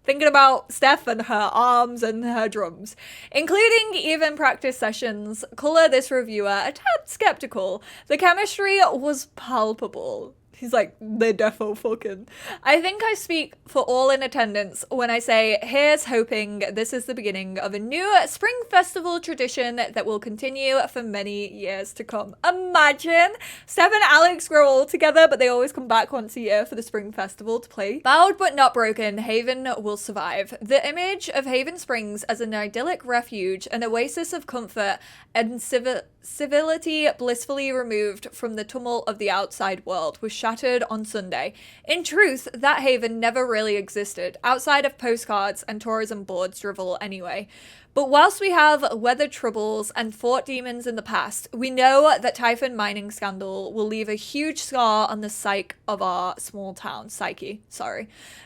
thinking about Steph and her arms and her drums. Including even practice sessions, color this reviewer a tad skeptical. The chemistry was palpable. He's like, they're defo fucking. I think I speak for all in attendance when I say, here's hoping this is the beginning of a new Spring Festival tradition that will continue for many years to come. Imagine Steph and Alex grow all together, but they always come back once a year for the Spring Festival to play. Bowed but not broken, Haven will survive. The image of Haven Springs as an idyllic refuge, an oasis of comfort and civility blissfully removed from the tumult of the outside world was shattered on Sunday. In truth, that haven never really existed, outside of postcards and tourism boards drivel anyway. But whilst we have weathered troubles and fought demons in the past, we know that Typhon mining scandal will leave a huge scar on the psyche of our small town.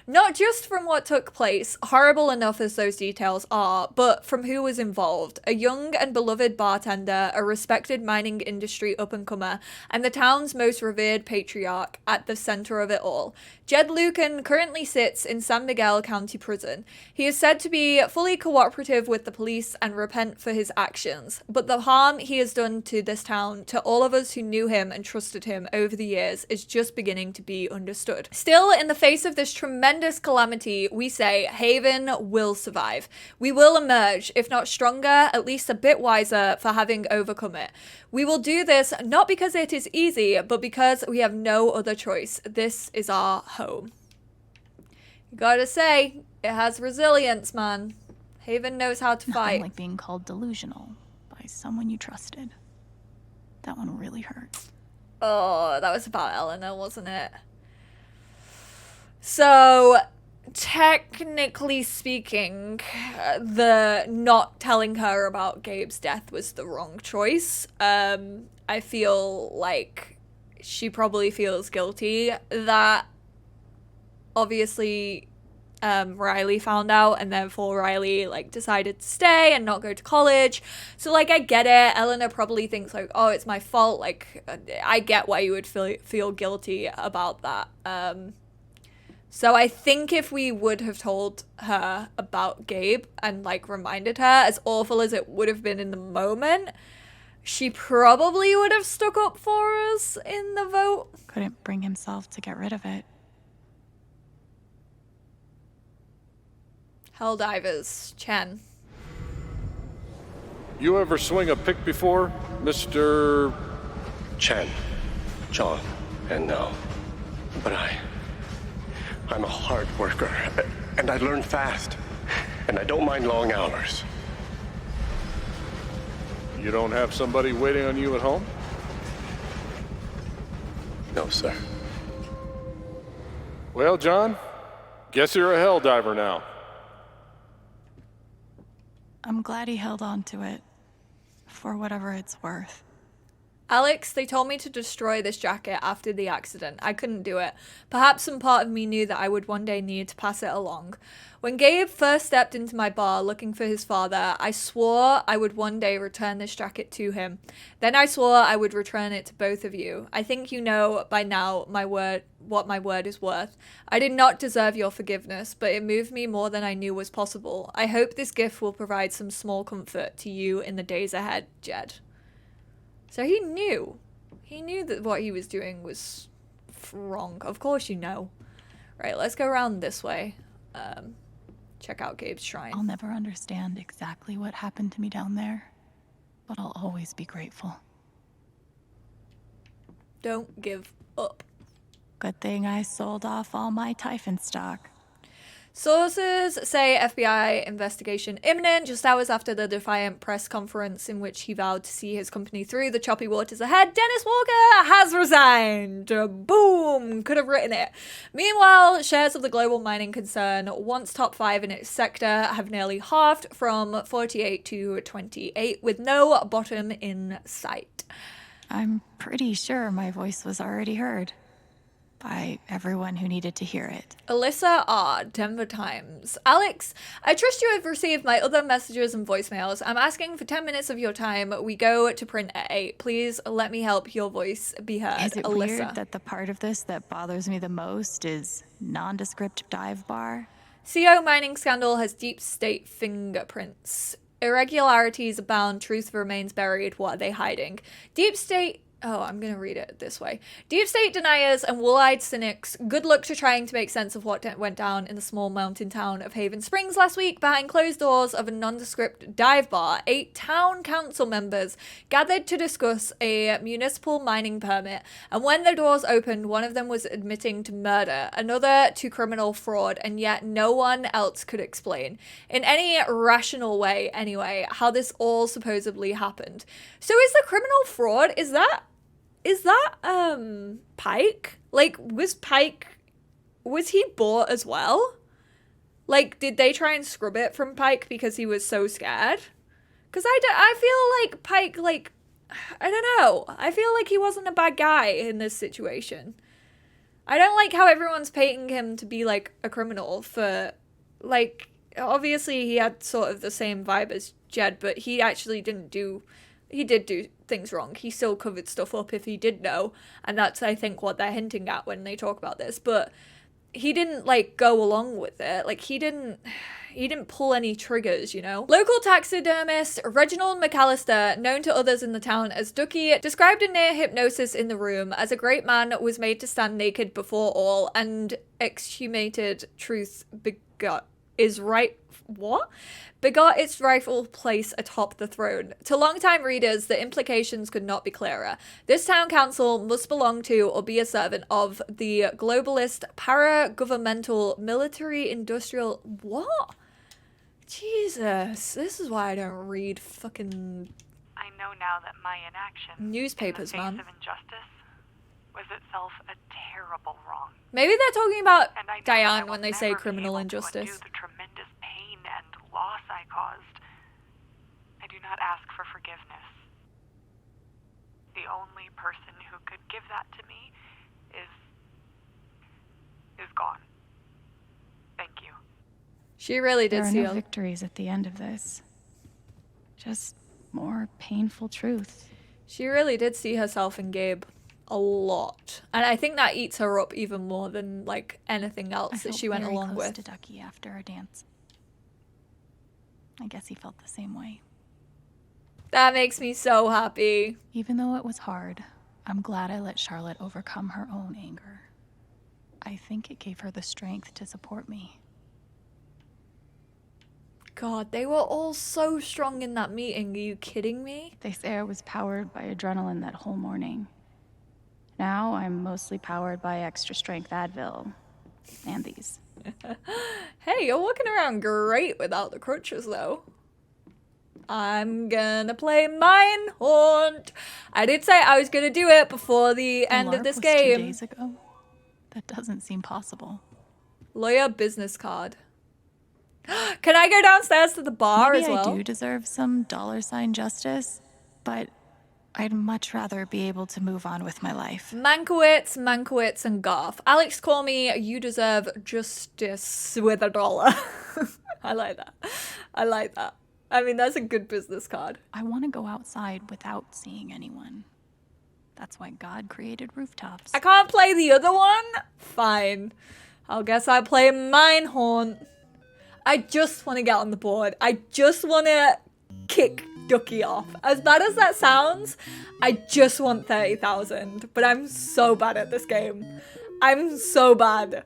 Not just from what took place, horrible enough as those details are, but from who was involved. A young and beloved bartender, a respected mining industry up-and-comer, and the town's most revered patriarch at the center of it all. Jed Lucan currently sits in San Miguel County Prison. He is said to be fully cooperative with the police and repent for his actions, but the harm he has done to this town, to all of us who knew him and trusted him over the years, is just beginning to be understood. Still, in the face of this tremendous calamity, we say Haven will survive. We will emerge, if not stronger, at least a bit wiser for having overcome it. We will do this not because it is easy, but because we have no other choice. This is our home. You gotta say, it has resilience, man. Haven knows how to fight.
Nothing like being called delusional by someone you trusted. That one really hurt.
Oh, that was about Eleanor, wasn't it? So, technically speaking, the not telling her about Gabe's death was the wrong choice. I feel like she probably feels guilty that obviously Riley found out, and therefore Riley like decided to stay and not go to college. So like I get it. Eleanor probably thinks like, oh, it's my fault. Like I get why you would feel guilty about that. So I think if we would have told her about Gabe and like reminded her, as awful as it would have been in the moment, she probably would have stuck up for us in the vote.
Couldn't bring himself to get rid of it.
Helldivers, Chen.
You ever swing a pick before, Mr.
Chen, John, and no. But I'm a hard worker, and I learn fast, and I don't mind long hours.
You don't have somebody waiting on you at home?
No, sir.
Well, John, guess you're a hell diver now.
I'm glad he held on to it, for whatever it's worth.
Alex, they told me to destroy this jacket after the accident. I couldn't do it. Perhaps some part of me knew that I would one day need to pass it along. When Gabe first stepped into my bar looking for his father, I swore I would one day return this jacket to him. Then I swore I would return it to both of you. I think you know by now what my word is worth. I did not deserve your forgiveness, but it moved me more than I knew was possible. I hope this gift will provide some small comfort to you in the days ahead, Jed. So he knew. He knew that what he was doing was wrong. Of course you know. Right, let's go around this way. Check out Gabe's shrine.
I'll never understand exactly what happened to me down there, but I'll always be grateful.
Don't give up.
Good thing I sold off all my Typhon stock.
Sources say FBI investigation imminent, just hours after the defiant press conference in which he vowed to see his company through the choppy waters ahead. Dennis Walker has resigned. Boom! Could have written it. Meanwhile, shares of the global mining concern, once top 5 in its sector, have nearly halved from 48 to 28, with no bottom in sight.
I'm pretty sure my voice was already heard by everyone who needed to hear it.
Alyssa R., Denver Times. Alex, I trust you have received my other messages and voicemails. I'm asking for 10 minutes of your time. We go to print at 8. Please let me help your voice be heard.
Is it
Alyssa.
weird that the part of this that bothers me the most is nondescript dive bar?
CO mining scandal has deep state fingerprints. Irregularities abound. Truth remains buried. What are they hiding? Deep state... Oh, I'm going to read it this way. Deep state deniers and wool-eyed cynics, good luck to trying to make sense of what went down in the small mountain town of Haven Springs last week behind closed doors of a nondescript dive bar. 8 town council members gathered to discuss a municipal mining permit, and when the doors opened, one of them was admitting to murder, another to criminal fraud, and yet no one else could explain, in any rational way anyway, how this all supposedly happened. So is the criminal fraud, is that Pike? Like, was he bought as well? Like, did they try and scrub it from Pike because he was so scared? Because I feel like Pike, like, I don't know. I feel like he wasn't a bad guy in this situation. I don't like how everyone's painting him to be, like, a criminal for, like, obviously he had sort of the same vibe as Jed, but he actually did do things wrong. He still covered stuff up if he did know, and that's, I think, what they're hinting at when they talk about this. But he didn't, like, go along with it. Like, he didn't pull any triggers, you know? Local taxidermist Reginald McAllister, known to others in the town as Ducky, described a near hypnosis in the room as a great man was made to stand naked before all, and exhumated truth begot its rightful place atop the throne. To longtime readers, the implications could not be clearer. This town council must belong to or be a servant of the globalist, para-governmental, military-industrial... What? Jesus, this is why I don't read fucking...
I know now that my inaction
newspapers,
in the face
man.
of injustice was itself a terrible wrong.
Maybe they're talking about
And I know
Diane
I
when
will
they say
never be
criminal
able to
injustice.
undo the tremendous pain and loss I caused. I do not ask for forgiveness. The only person who could give that to me is gone. Thank you.
She really did
There are
see
no victories at the end of this. Just more painful truth.
She really did see herself in Gabe a lot. And I think that eats her up even more than, like, anything else that she went along
close
with.
to Ducky after our dance. I guess he felt the same way.
That makes me so happy.
Even though it was hard, I'm glad I let Charlotte overcome her own anger. I think it gave her the strength to support me.
God, they were all so strong in that meeting. Are you kidding me?
They say I was powered by adrenaline that whole morning. Now I'm mostly powered by extra strength Advil. And these.
Hey, you're walking around great without the crutches, though. I'm gonna play Mine Haunt. I did say I was gonna do it before the end of this
was
game.
2 days ago? That doesn't seem possible.
Lawyer business card. Can I go downstairs to the bar
Maybe
as well?
I do deserve some $ justice, but I'd much rather be able to move on with my life.
Mankiewicz, and Garth. Alex, call me You Deserve Justice with $1. I like that. I like that. I mean, that's a good business card.
I want to go outside without seeing anyone. That's why God created rooftops.
I can't play the other one? Fine. I'll guess I play Mine Haunt. I just want to get on the board. I just want to kick Ducky off. As bad as that sounds, I just want 30,000. But I'm so bad at this game. I'm so bad.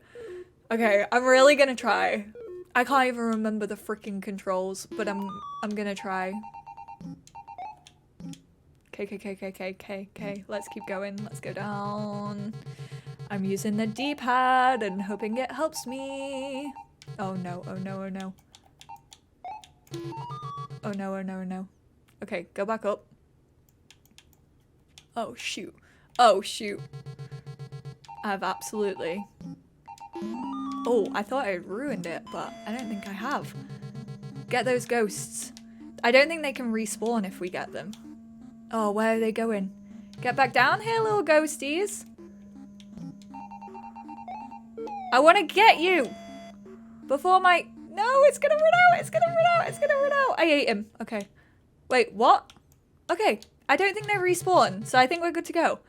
Okay, I'm really gonna try. I can't even remember the freaking controls, but I'm gonna try. Okay. Let's keep going. Let's go down. I'm using the D-pad and hoping it helps me. Oh no. Oh no. Okay, go back up. Oh shoot. I've absolutely... Oh, I thought I ruined it, but I don't think I have. Get those ghosts. I don't think they can respawn if we get them. Oh, where are they going? Get back down here, little ghosties. I want to get you before my... No, it's gonna run out. I ate him. Okay. Wait, what? Okay, I don't think they respawn, so I think we're good to go.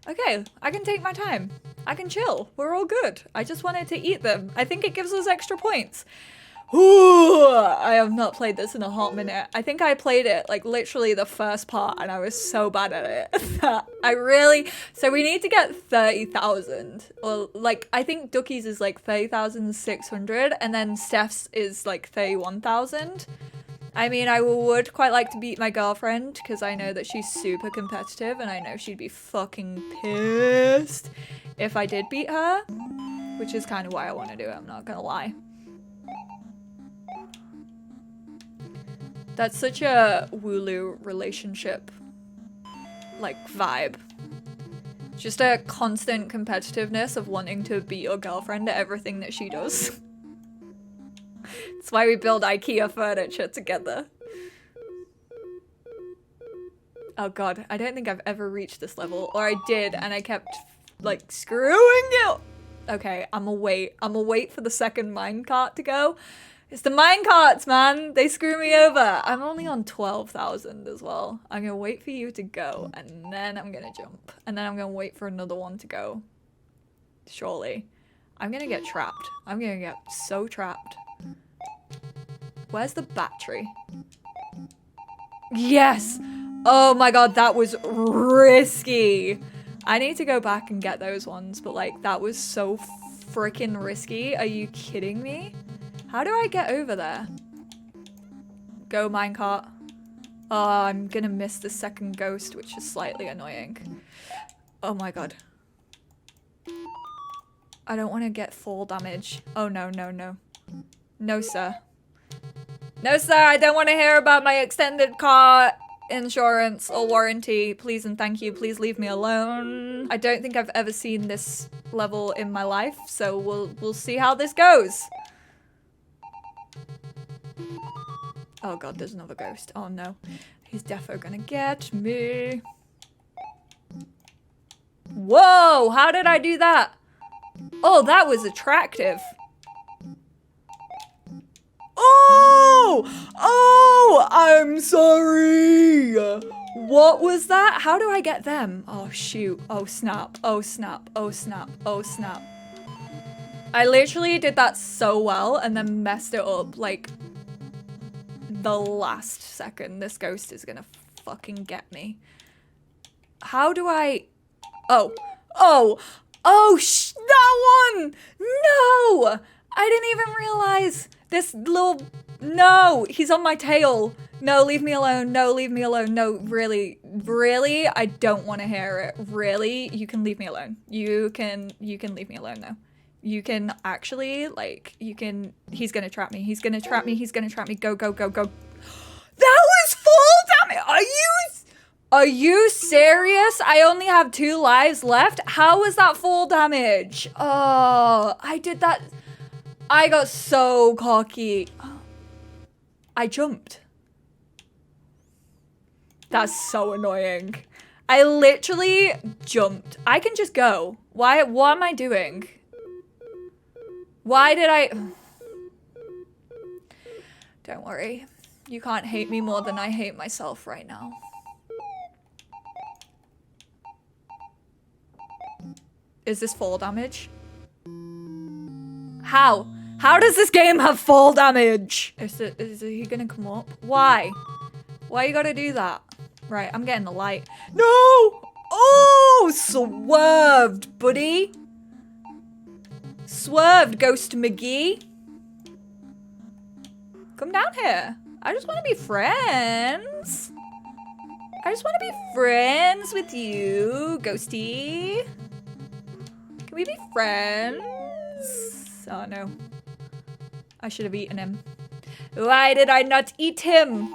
Okay, I can take my time. I can chill. We're all good. I just wanted to eat them. I think it gives us extra points. Ooh, I have not played this in a hot minute. I think I played it like literally the first part and I was so bad at it that so we need to get 30,000 or like, I think Ducky's is like 30,600 and then Steph's is like 31,000. I mean, I would quite like to beat my girlfriend because I know that she's super competitive and I know she'd be fucking pissed if I did beat her, which is kind of why I want to do it, I'm not gonna lie. That's such a Wooloo relationship, like, vibe. Just a constant competitiveness of wanting to beat your girlfriend at everything that she does. That's why we build IKEA furniture together. Oh god, I don't think I've ever reached this level. Or I did, and I kept, like, screwing it. Okay, I'ma wait for the second minecart to go. It's the minecarts, man! They screw me over! I'm only on 12,000 as well. I'm gonna wait for you to go, and then I'm gonna jump. And then I'm gonna wait for another one to go. Surely. I'm gonna get trapped. I'm gonna get so trapped. Where's the battery? Yes! Oh my god, that was risky! I need to go back and get those ones, but like, that was so freaking risky. Are you kidding me? How do I get over there? Go, minecart. Oh, I'm gonna miss the second ghost, which is slightly annoying. Oh my god. I don't want to get fall damage. Oh no. No, sir. No, sir, I don't want to hear about my extended car insurance or warranty. Please and thank you. Please leave me alone. I don't think I've ever seen this level in my life, so we'll see how this goes. Oh god, there's another ghost. Oh no. He's defo gonna get me. Whoa! How did I do that? Oh, that was attractive. Oh! Oh! I'm sorry! What was that? How do I get them? Oh shoot. Oh snap. Oh snap. Oh snap. Oh snap. I literally did that so well and then messed it up like the last second. This ghost is gonna fucking get me. How do I... Oh. Oh! Oh, that one! No! I didn't even realize this little... No! He's on my tail. No, leave me alone. No, leave me alone. No, really. Really? I don't want to hear it. Really? You can leave me alone. You can leave me alone though. You can actually, like, he's gonna trap me. He's gonna trap me. He's gonna trap me. Go, go, go, go. That was full damage. Are you serious? I only have 2 lives left. How was that full damage? Oh, I did that. I got so cocky. I jumped. That's so annoying. I literally jumped. I can just go. What am I doing? Why did I... Don't worry. You can't hate me more than I hate myself right now. Is this fall damage? How? How does this game have fall damage? Is he gonna come up? Why? Why you gotta do that? Right, I'm getting the light. No! Oh, swerved, buddy. Swerved, Ghost McGee. Come down here. I just want to be friends. I just want to be friends with you, Ghosty. Can we be friends? Oh, no. I should have eaten him. Why did I not eat him?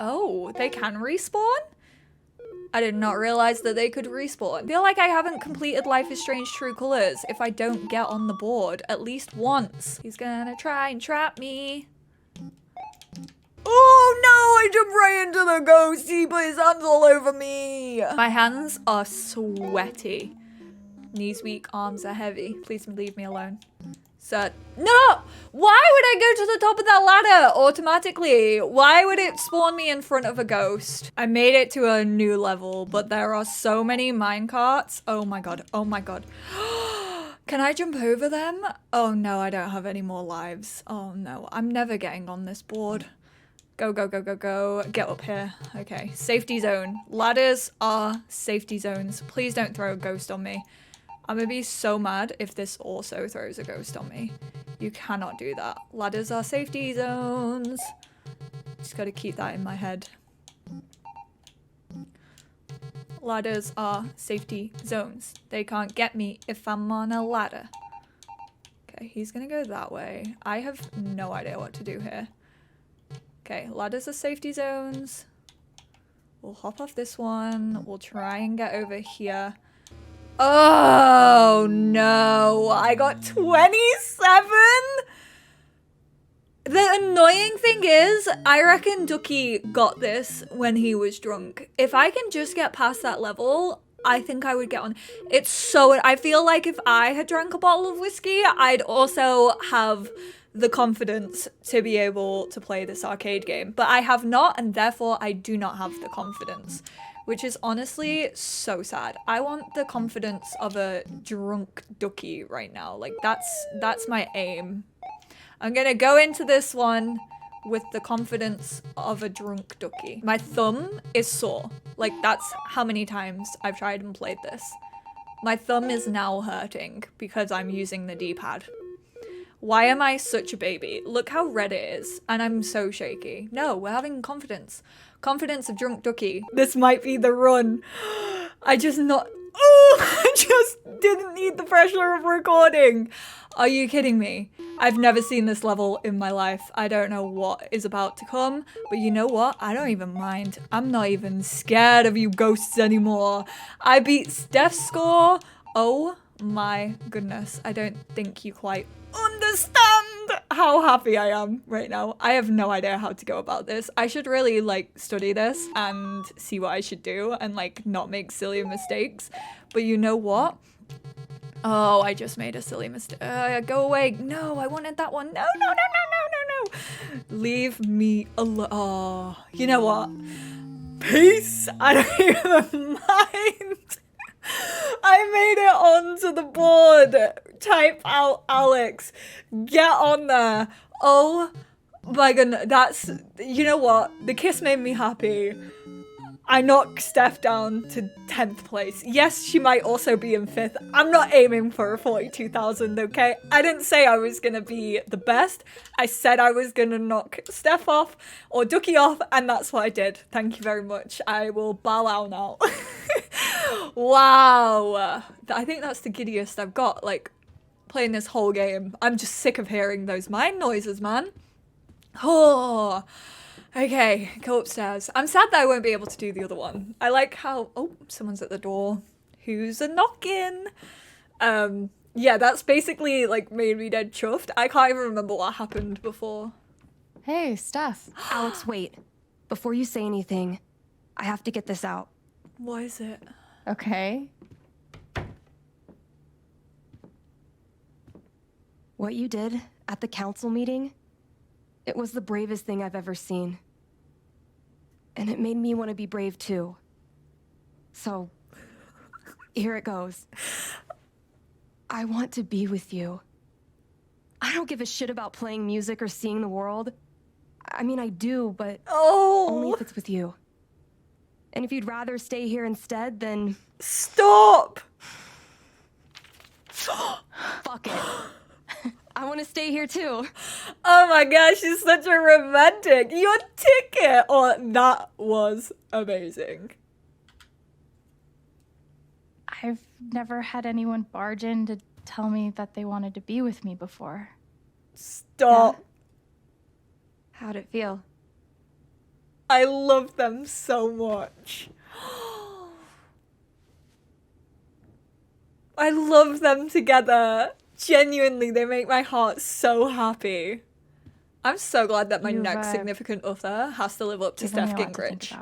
Oh, they can respawn? I did not realize that they could respawn. I feel like I haven't completed Life is Strange True Colors if I don't get on the board at least once. He's gonna try and trap me. Oh no, I jumped right into the ghost. He put his hands all over me. My hands are sweaty. Knees weak, arms are heavy. Please leave me alone. So, no! Why would I go to the top of that ladder automatically? Why would it spawn me in front of a ghost? I made it to a new level, but there are so many minecarts. Oh my god, oh my god. Can I jump over them? Oh no, I don't have any more lives. Oh no, I'm never getting on this board. Go, go, go, go, go. Get up here. Okay, safety zone. Ladders are safety zones. Please don't throw a ghost on me. I'm gonna be so mad if this also throws a ghost on me. You cannot do that. Ladders are safety zones. Just gotta keep that in my head. Ladders are safety zones. They can't get me if I'm on a ladder. Okay, he's gonna go that way. I have no idea what to do here. Okay, ladders are safety zones. We'll hop off this one. We'll try and get over here. Oh no, I got 27? The annoying thing is, I reckon Ducky got this when he was drunk. If I can just get past that level, I think I would get on. It's so, I feel like if I had drank a bottle of whiskey, I'd also have the confidence to be able to play this arcade game. But I have not, and therefore I do not have the confidence. Which is honestly so sad. I want the confidence of a drunk Ducky right now. Like, that's my aim. I'm gonna go into this one with the confidence of a drunk Ducky. My thumb is sore. Like, that's how many times I've tried and played this. My thumb is now hurting because I'm using the D-pad. Why am I such a baby? Look how red it is, and I'm so shaky. No, we're having confidence. Confidence of drunk Ducky. This might be the run. I just didn't need the pressure of recording. Are you kidding me? I've never seen this level in my life. I don't know what is about to come, but you know what? I don't even mind. I'm not even scared of you ghosts anymore. I beat Steph's score. Oh my goodness. I don't think you quite understand how happy I am right now. I have no idea how to go about this. I should really like study this and see what I should do and like not make silly mistakes. But you know what? Oh, I just made a silly mistake. Go away. No, I wanted that one. No, no, no, no, no, no, no. Leave me alone. Oh, you know what? Peace. I don't even mind. I made it onto the board. Type out Alex. Get on there. Oh my goodness. That's, you know what? The kiss made me happy. I knock Steph down to 10th place. Yes, she might also be in 5th. I'm not aiming for a 42,000, okay? I didn't say I was gonna be the best. I said I was gonna knock Steph off or Ducky off, and that's what I did. Thank you very much. I will bow out now. Wow. I think that's the giddiest I've got, like, playing this whole game. I'm just sick of hearing those mine noises, man. Oh. Okay, go upstairs. I'm sad that I won't be able to do the other one. I like how... Oh, someone's at the door. Who's a knocking? Yeah, that's basically, like, made me dead chuffed. I can't even remember what happened before.
Hey, Steph. Alex, wait. Before you say anything, I have to get this out.
What is it?
Okay. What you did at the council meeting, it was the bravest thing I've ever seen. And it made me want to be brave too. So, here it goes. I want to be with you. I don't give a shit about playing music or seeing the world. I mean, I do, but only if it's with you. And if you'd rather stay here instead, then...
Stop!
Fuck it. I want to stay here too.
Oh my gosh, she's such a romantic. Your ticket! Oh, that was amazing.
I've never had anyone barge in to tell me that they wanted to be with me before.
Stop.
Yeah. How'd it feel?
I love them so much. I love them together. Genuinely, they make my heart so happy. I'm so glad that my next significant other has to live up to Steph Gingrich.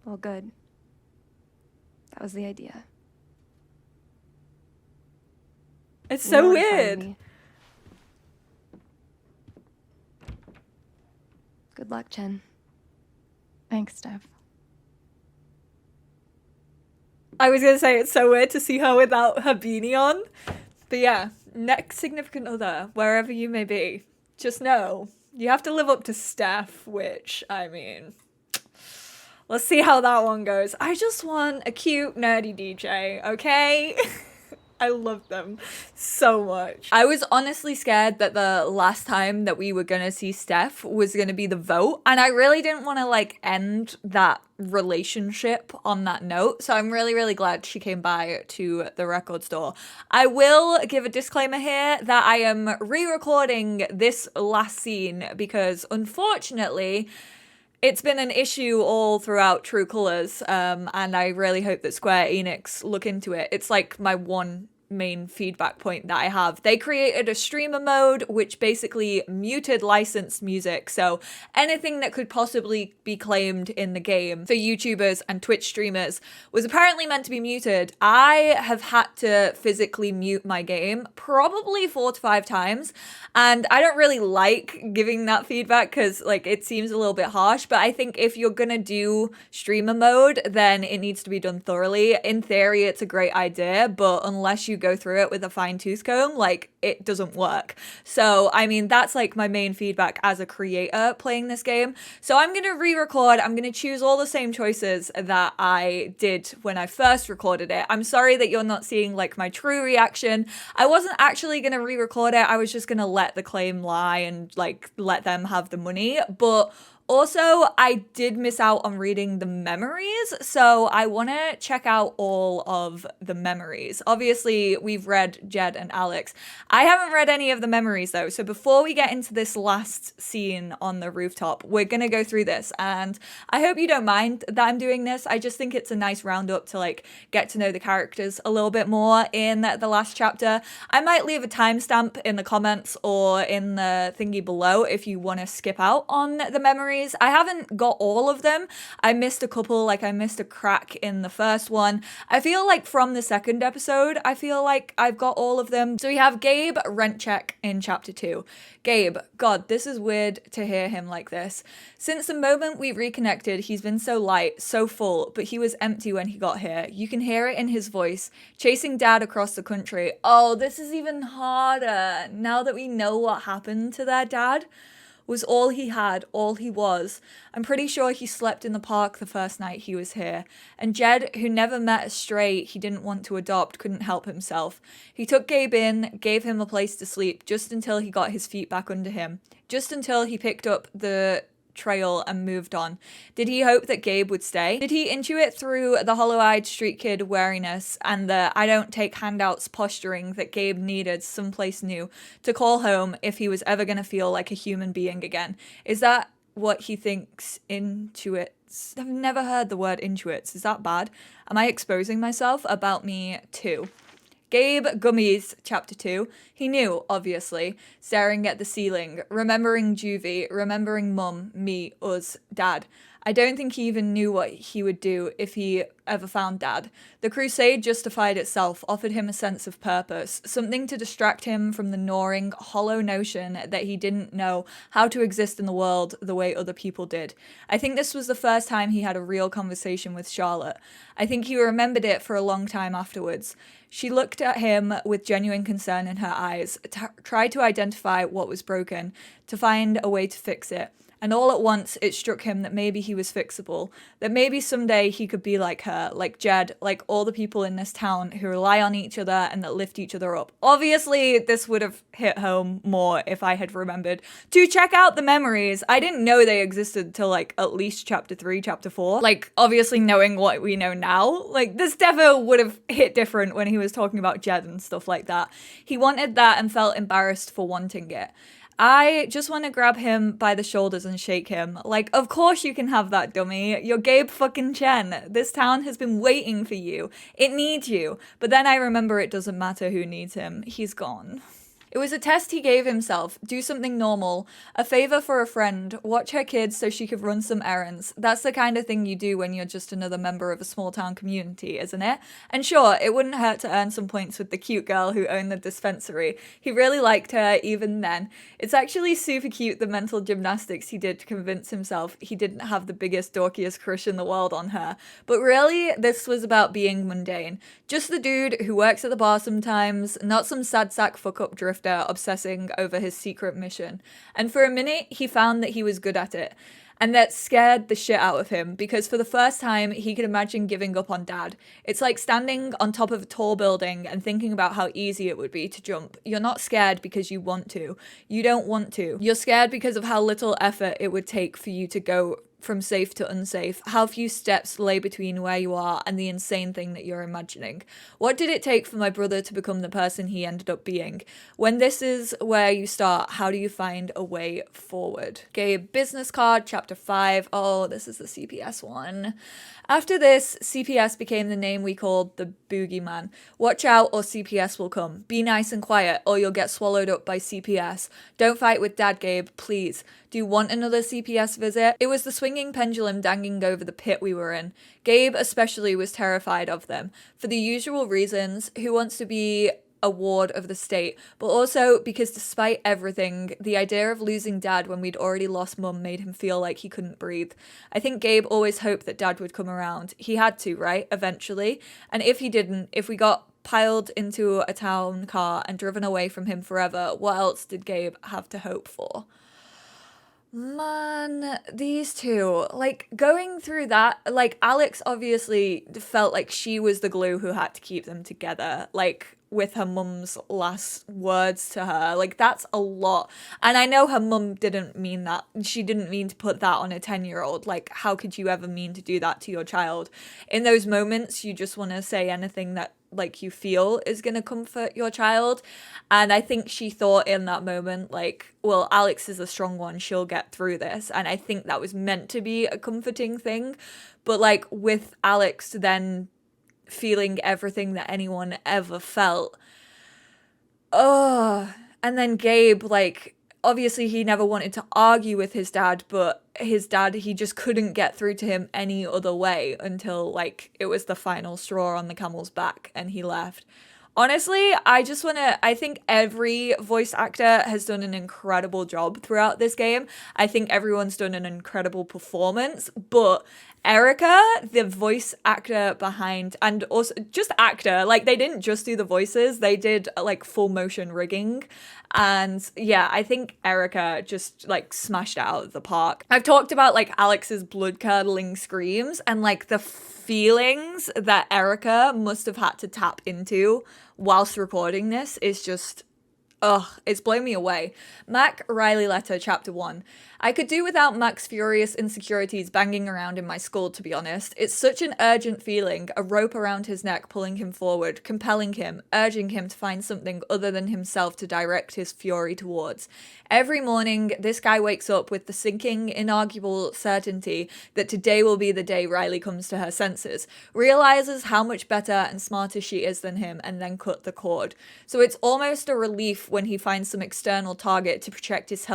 Well, good. That was the idea.
It's so weird.
Good luck, Chen.
Thanks, Steph.
I was gonna say it's so weird to see her without her beanie on. But yeah, next significant other, wherever you may be, just know you have to live up to Steph, which, I mean, let's see how that one goes. I just want a cute, nerdy DJ, okay? I love them so much. I was honestly scared that the last time that we were gonna see Steph was gonna be the vote, and I really didn't want to like end that relationship on that note, so I'm really glad she came by to the record store. I will give a disclaimer here that I am re-recording this last scene because unfortunately it's been an issue all throughout True Colors, and I really hope that Square Enix look into it. It's like my one main feedback point that I have. They created a streamer mode which basically muted licensed music, so anything that could possibly be claimed in the game for YouTubers and Twitch streamers was apparently meant to be muted. I have had to physically mute my game probably 4 to 5 times, and I don't really like giving that feedback because like it seems a little bit harsh, but I think if you're gonna do streamer mode, then it needs to be done thoroughly. In theory, it's a great idea, but unless you go through it with a fine-tooth comb, like, it doesn't work. So, I mean, that's like my main feedback as a creator playing this game. So I'm gonna re-record. I'm gonna choose all the same choices that I did when I first recorded it. I'm sorry that you're not seeing like my true reaction. I wasn't actually gonna re-record it. I was just gonna let the claim lie and like let them have the money. But also, I did miss out on reading the memories, so I want to check out all of the memories. Obviously, we've read Jed and Alex. I haven't read any of the memories, though, so before we get into this last scene on the rooftop, we're going to go through this, and I hope you don't mind that I'm doing this. I just think it's a nice roundup to, like, get to know the characters a little bit more in the last chapter. I might leave a timestamp in the comments or in the thingy below if you want to skip out on the memories. I haven't got all of them. I missed a couple, like I missed a crack in the first one. I feel like from the second episode, I feel like I've got all of them. So we have Gabe rent check in chapter 2. Gabe, God, this is weird to hear him like this. Since the moment we reconnected, he's been so light, so full, but he was empty when he got here. You can hear it in his voice, chasing Dad across the country. Oh, this is even harder now that we know what happened to their dad. was all he had, all he was. I'm pretty sure he slept in the park the first night he was here. And Jed, who never met a stray he didn't want to adopt, couldn't help himself. He took Gabe in, gave him a place to sleep just until he got his feet back under him. Just until he picked up the trail and moved on. Did he hope that Gabe would stay? Did he intuit through the hollow-eyed street kid wariness and the I don't take handouts posturing that Gabe needed someplace new to call home if he was ever going to feel like a human being again? Is that what he thinks intuits? I've never heard the word intuits. Is that bad? Am I exposing myself? About me too. Gabe Gummies, Chapter 2. He knew, obviously, staring at the ceiling, remembering Juvie, remembering Mum, me, us, Dad. I don't think he even knew what he would do if he ever found Dad. The crusade justified itself, offered him a sense of purpose, something to distract him from the gnawing, hollow notion that he didn't know how to exist in the world the way other people did. I think this was the first time he had a real conversation with Charlotte. I think he remembered it for a long time afterwards. She looked at him with genuine concern in her eyes, tried to identify what was broken, to find a way to fix it. And all at once, it struck him that maybe he was fixable, that maybe someday he could be like her, like Jed, like all the people in this town who rely on each other and that lift each other up. Obviously, this would have hit home more if I had remembered to check out the memories. I didn't know they existed till like at least chapter 3, chapter 4. Like, obviously knowing what we know now, like this defo would have hit different when he was talking about Jed and stuff like that. He wanted that and felt embarrassed for wanting it. I just want to grab him by the shoulders and shake him. Like, of course you can have that, dummy. You're Gabe fucking Chen. This town has been waiting for you. It needs you. But then I remember it doesn't matter who needs him. He's gone. It was a test he gave himself. Do something normal. A favor for a friend. Watch her kids so she could run some errands. That's the kind of thing you do when you're just another member of a small town community, isn't it? And sure, it wouldn't hurt to earn some points with the cute girl who owned the dispensary. He really liked her even then. It's actually super cute the mental gymnastics he did to convince himself he didn't have the biggest, dorkiest crush in the world on her. But really, this was about being mundane. Just the dude who works at the bar sometimes, not some sad sack fuck-up drifter obsessing over his secret mission. And for a minute, he found that he was good at it. And that scared the shit out of him, because for the first time, he could imagine giving up on Dad. It's like standing on top of a tall building and thinking about how easy it would be to jump. You're not scared because you want to. You don't want to. You're scared because of how little effort it would take for you to go from safe to unsafe, how few steps lay between where you are and the insane thing that you're imagining. What did it take for my brother to become the person he ended up being? When this is where you start, how do you find a way forward? Gabe business card, chapter 5. Oh, this is the CPS one. After this, CPS became the name we called the Boogeyman. Watch out or CPS will come. Be nice and quiet or you'll get swallowed up by CPS. Don't fight with Dad, Gabe, please. Do you want another CPS visit? It was the swinging pendulum dangling over the pit we were in. Gabe especially was terrified of them. For the usual reasons, who wants to be a ward of the state, but also because despite everything, the idea of losing Dad when we'd already lost Mum made him feel like he couldn't breathe. I think Gabe always hoped that Dad would come around. He had to, right? Eventually. And if he didn't, if we got piled into a town car and driven away from him forever, what else did Gabe have to hope for? Man, these two, like, going through that, like, Alex obviously felt like she was the glue who had to keep them together, like, with her mum's last words to her. Like, that's a lot. And I know her mum didn't mean that. She didn't mean to put that on a 10-year-old. Like, how could you ever mean to do that to your child? In those moments, you just want to say anything that, like, you feel is going to comfort your child. And I think she thought in that moment, like, well, Alex is a strong one. She'll get through this. And I think that was meant to be a comforting thing. But, like, with Alex then feeling everything that anyone ever felt. Oh, and then Gabe, like, obviously he never wanted to argue with his dad, but his dad, he just couldn't get through to him any other way until, like, it was the final straw on the camel's back and he left. Honestly, I think every voice actor has done an incredible job throughout this game. I think everyone's done an incredible performance, but Erica, the voice actor behind, and also just actor, like they didn't just do the voices, they did like full motion rigging. And yeah, I think Erica just like smashed it out of the park. I've talked about like Alex's blood curdling screams and like the feelings that Erica must have had to tap into whilst recording this is just, ugh, it's blown me away. Mac Riley Letter, Chapter 1. I could do without Mac's furious insecurities banging around in my skull, to be honest. It's such an urgent feeling, a rope around his neck pulling him forward, compelling him, urging him to find something other than himself to direct his fury towards. Every morning, this guy wakes up with the sinking, inarguable certainty that today will be the day Riley comes to her senses, realizes how much better and smarter she is than him, and then cut the cord. So it's almost a relief when he finds some external target to project his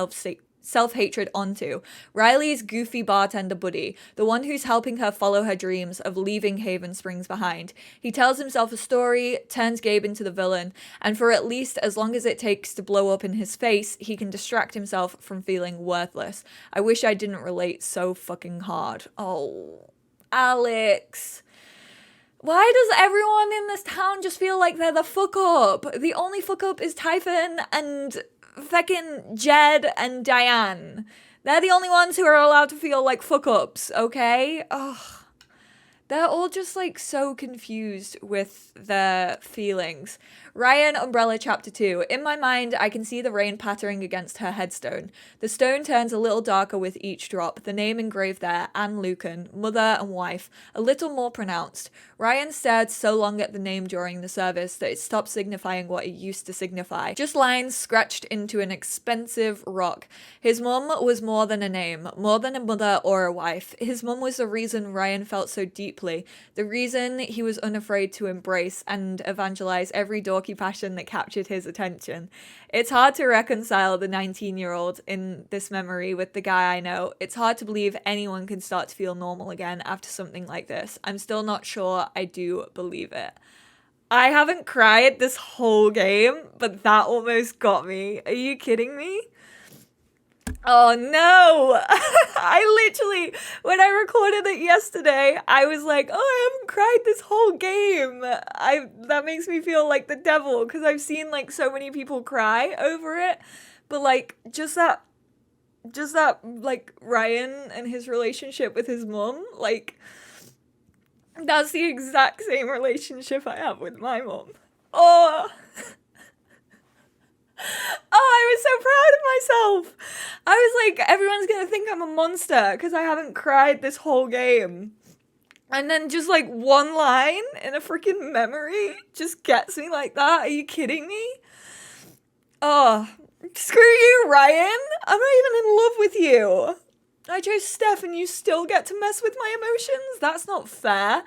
self-hatred onto. Riley's goofy bartender buddy, the one who's helping her follow her dreams of leaving Haven Springs behind. He tells himself a story, turns Gabe into the villain, and for at least as long as it takes to blow up in his face, he can distract himself from feeling worthless. I wish I didn't relate so fucking hard. Oh, Alex. Why does everyone in this town just feel like they're the fuck up? The only fuck up is Typhon and feckin' Jed and Diane. They're the only ones who are allowed to feel like fuck ups, okay? Ugh. They're all just like so confused with their feelings. Ryan, Umbrella, Chapter 2. In my mind, I can see the rain pattering against her headstone. The stone turns a little darker with each drop, the name engraved there, Anne Lucan, mother and wife, a little more pronounced. Ryan stared so long at the name during the service that it stopped signifying what it used to signify. Just lines scratched into an expensive rock. His mum was more than a name, more than a mother or a wife. His mum was the reason Ryan felt so deeply, the reason he was unafraid to embrace and evangelize every dorky passion that captured his attention. It's hard to reconcile the 19-year-old in this memory with the guy I know. It's hard to believe anyone can start to feel normal again after something like this. I'm still not sure I do believe it. I haven't cried this whole game, but that almost got me. Are you kidding me? Oh no! I literally, when I recorded it yesterday, I was like, oh, I haven't cried this whole game. That makes me feel like the devil, because I've seen like so many people cry over it. But like, just that like Ryan and his relationship with his mum, like, that's the exact same relationship I have with my mum. Oh! I was so proud of myself. I was like, everyone's gonna think I'm a monster because I haven't cried this whole game. And then just like one line in a freaking memory just gets me like that. Are you kidding me? Oh, screw you, Ryan. I'm not even in love with you. I chose Steph and you still get to mess with my emotions? That's not fair.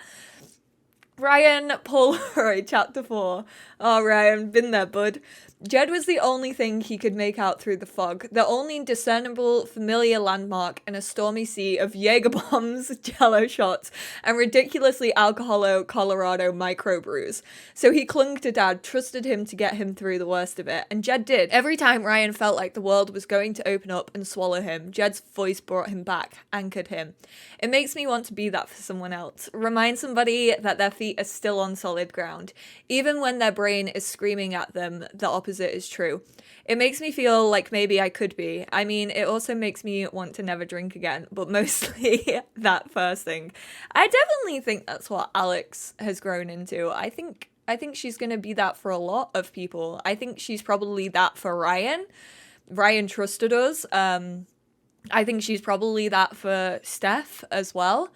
Ryan Polaroid, Chapter 4. Oh, Ryan, been there, bud. Jed was the only thing he could make out through the fog, the only discernible familiar landmark in a stormy sea of Jaeger bombs, Jello shots, and ridiculously alcoholo Colorado microbrews. So he clung to Dad, trusted him to get him through the worst of it, and Jed did. Every time Ryan felt like the world was going to open up and swallow him, Jed's voice brought him back, anchored him. It makes me want to be that for someone else. Remind somebody that their feet are still on solid ground. Even when their brain is screaming at them, the opposite is true. It makes me feel like maybe I could be. I mean, it also makes me want to never drink again, but mostly that first thing. I definitely think that's what Alex has grown into. I think she's going to be that for a lot of people. I think she's probably that for Ryan. Ryan trusted us. I think she's probably that for Steph as well.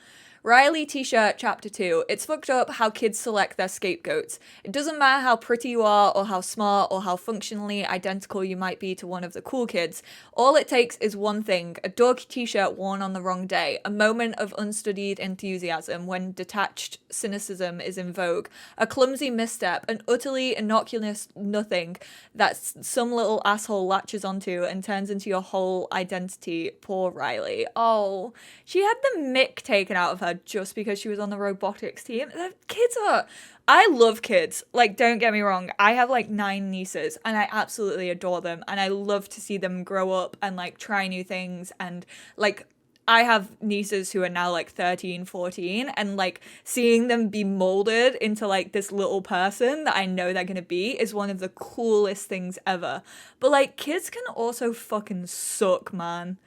Riley T-shirt, Chapter 2. It's fucked up how kids select their scapegoats. It doesn't matter how pretty you are, or how smart, or how functionally identical you might be to one of the cool kids. All it takes is one thing, a dorky T-shirt worn on the wrong day, a moment of unstudied enthusiasm when detached cynicism is in vogue, a clumsy misstep, an utterly innocuous nothing that some little asshole latches onto and turns into your whole identity. Poor Riley. Oh, she had the mick taken out of her just because she was on the robotics team. The kids are... I love kids. Like, don't get me wrong. I have like 9 nieces and I absolutely adore them. And I love to see them grow up and like try new things. And like, I have nieces who are now like 13, 14, and like seeing them be molded into like this little person that I know they're gonna be is one of the coolest things ever. But like kids can also fucking suck, man.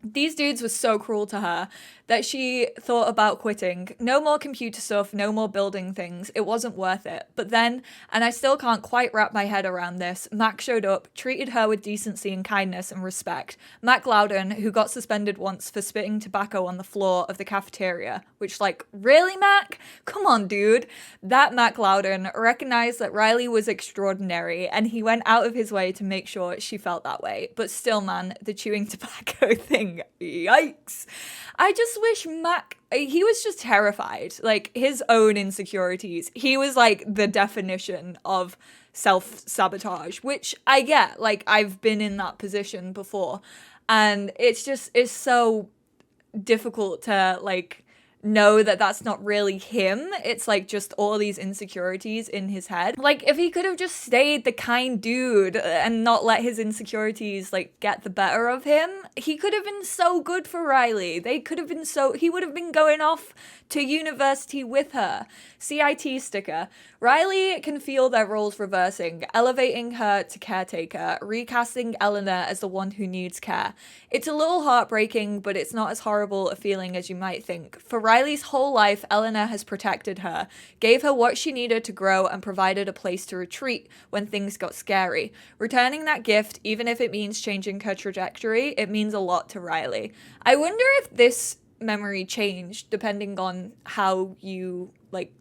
These dudes were so cruel to her that she thought about quitting. No more computer stuff, no more building things. It wasn't worth it. But then, and I still can't quite wrap my head around this, Mac showed up, treated her with decency and kindness and respect. Mac Loudon, who got suspended once for spitting tobacco on the floor of the cafeteria, which, like, really, Mac? Come on, dude. That Mac Loudon recognized that Riley was extraordinary, and he went out of his way to make sure she felt that way. But still, man, the chewing tobacco thing, yikes. I just wish Mac, he was just terrified, like his own insecurities. He was like the definition of self-sabotage, which I get, like I've been in that position before. And it's so difficult to like know that that's not really him. It's like just all these insecurities in his head. Like if he could have just stayed the kind dude and not let his insecurities like get the better of him, he could have been so good for Riley. He would have been going off to university with her. CIT sticker. Riley can feel their roles reversing, elevating her to caretaker, recasting Eleanor as the one who needs care. It's a little heartbreaking, but it's not as horrible a feeling as you might think. For Riley's whole life, Eleanor has protected her, gave her what she needed to grow, and provided a place to retreat when things got scary. Returning that gift, even if it means changing her trajectory, it means a lot to Riley. I wonder if this memory changed depending on how you like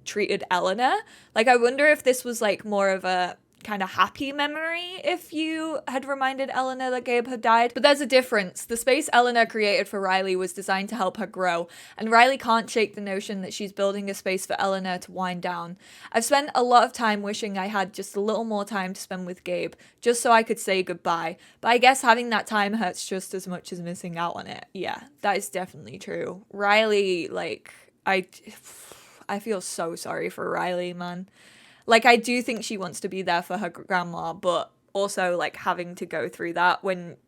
treated Eleanor. Like I wonder if this was like more of a kind of happy memory if you had reminded Eleanor that Gabe had died. But there's a difference. The space Eleanor created for Riley was designed to help her grow, and Riley can't shake the notion that she's building a space for Eleanor to wind down. I've spent a lot of time wishing I had just a little more time to spend with Gabe, just so I could say goodbye. But I guess having that time hurts just as much as missing out on it. Yeah, that is definitely true. Riley, like, I feel so sorry for Riley, man. Like, I do think she wants to be there for her grandma, but also, like, having to go through that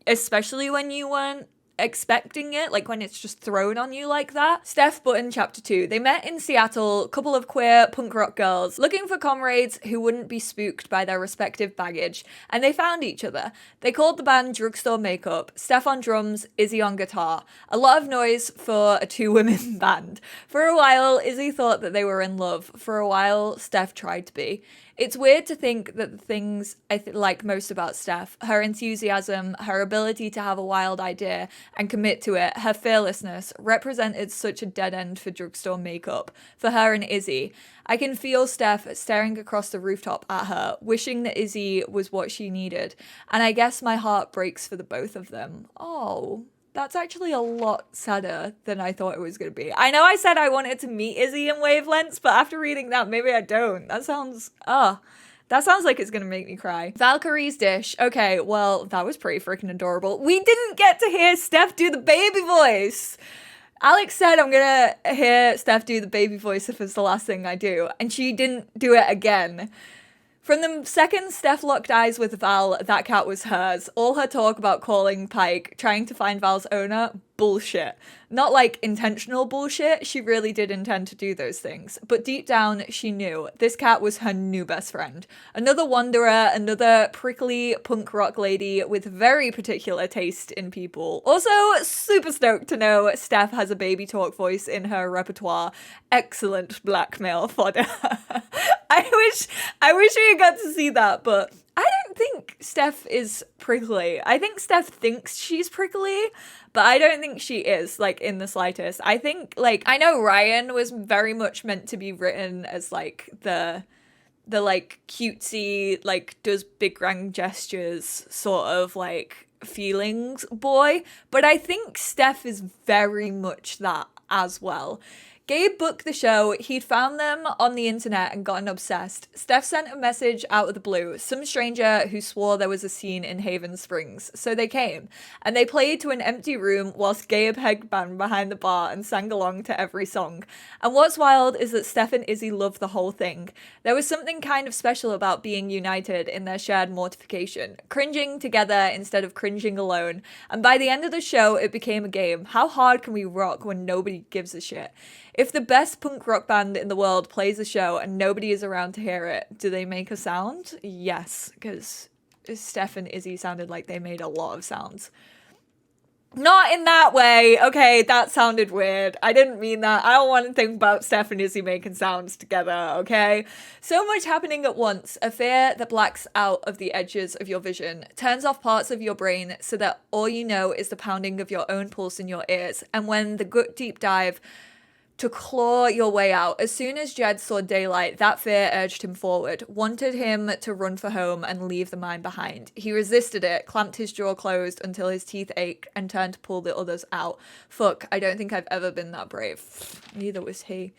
especially when you weren't expecting it, like when it's just thrown on you like that. Steph Button chapter 2. They met in Seattle, couple of queer punk rock girls looking for comrades who wouldn't be spooked by their respective baggage, and they found each other. They called the band Drugstore Makeup, Steph on drums, Izzy on guitar. A lot of noise for a two-women band. For a while, Izzy thought that they were in love. For a while, Steph tried to be. It's weird to think that the things I like most about Steph, her enthusiasm, her ability to have a wild idea and commit to it, her fearlessness, represented such a dead end for Drugstore Makeup, for her and Izzy. I can feel Steph staring across the rooftop at her, wishing that Izzy was what she needed, and I guess my heart breaks for the both of them. Oh, that's actually a lot sadder than I thought it was going to be. I know I said I wanted to meet Izzy in Wavelengths, but after reading that, maybe I don't. That sounds like it's going to make me cry. Valkyrie's dish. Okay, well, that was pretty freaking adorable. We didn't get to hear Steph do the baby voice. Alex said I'm going to hear Steph do the baby voice if it's the last thing I do, and she didn't do it again. From the second Steph locked eyes with Val, that cat was hers. All her talk about calling Pike, trying to find Val's owner, bullshit. Not like intentional bullshit, she really did intend to do those things. But deep down, she knew this cat was her new best friend. Another wanderer, another prickly punk rock lady with very particular taste in people. Also, super stoked to know Steph has a baby talk voice in her repertoire. Excellent blackmail fodder. I wish we got to see that, but I don't think Steph is prickly. I think Steph thinks she's prickly, but I don't think she is, like, in the slightest. I think, like, I know Ryan was very much meant to be written as, like, the like, cutesy, like, does big grand gestures sort of, like, feelings boy, but I think Steph is very much that as well. Gabe booked the show. He'd found them on the internet and gotten obsessed. Steph sent a message out of the blue, some stranger who swore there was a scene in Haven Springs. So they came, and they played to an empty room whilst Gabe headbanged behind the bar and sang along to every song. And what's wild is that Steph and Izzy loved the whole thing. There was something kind of special about being united in their shared mortification, cringing together instead of cringing alone. And by the end of the show, it became a game. How hard can we rock when nobody gives a shit? If the best punk rock band in the world plays a show and nobody is around to hear it, do they make a sound? Yes, because Steph and Izzy sounded like they made a lot of sounds. Not in that way. Okay, that sounded weird. I didn't mean that. I don't want to think about Steph and Izzy making sounds together, okay? So much happening at once. A fear that blacks out of the edges of your vision, turns off parts of your brain so that all you know is the pounding of your own pulse in your ears. And when the good deep dive to claw your way out. As soon as Jed saw daylight, that fear urged him forward, wanted him to run for home and leave the mine behind. He resisted it, clamped his jaw closed until his teeth ached, and turned to pull the others out. Fuck, I don't think I've ever been that brave. Neither was he.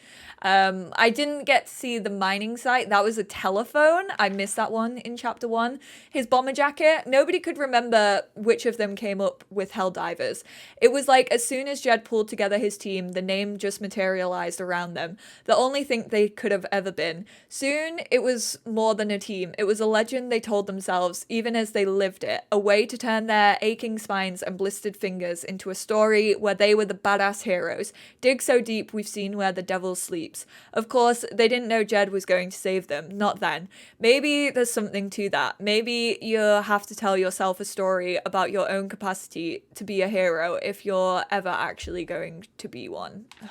I didn't get to see the mining site. That was a telephone. I missed that one in chapter 1. His bomber jacket. Nobody could remember which of them came up with Helldivers. It was like as soon as Jed pulled together his team, the name just materialized around them. The only thing they could have ever been. Soon, it was more than a team. It was a legend they told themselves, even as they lived it. A way to turn their aching spines and blistered fingers into a story where they were the badass heroes. Dig so deep, we've seen where the devil sleeps. Of course, they didn't know Jed was going to save them. Not then. Maybe there's something to that. Maybe you have to tell yourself a story about your own capacity to be a hero if you're ever actually going to be one. Ugh.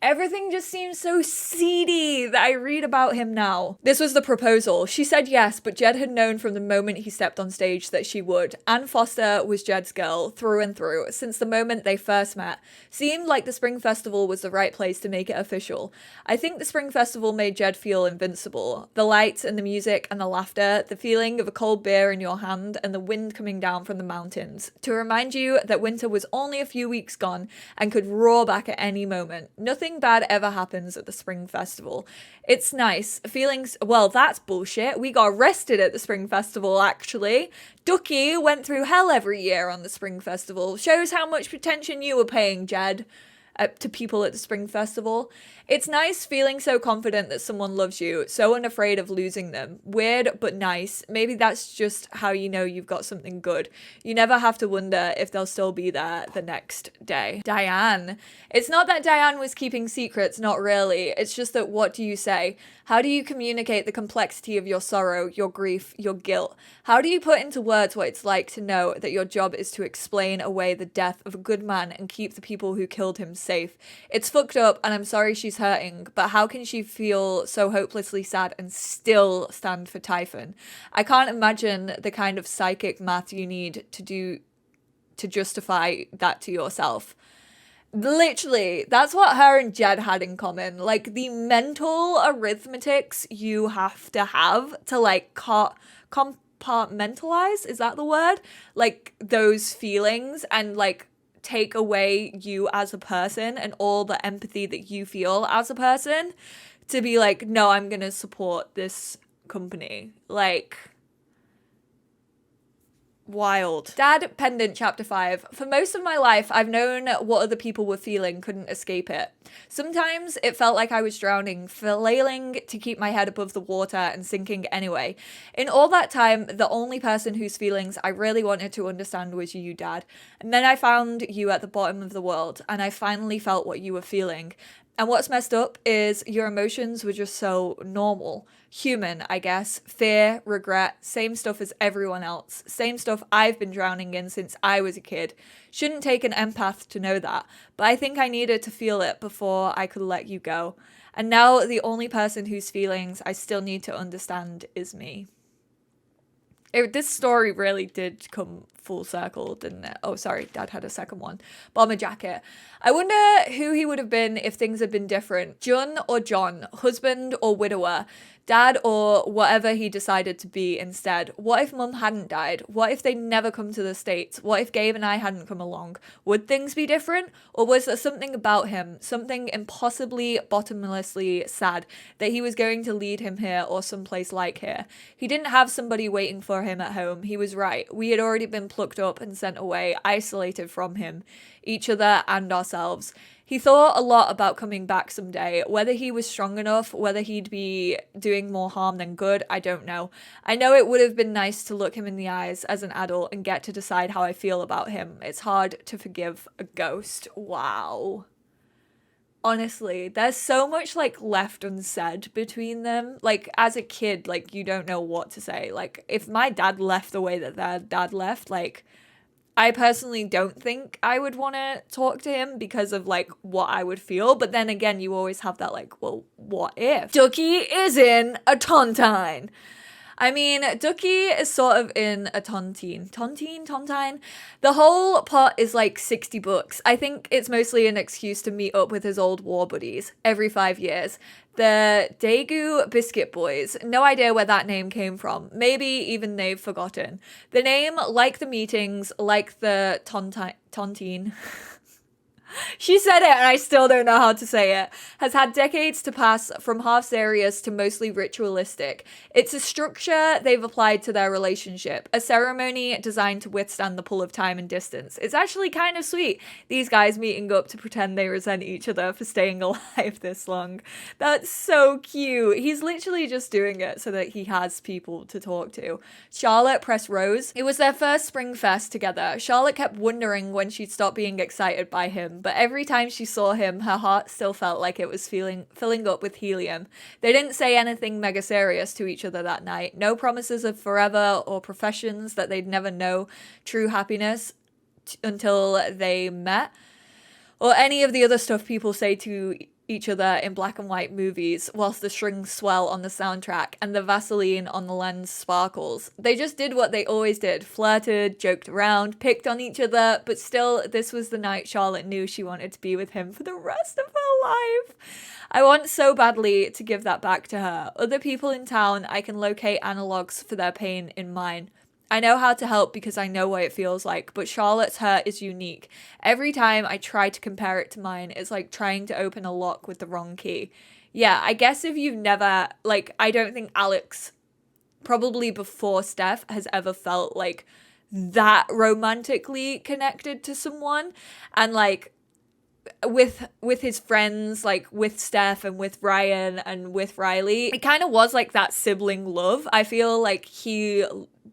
Everything just seems so seedy that I read about him now. This was the proposal. She said yes, but Jed had known from the moment he stepped on stage that she would. Anne Foster was Jed's girl, through and through, since the moment they first met. Seemed like the Spring Festival was the right place to make it official. I think the Spring Festival made Jed feel invincible. The lights and the music and the laughter, the feeling of a cold beer in your hand and the wind coming down from the mountains. To remind you that winter was only a few weeks gone and could roar back at any moment. Nothing bad ever happens at the Spring Festival. It's nice. Feelings, well, that's bullshit. We got arrested at the Spring Festival, actually. Ducky went through hell every year on the Spring Festival. Shows how much attention you were paying, Jed, to people at the Spring Festival. It's nice feeling so confident that someone loves you, so unafraid of losing them. Weird, but nice. Maybe that's just how you know you've got something good. You never have to wonder if they'll still be there the next day. Diane. It's not that Diane was keeping secrets, not really. It's just that what do you say? How do you communicate the complexity of your sorrow, your grief, your guilt? How do you put into words what it's like to know that your job is to explain away the death of a good man and keep the people who killed him safe? It's fucked up and I'm sorry she's hurting, but how can she feel so hopelessly sad and still stand for Typhon? I can't imagine the kind of psychic math you need to do to justify that to yourself. Literally, that's what her and Jed had in common. Like, the mental arithmetics you have to like compartmentalize, is that the word? Like, those feelings and like take away you as a person and all the empathy that you feel as a person to be like, no, I'm gonna support this company. Like, wild. Dad Pendant Chapter 5. For most of my life, I've known what other people were feeling, couldn't escape it. Sometimes it felt like I was drowning, flailing to keep my head above the water and sinking anyway. In all that time, the only person whose feelings I really wanted to understand was you, Dad. And then I found you at the bottom of the world, and I finally felt what you were feeling. And what's messed up is your emotions were just so normal. Human, I guess. Fear, regret, same stuff as everyone else. Same stuff I've been drowning in since I was a kid. Shouldn't take an empath to know that, but I think I needed to feel it before I could let you go. And now the only person whose feelings I still need to understand is me. This story really did come full circle, didn't it? Oh, sorry, Dad had a second one. Bomber jacket. I wonder who he would have been if things had been different. Jun or John, husband or widower, dad or whatever he decided to be instead. What if Mum hadn't died? What if they'd never come to the States? What if Gabe and I hadn't come along? Would things be different? Or was there something about him, something impossibly, bottomlessly sad, that he was going to lead him here or someplace like here? He didn't have somebody waiting for him at home. He was right. We had already been plucked up and sent away, isolated from him, each other and ourselves. He thought a lot about coming back someday. Whether he was strong enough, whether he'd be doing more harm than good, I don't know. I know it would have been nice to look him in the eyes as an adult and get to decide how I feel about him. It's hard to forgive a ghost. Wow. Honestly, there's so much like left unsaid between them. Like as a kid, like you don't know what to say. Like if my dad left the way that their dad left, like I personally don't think I would want to talk to him because of like what I would feel. But then again, you always have that like, well, what if Ducky is in a tontine? I mean, Ducky is sort of in a tontine. Tontine? The whole plot is like 60 books. I think it's mostly an excuse to meet up with his old war buddies every 5 years. The Daegu Biscuit Boys. No idea where that name came from. Maybe even they've forgotten. The name, like the meetings, like the tontine. She said it and I still don't know how to say it. Has had decades to pass from half serious to mostly ritualistic. It's a structure they've applied to their relationship. A ceremony designed to withstand the pull of time and distance. It's actually kind of sweet. These guys meeting up to pretend they resent each other for staying alive this long. That's so cute. He's literally just doing it so that he has people to talk to. Charlotte pressed Rose. It was their first spring fest together. Charlotte kept wondering when she'd stop being excited by him. But every time she saw him, her heart still felt like it was filling up with helium. They didn't say anything mega serious to each other that night. No promises of forever or professions that they'd never know true happiness until they met. Or any of the other stuff people say to each other in black and white movies whilst the strings swell on the soundtrack and the Vaseline on the lens sparkles. They just did what they always did, flirted, joked around, picked on each other, but still this was the night Charlotte knew she wanted to be with him for the rest of her life. I want so badly to give that back to her. Other people in town, I can locate analogues for their pain in mine. I know how to help because I know what it feels like, but Charlotte's hurt is unique. Every time I try to compare it to mine, it's like trying to open a lock with the wrong key. Yeah, I guess if you've never, like, I don't think Alex, probably before Steph, has ever felt like that romantically connected to someone. And like, with his friends, like with Steph and with Ryan and with Riley, it kind of was like that sibling love. I feel like he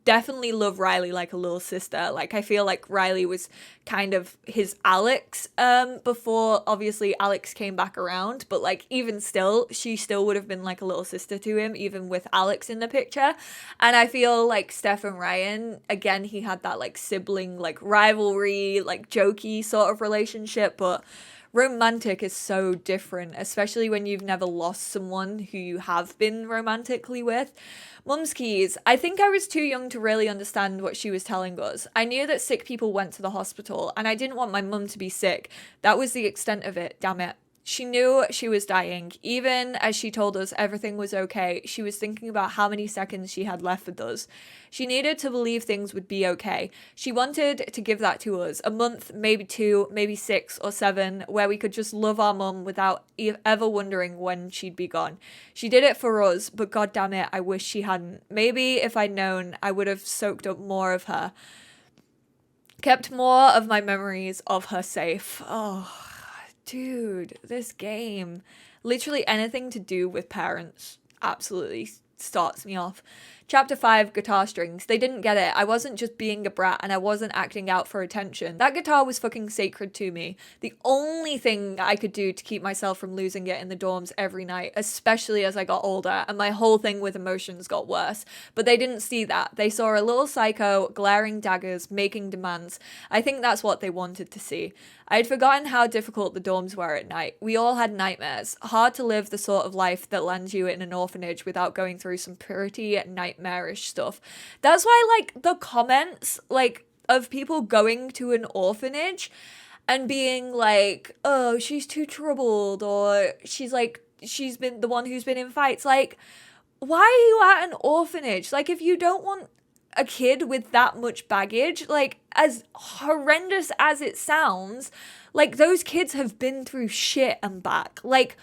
definitely loved Riley like a little sister. Like I feel like Riley was kind of his Alex before obviously Alex came back around, but like even still she still would have been like a little sister to him even with Alex in the picture. And I feel like Steph and Ryan, again, he had that like sibling like rivalry, like jokey sort of relationship, but romantic is so different, especially when you've never lost someone who you have been romantically with. Mum's keys. I think I was too young to really understand what she was telling us. I knew that sick people went to the hospital, and I didn't want my mum to be sick. That was the extent of it, damn it. She knew she was dying. Even as she told us everything was okay, she was thinking about how many seconds she had left with us. She needed to believe things would be okay. She wanted to give that to us. A month, maybe 2, maybe 6 or 7, where we could just love our mum without ever wondering when she'd be gone. She did it for us, but god damn it, I wish she hadn't. Maybe if I'd known, I would have soaked up more of her. Kept more of my memories of her safe. Oh, dude, this game. Literally anything to do with parents absolutely starts me off. Chapter 5, guitar strings. They didn't get it. I wasn't just being a brat and I wasn't acting out for attention. That guitar was fucking sacred to me. The only thing I could do to keep myself from losing it in the dorms every night, especially as I got older and my whole thing with emotions got worse. But they didn't see that. They saw a little psycho, glaring daggers, making demands. I think that's what they wanted to see. I'd forgotten how difficult the dorms were at night. We all had nightmares. Hard to live the sort of life that lands you in an orphanage without going through some pretty nightmarish stuff. That's why, like, the comments, like, of people going to an orphanage and being like, oh, she's too troubled, or she's like, she's been the one who's been in fights. Like, why are you at an orphanage? Like, if you don't want a kid with that much baggage, like, as horrendous as it sounds, like, those kids have been through shit and back. Like,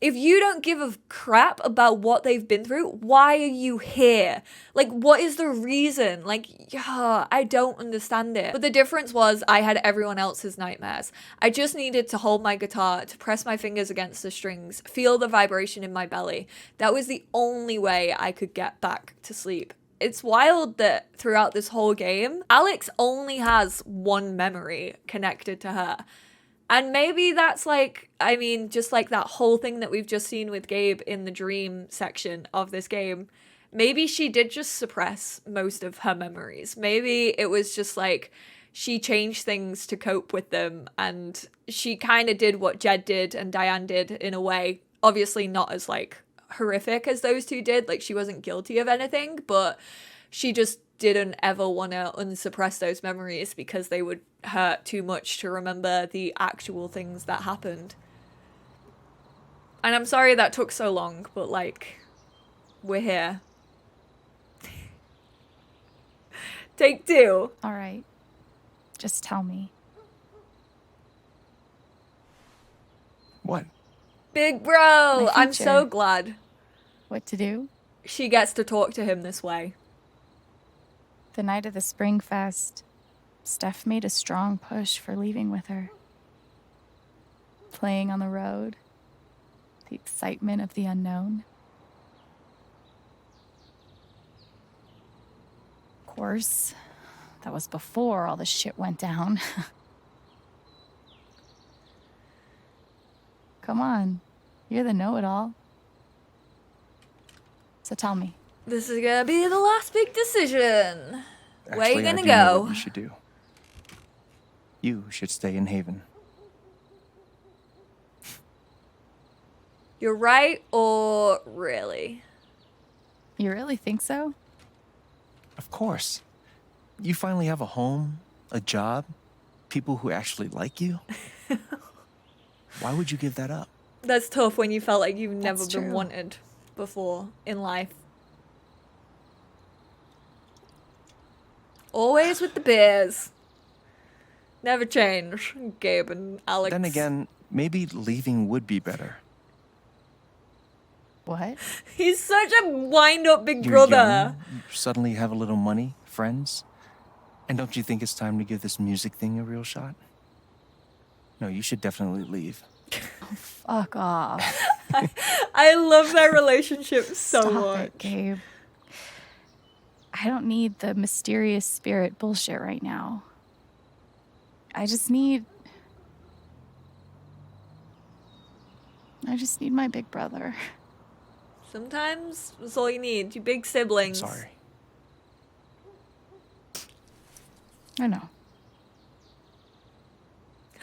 if you don't give a crap about what they've been through, why are you here? Like, what is the reason? Like, yeah, I don't understand it. But the difference was I had everyone else's nightmares. I just needed to hold my guitar, to press my fingers against the strings, feel the vibration in my belly. That was the only way I could get back to sleep. It's wild that throughout this whole game, Alex only has one memory connected to her. And maybe that's like, I mean, just like that whole thing that we've just seen with Gabe in the dream section of this game. Maybe she did just suppress most of her memories. Maybe it was just like she changed things to cope with them, and she kind of did what Jed did and Diane did in a way. Obviously not as like horrific as those two did. Like, she wasn't guilty of anything, but she just didn't ever want to unsuppress those memories because they would hurt too much to remember the actual things that happened. And I'm sorry that took so long, but like, we're here. Take two.
All right. Just tell me.
What?
Big bro!
My
I'm so
future.
glad
What to do?
she gets to talk to him this way.
The night of the Spring Fest, Steph made a strong push for leaving with her. Playing on the road, the excitement of the unknown. Of course, that was before all the shit went down. Come on, you're the know-it-all. So tell me.
This is gonna be the last big decision. Where
Actually,
you
I
gonna
do know
go?
what you should do. You should stay in Haven.
You're right, or really?
You really think so?
Of course. You finally have a home, a job, people who actually like you. Why would you give that up?
That's tough when you felt like you've never
That's
been
true.
wanted before in life. Always with the beers. Never change, Gabe and Alex.
Then again, maybe leaving would be better.
What?
He's such a wind-up big
You're
brother.
young, you suddenly have a little money, friends. And don't you think it's time to give this music thing a real shot? No, you should definitely leave.
Fuck off.
I love their relationship so
Stop
much.
it, Gabe. I don't need the mysterious spirit bullshit right now. I just need my big brother.
Sometimes that's all you need. You big siblings.
Sorry.
I know.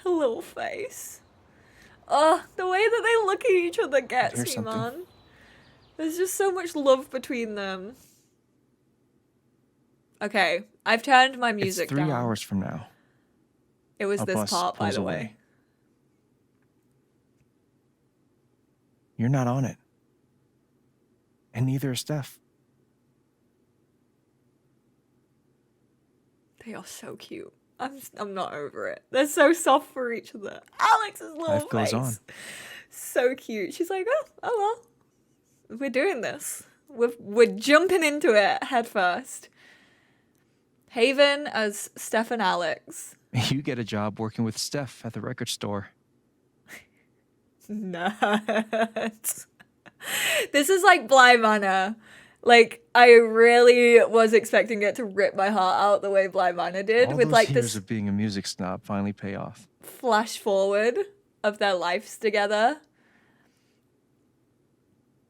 A little face. Oh, the way that they look at each other gets
Here's
me,
something.
man. There's just so much love between them. Okay, I've turned my music
It's 3
down.
hours from now.
It was
A
this
bus
part, by
pulls
the
away.
way.
You're not on it. And neither is Steph.
They are so cute. I'm not over it. They're so soft for each other. Alex's little
Life goes
face.
on.
So cute. She's like, oh well. We're doing this. We're jumping into it head first. Haven as Steph and Alex.
You get a job working with Steph at the record store.
Nuts. This is like Bly Manor. Like, I really was expecting it to rip my heart out the way Bly Manor did,
All
with
those
like
years
this
of being a music snob finally pay off.
flash forward of their lives together.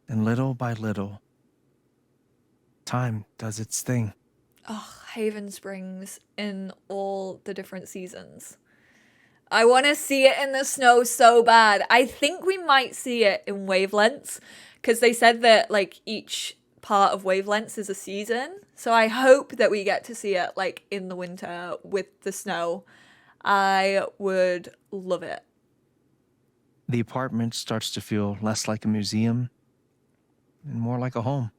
And little by little, time does its thing.
Oh, Haven Springs in all the different seasons. I want to see it in the snow so bad. I think we might see it in wavelengths because they said that like each part of wavelengths is a season. So I hope that we get to see it like in the winter with the snow. I would love it.
The apartment starts to feel less like a museum and more like a home.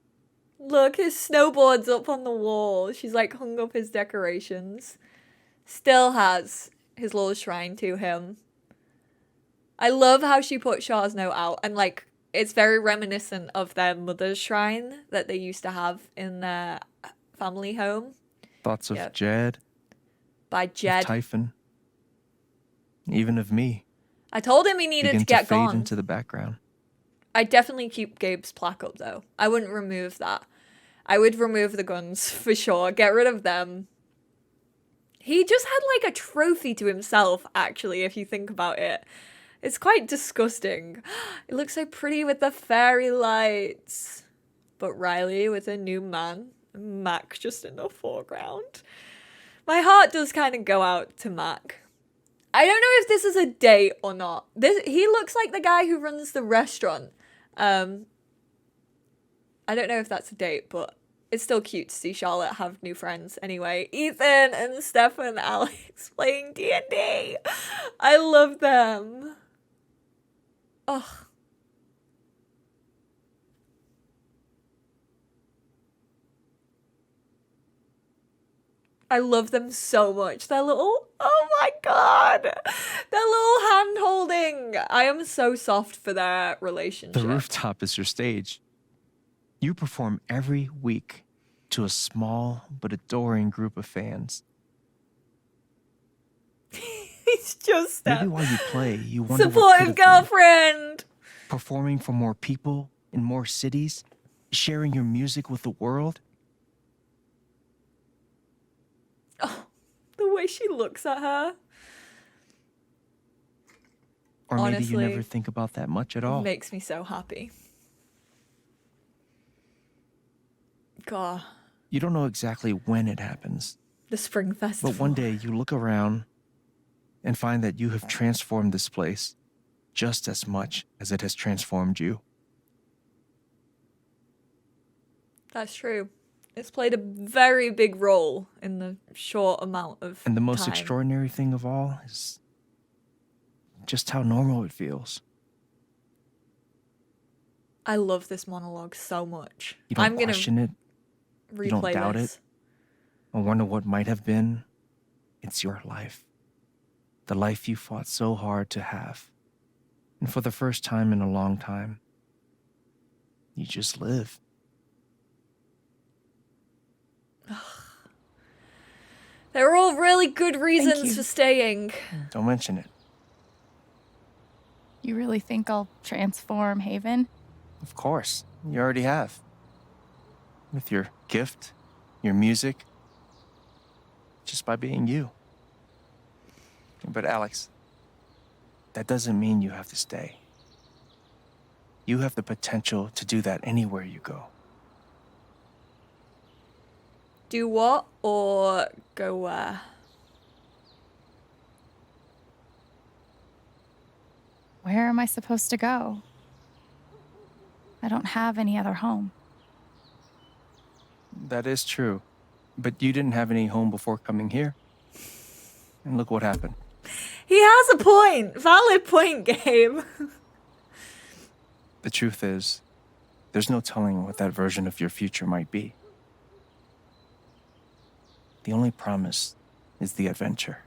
Look, his snowboard's up on the wall. She's like hung up his decorations. Still has his little shrine to him. I love how she put Shaw's note out, and like it's very reminiscent of their mother's shrine that they used to have in their family home.
Thoughts of Jed,
By Jed.
of Typhon, even of me.
I told him he needed
begin
to get
fade
gone.
into the background.
I'd definitely keep Gabe's plaque up though. I wouldn't remove that. I would remove the guns for sure. Get rid of them. He just had like a trophy to himself, actually, if you think about it. It's quite disgusting. It looks so pretty with the fairy lights. But Riley with a new man. Mac just in the foreground. My heart does kind of go out to Mac. I don't know if this is a date or not. He looks like the guy who runs the restaurant. I don't know if that's a date, but it's still cute to see Charlotte have new friends anyway. Ethan and Stefan Alex playing D&D. I love them. Ugh. I love them so much. Their little, oh my god. Their little hand holding. I am so soft for their relationship.
The rooftop is your stage. You perform every week to a small but adoring group of fans.
He's just
Maybe while you play, you wonder what
supportive
could have been.
girlfriend.
Performing for more people in more cities, sharing your music with the world.
The way she looks at her.
Or maybe
Honestly,
you never think about that much at all.
Makes me so happy. God,
You don't know exactly when it happens,
the spring festival.
but one day you look around and find that you have transformed this place just as much as it has transformed you.
That's true. It's played a very big role in the short amount of
And the most
time.
extraordinary thing of all is just how normal it feels.
I love this monologue so much.
You don't
I'm gonna
question it. You don't
replay
doubt
this.
it. Or wonder what might have been. It's your life. The life you fought so hard to have. And for the first time in a long time, you just live.
They're all really good reasons
you.
for staying.
Don't mention it.
You really think I'll transform Haven?
Of course, you already have. With your gift, your music, just by being you. But Alex, that doesn't mean you have to stay. You have the potential to do that anywhere you go.
Do what or go where?
Where am I supposed to go? I don't have any other home.
That is true. But you didn't have any home before coming here. And look what happened.
He has a point. Valid point, Gabe.
The truth is, there's no telling what that version of your future might be. The only promise is the adventure.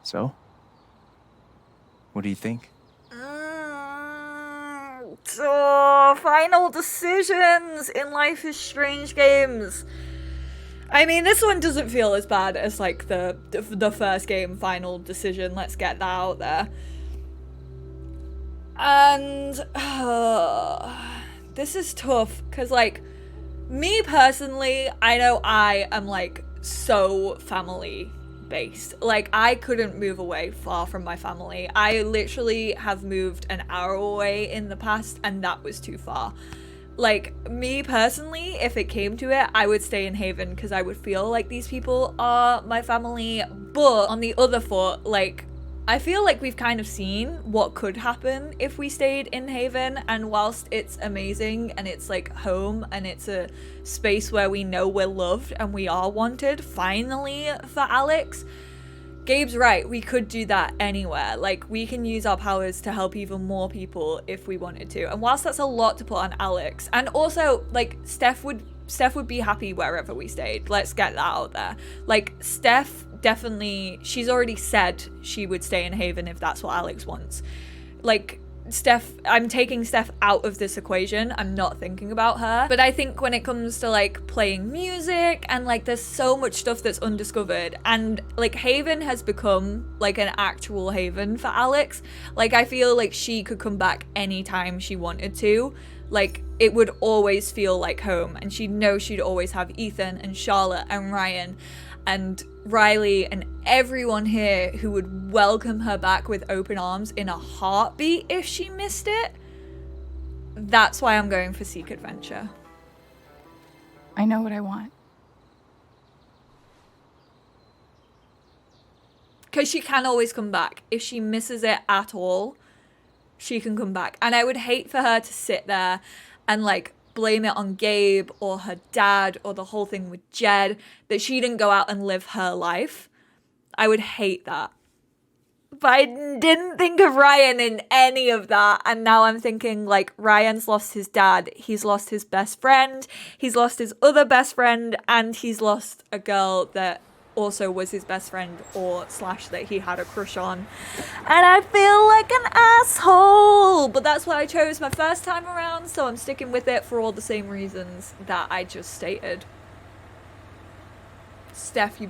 So, what do you think?
Final decisions in Life is Strange games. I mean, this one doesn't feel as bad as like the first game, Final Decision. Let's get that out there. And this is tough because, like, me personally, I know I am like so family based. Like, I couldn't move away far from my family. I literally have moved an hour away in the past, and that was too far. Like, me personally, if it came to it, I would stay in Haven because I would feel like these people are my family. But on the other foot, like, I feel like we've kind of seen what could happen if we stayed in Haven, and whilst it's amazing and it's like home and it's a space where we know we're loved and we are wanted, finally, for Alex, Gabe's right, we could do that anywhere. Like, we can use our powers to help even more people if we wanted to. And whilst that's a lot to put on Alex, and also, like, Steph would be happy wherever we stayed. Let's get that out there. Like, Steph definitely, she's already said she would stay in Haven if that's what Alex wants. Like, Steph, I'm taking Steph out of this equation. I'm not thinking about her. But I think when it comes to like playing music and like there's so much stuff that's undiscovered, and like Haven has become like an actual haven for Alex. Like, I feel like she could come back anytime she wanted to. Like, it would always feel like home, and she'd know she'd always have Ethan and Charlotte and Ryan and Riley and everyone here who would welcome her back with open arms in a heartbeat if she missed it. That's why I'm going for Seek Adventure.
I know what I want.
Because she can always come back. If she misses it at all, she can come back. And I would hate for her to sit there and like blame it on Gabe or her dad or the whole thing with Jed, that she didn't go out and live her life. I would hate that. But I didn't think of Ryan in any of that. And now I'm thinking, like, Ryan's lost his dad. He's lost his best friend. He's lost his other best friend. And he's lost a girl that also was his best friend or / that he had a crush on. And I feel like an asshole. But that's what I chose my first time around. So I'm sticking with it for all the same reasons that I just stated. Steph, you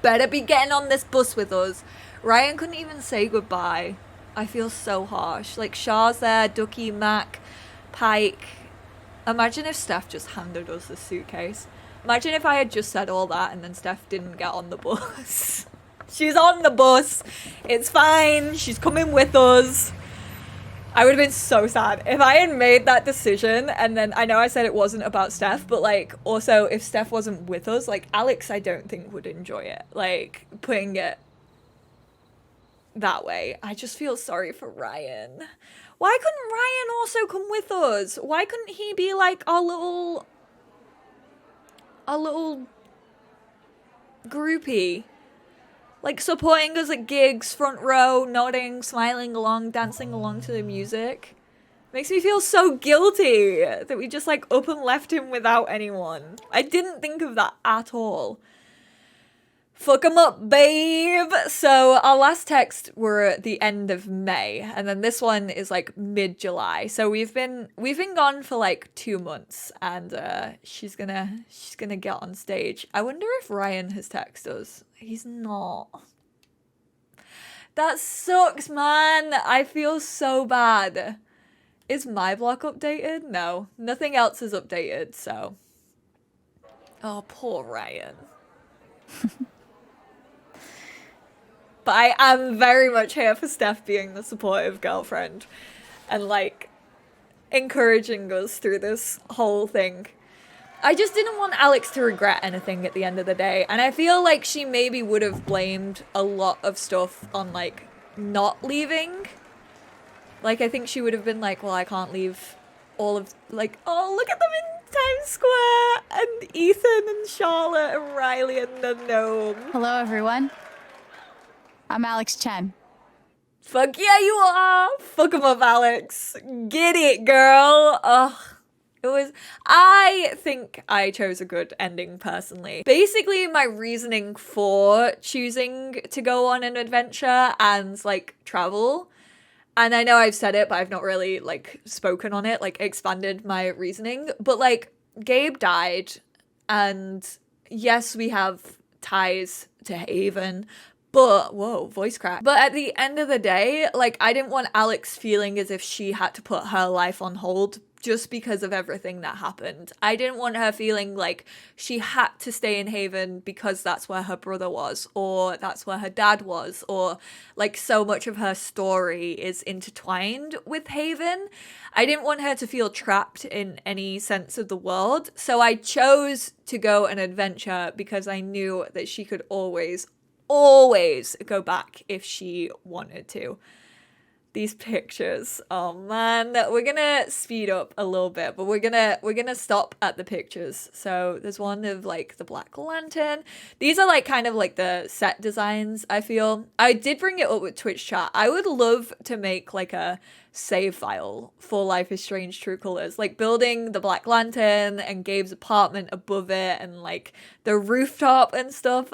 better be getting on this bus with us. Ryan couldn't even say goodbye. I feel so harsh. Like, Shah's there, Ducky, Mac, Pike. Imagine if Steph just handed us the suitcase. Imagine if I had just said all that and then Steph didn't get on the bus. She's on the bus. It's fine. She's coming with us. I would have been so sad if I had made that decision, and then I know I said it wasn't about Steph, but like also if Steph wasn't with us, like Alex I don't think would enjoy it. Like, putting it that way. I just feel sorry for Ryan. Why couldn't Ryan also come with us? Why couldn't he be like our little groupie? Like, supporting us at gigs, front row, nodding, smiling along, dancing along to the music. Makes me feel so guilty that we just like up and left him without anyone. I didn't think of that at all. Fuck 'em up, babe. So our last text were at the end of May, and then this one is like mid-July. So we've been gone for like 2 months, and she's gonna get on stage. I wonder if Ryan has texted us. He's not. That sucks, man. I feel so bad. Is my block updated? No, nothing else is updated. So, oh, poor Ryan. But I am very much here for Steph being the supportive girlfriend and like encouraging us through this whole thing. I just didn't want Alex to regret anything at the end of the day. And I feel like she maybe would have blamed a lot of stuff on like not leaving. Like, I think she would have been like, well, I can't leave all of, like, oh, look at them in Times Square and Ethan and Charlotte and Riley and the gnome.
Hello, everyone. I'm Alex Chen.
Fuck yeah, you are. Fuck 'em up, Alex. Get it, girl. Ugh. I think I chose a good ending personally. Basically, my reasoning for choosing to go on an adventure and like travel, and I know I've said it, but I've not really like spoken on it, like expanded my reasoning. But like, Gabe died, and yes, we have ties to Haven, but whoa, voice crack. But at the end of the day, like, I didn't want Alex feeling as if she had to put her life on hold just because of everything that happened. I didn't want her feeling like she had to stay in Haven because that's where her brother was, or that's where her dad was, or like so much of her story is intertwined with Haven. I didn't want her to feel trapped in any sense of the world. So I chose to go an adventure because I knew that she could always always go back if she wanted to. These pictures, oh man, we're gonna speed up a little bit, but we're gonna stop at the pictures. So there's one of like the Black Lantern. These are like kind of like the set designs. I feel I did bring it up with Twitch chat. I would love to make like a save file for Life is Strange True Colors, like building the Black Lantern and Gabe's apartment above it and like the rooftop and stuff.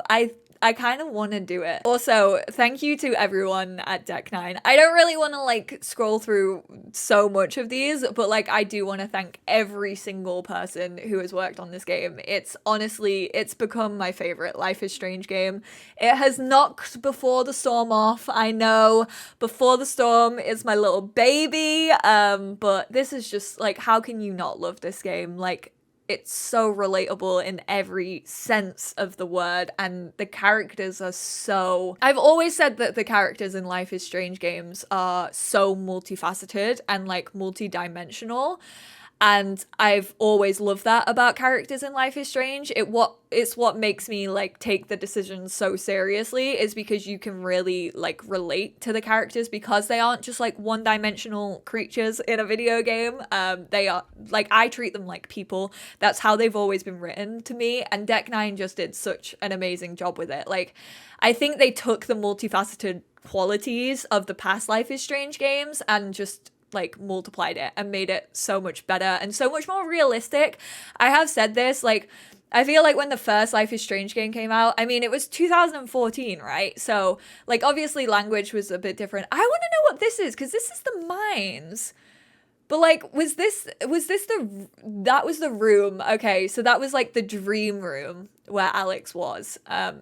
I kind of want to do it. Also, thank you to everyone at Deck 9. I don't really want to like scroll through so much of these, but like I do want to thank every single person who has worked on this game. It's honestly, it's become my favorite Life is Strange game. It has knocked Before the Storm off. I know Before the Storm is my little baby, but this is just like, how can you not love this game? Like, it's so relatable in every sense of the word, and the characters are so... I've always said that the characters in Life is Strange games are so multifaceted and like multi-dimensional, and I've always loved that about characters in Life is Strange. It's what makes me like take the decisions so seriously, is because you can really like relate to the characters because they aren't just like one-dimensional creatures in a video game. They are like, I treat them like people. That's how they've always been written to me, and Deck 9 just did such an amazing job with it. Like, I think they took the multifaceted qualities of the past Life is Strange games and just like multiplied it and made it so much better and so much more realistic. I have said this, like, I feel like when the first Life is Strange game came out, I mean, it was 2014, right? So like obviously language was a bit different. I want to know what this is, because this is the mines. But like, that was the room. Okay, so that was like the dream room where Alex was.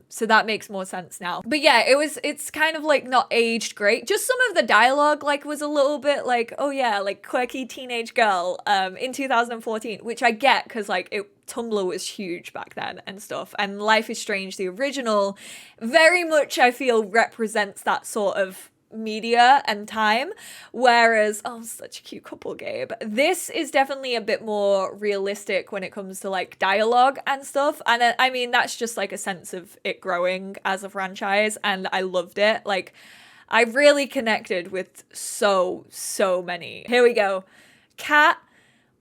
So that makes more sense now. But yeah, it's kind of like not aged great. Just some of the dialogue like was a little bit like, oh yeah, like quirky teenage girl in 2014, which I get because like Tumblr was huge back then and stuff. And Life is Strange, the original, very much I feel represents that sort of media and time, whereas such a cute couple, Gabe, this is definitely a bit more realistic when it comes to like dialogue and stuff. And I mean, that's just like a sense of it growing as a franchise, and I loved it. Like, I really connected with so many. Here we go. Kat.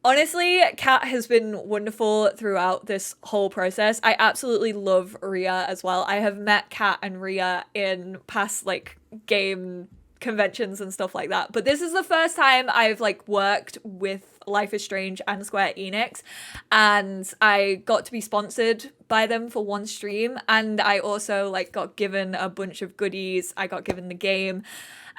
Honestly, Kat has been wonderful throughout this whole process. I absolutely love Ria as well. I have met Kat and Ria in past like game conventions and stuff like that, but this is the first time I've like worked with Life is Strange and Square Enix, and I got to be sponsored by them for one stream, and I also like got given a bunch of goodies. I got given the game,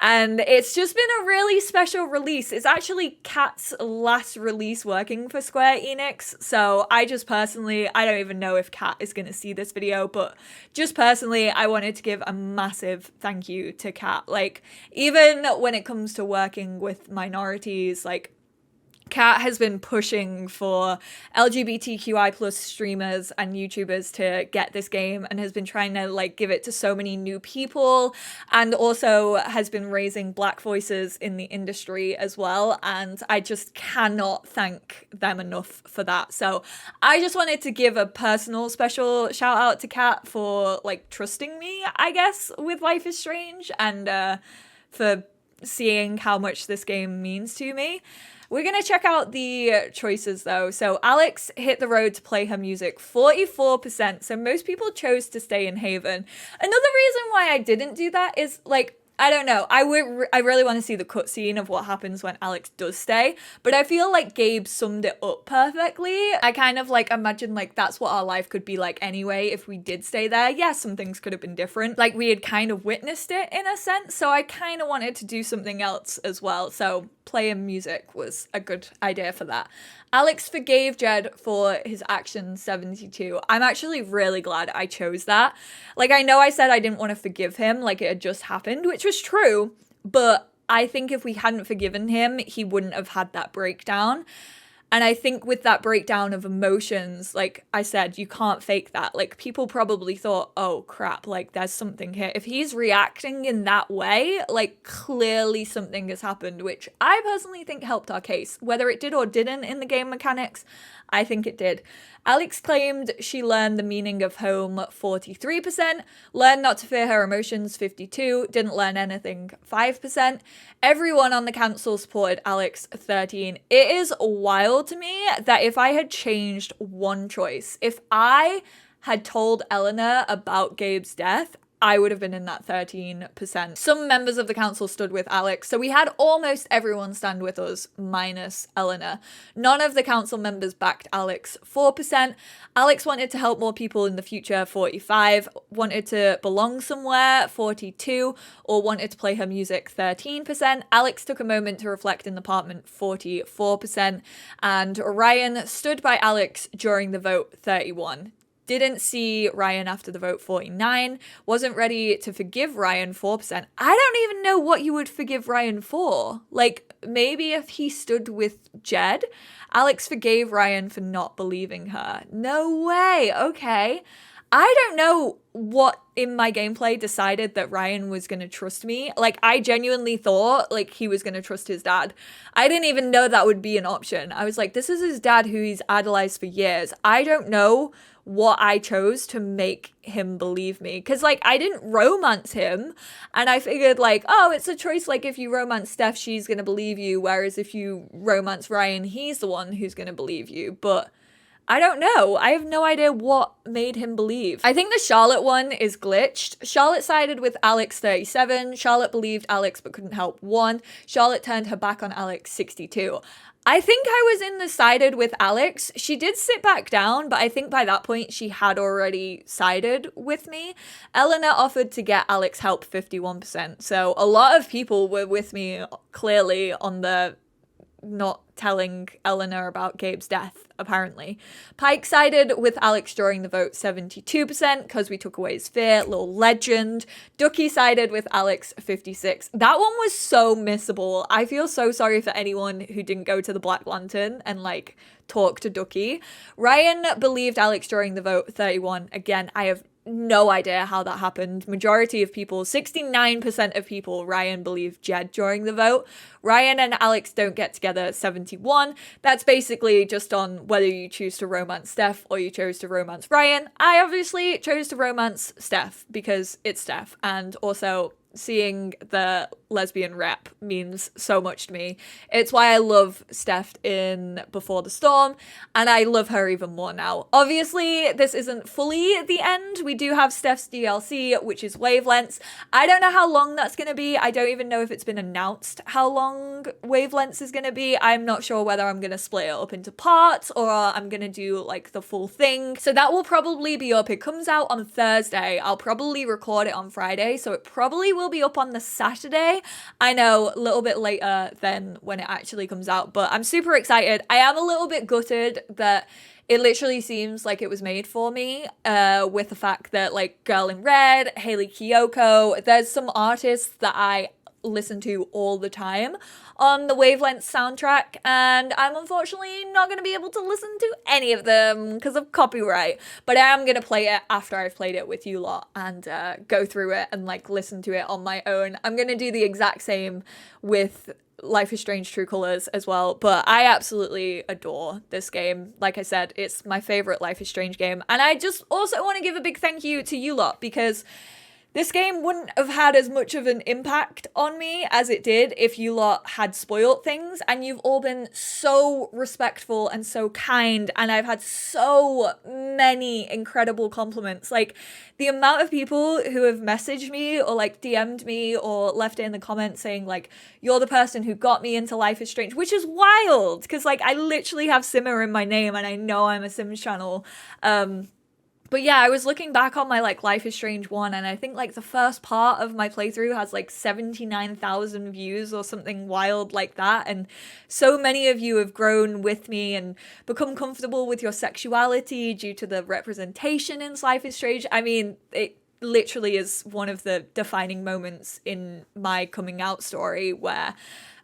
and it's just been a really special release. It's actually Kat's last release working for Square Enix, so I just personally, I don't even know if Kat is going to see this video, but just personally, I wanted to give a massive thank you to Kat. Like, even when it comes to working with minorities, like, Kat has been pushing for LGBTQI plus streamers and YouTubers to get this game, and has been trying to like give it to so many new people, and also has been raising Black voices in the industry as well. And I just cannot thank them enough for that. So I just wanted to give a personal special shout out to Kat for like trusting me, I guess, with Life is Strange, and for seeing how much this game means to me. We're going to check out the choices though. So Alex hit the road to play her music, 44%. So most people chose to stay in Haven. Another reason why I didn't do that is like, I don't know. I really want to see the cutscene of what happens when Alex does stay, but I feel like Gabe summed it up perfectly. I kind of like imagine like that's what our life could be like anyway if we did stay there. Yeah, some things could have been different. Like we had kind of witnessed it in a sense, so I kind of wanted to do something else as well. So playing music was a good idea for that. Alex forgave Jed for his actions, 72. I'm actually really glad I chose that. Like, I know I said I didn't want to forgive him, like it had just happened, which was true, but I think if we hadn't forgiven him, he wouldn't have had that breakdown. And I think with that breakdown of emotions, like I said, you can't fake that. Like people probably thought, oh crap, like there's something here. If he's reacting in that way, like clearly something has happened, which I personally think helped our case. Whether it did or didn't in the game mechanics, I think it did. Alex claimed she learned the meaning of home 43%, learned not to fear her emotions 52%, didn't learn anything 5%. Everyone on the council supported Alex 13%. It is wild to me that if I had changed one choice, if I had told Eleanor about Gabe's death, I would have been in that 13%. Some members of the council stood with Alex, so we had almost everyone stand with us, minus Eleanor. None of the council members backed Alex, 4%. Alex wanted to help more people in the future, 45%. Wanted to belong somewhere, 42%. Or wanted to play her music, 13%. Alex took a moment to reflect in the apartment, 44%. And Ryan stood by Alex during the vote, 31%. Didn't see Ryan after the vote, 49%. Wasn't ready to forgive Ryan, 4%. I don't even know what you would forgive Ryan for. Like, maybe if he stood with Jed. Alex forgave Ryan for not believing her. No way. Okay. I don't know what in my gameplay decided that Ryan was going to trust me. Like, I genuinely thought, like, he was going to trust his dad. I didn't even know that would be an option. I was like, this is his dad who he's idolized for years. I don't know what I chose to make him believe me. Because, like, I didn't romance him. And I figured, like, oh, it's a choice. Like, if you romance Steph, she's going to believe you. Whereas if you romance Ryan, he's the one who's going to believe you. But I don't know. I have no idea what made him believe. I think the Charlotte one is glitched. Charlotte sided with Alex, 37. Charlotte believed Alex but couldn't help, 1. Charlotte turned her back on Alex, 62. I think I was in the sided with Alex. She did sit back down, but I think by that point she had already sided with me. Eleanor offered to get Alex help, 51%. So a lot of people were with me clearly on the not telling Eleanor about Gabe's death, apparently. Pike sided with Alex during the vote, 72%, because we took away his fear, little legend. Ducky sided with Alex, 56%. That one was so missable. I feel so sorry for anyone who didn't go to the Black Lantern and, like, talk to Ducky. Ryan believed Alex during the vote, 31%. Again, I have no idea how that happened. Majority of people, 69% of people, Ryan believed Jed during the vote. Ryan and Alex don't get together, 71%. That's basically just on whether you choose to romance Steph or you chose to romance Ryan. I obviously chose to romance Steph because it's Steph, and also seeing the lesbian rep means so much to me. It's why I love Steph in Before the Storm, and I love her even more now. Obviously, this isn't fully the end. We do have Steph's DLC, which is Wavelengths. I don't know how long that's going to be. I don't even know if it's been announced how long Wavelengths is going to be. I'm not sure whether I'm going to split it up into parts or I'm going to do like the full thing. So that will probably be up. It comes out on Thursday. I'll probably record it on Friday, so it probably will be up on the Saturday. I know, a little bit later than when it actually comes out, but I'm super excited. I am a little bit gutted that it literally seems like it was made for me, with the fact that, like, Girl in Red, Hayley Kiyoko, there's some artists that I listen to all the time on the Wavelength soundtrack, and I'm unfortunately not going to be able to listen to any of them because of copyright, but I am going to play it after I've played it with you lot and go through it and, like, listen to it on my own. I'm going to do the exact same with Life is Strange True Colors as well, but I absolutely adore this game. Like I said, it's my favorite Life is Strange game, and I just also want to give a big thank you to you lot, because this game wouldn't have had as much of an impact on me as it did if you lot had spoiled things, and you've all been so respectful and so kind, and I've had so many incredible compliments. Like, the amount of people who have messaged me or, like, DM'd me or left it in the comments saying, like, you're the person who got me into Life is Strange, which is wild, because, like, I literally have Simmer in my name, and I know I'm a Sims channel. But yeah, I was looking back on my, like, Life is Strange 1, and I think, like, the first part of my playthrough has, like, 79,000 views or something wild like that, and so many of you have grown with me and become comfortable with your sexuality due to the representation in Life is Strange. I mean, it literally is one of the defining moments in my coming out story where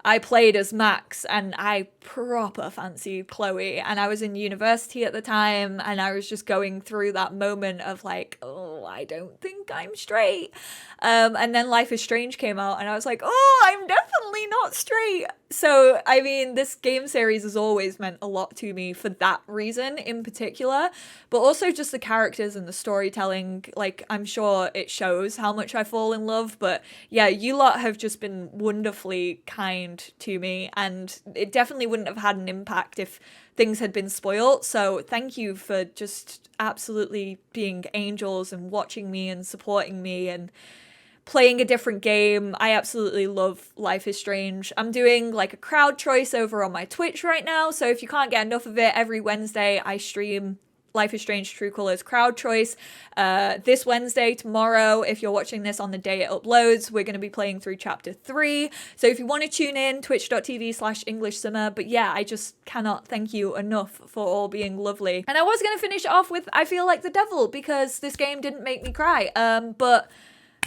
I played as Max, and I proper fancied Chloe, and I was in university at the time, and I was just going through that moment of like, oh, I don't think I'm straight. And then Life is Strange came out, and I was like, oh, I'm definitely not straight. So, I mean, this game series has always meant a lot to me for that reason in particular, but also just the characters and the storytelling. Like, I'm sure it shows how much I fall in love, but yeah, you lot have just been wonderfully kind to me, and it definitely wouldn't have had an impact if things had been spoiled. So thank you for just absolutely being angels and watching me and supporting me and playing a different game. I absolutely love Life is Strange. I'm doing like a crowd choice over on my Twitch right now, so if you can't get enough of it, every Wednesday I stream Life is Strange True Colors crowd choice. This Wednesday, tomorrow, if you're watching this on the day it uploads, we're going to be playing through chapter 3. So if you want to tune in, twitch.tv/EnglishSimmer. But yeah, I just cannot thank you enough for all being lovely. And I was going to finish it off with I Feel Like the Devil, because this game didn't make me cry. But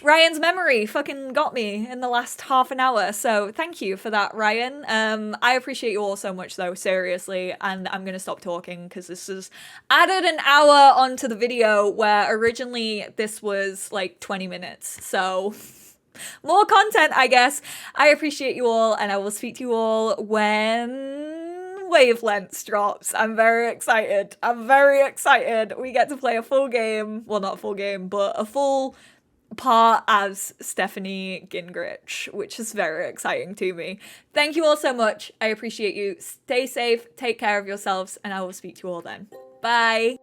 Ryan's memory fucking got me in the last half an hour, so thank you for that, Ryan. I appreciate you all so much, though, seriously, and I'm gonna stop talking because this has added an hour onto the video where originally this was like 20 minutes, so more content, I guess. I appreciate you all, and I will speak to you all when Wavelengths drops. I'm very excited. I'm very excited. We get to play a full game. Well, not a full game, but a full part as Stephanie Gingrich, which is very exciting to me. Thank you all so much. I appreciate you. Stay safe, take care of yourselves, and I will speak to you all then. Bye.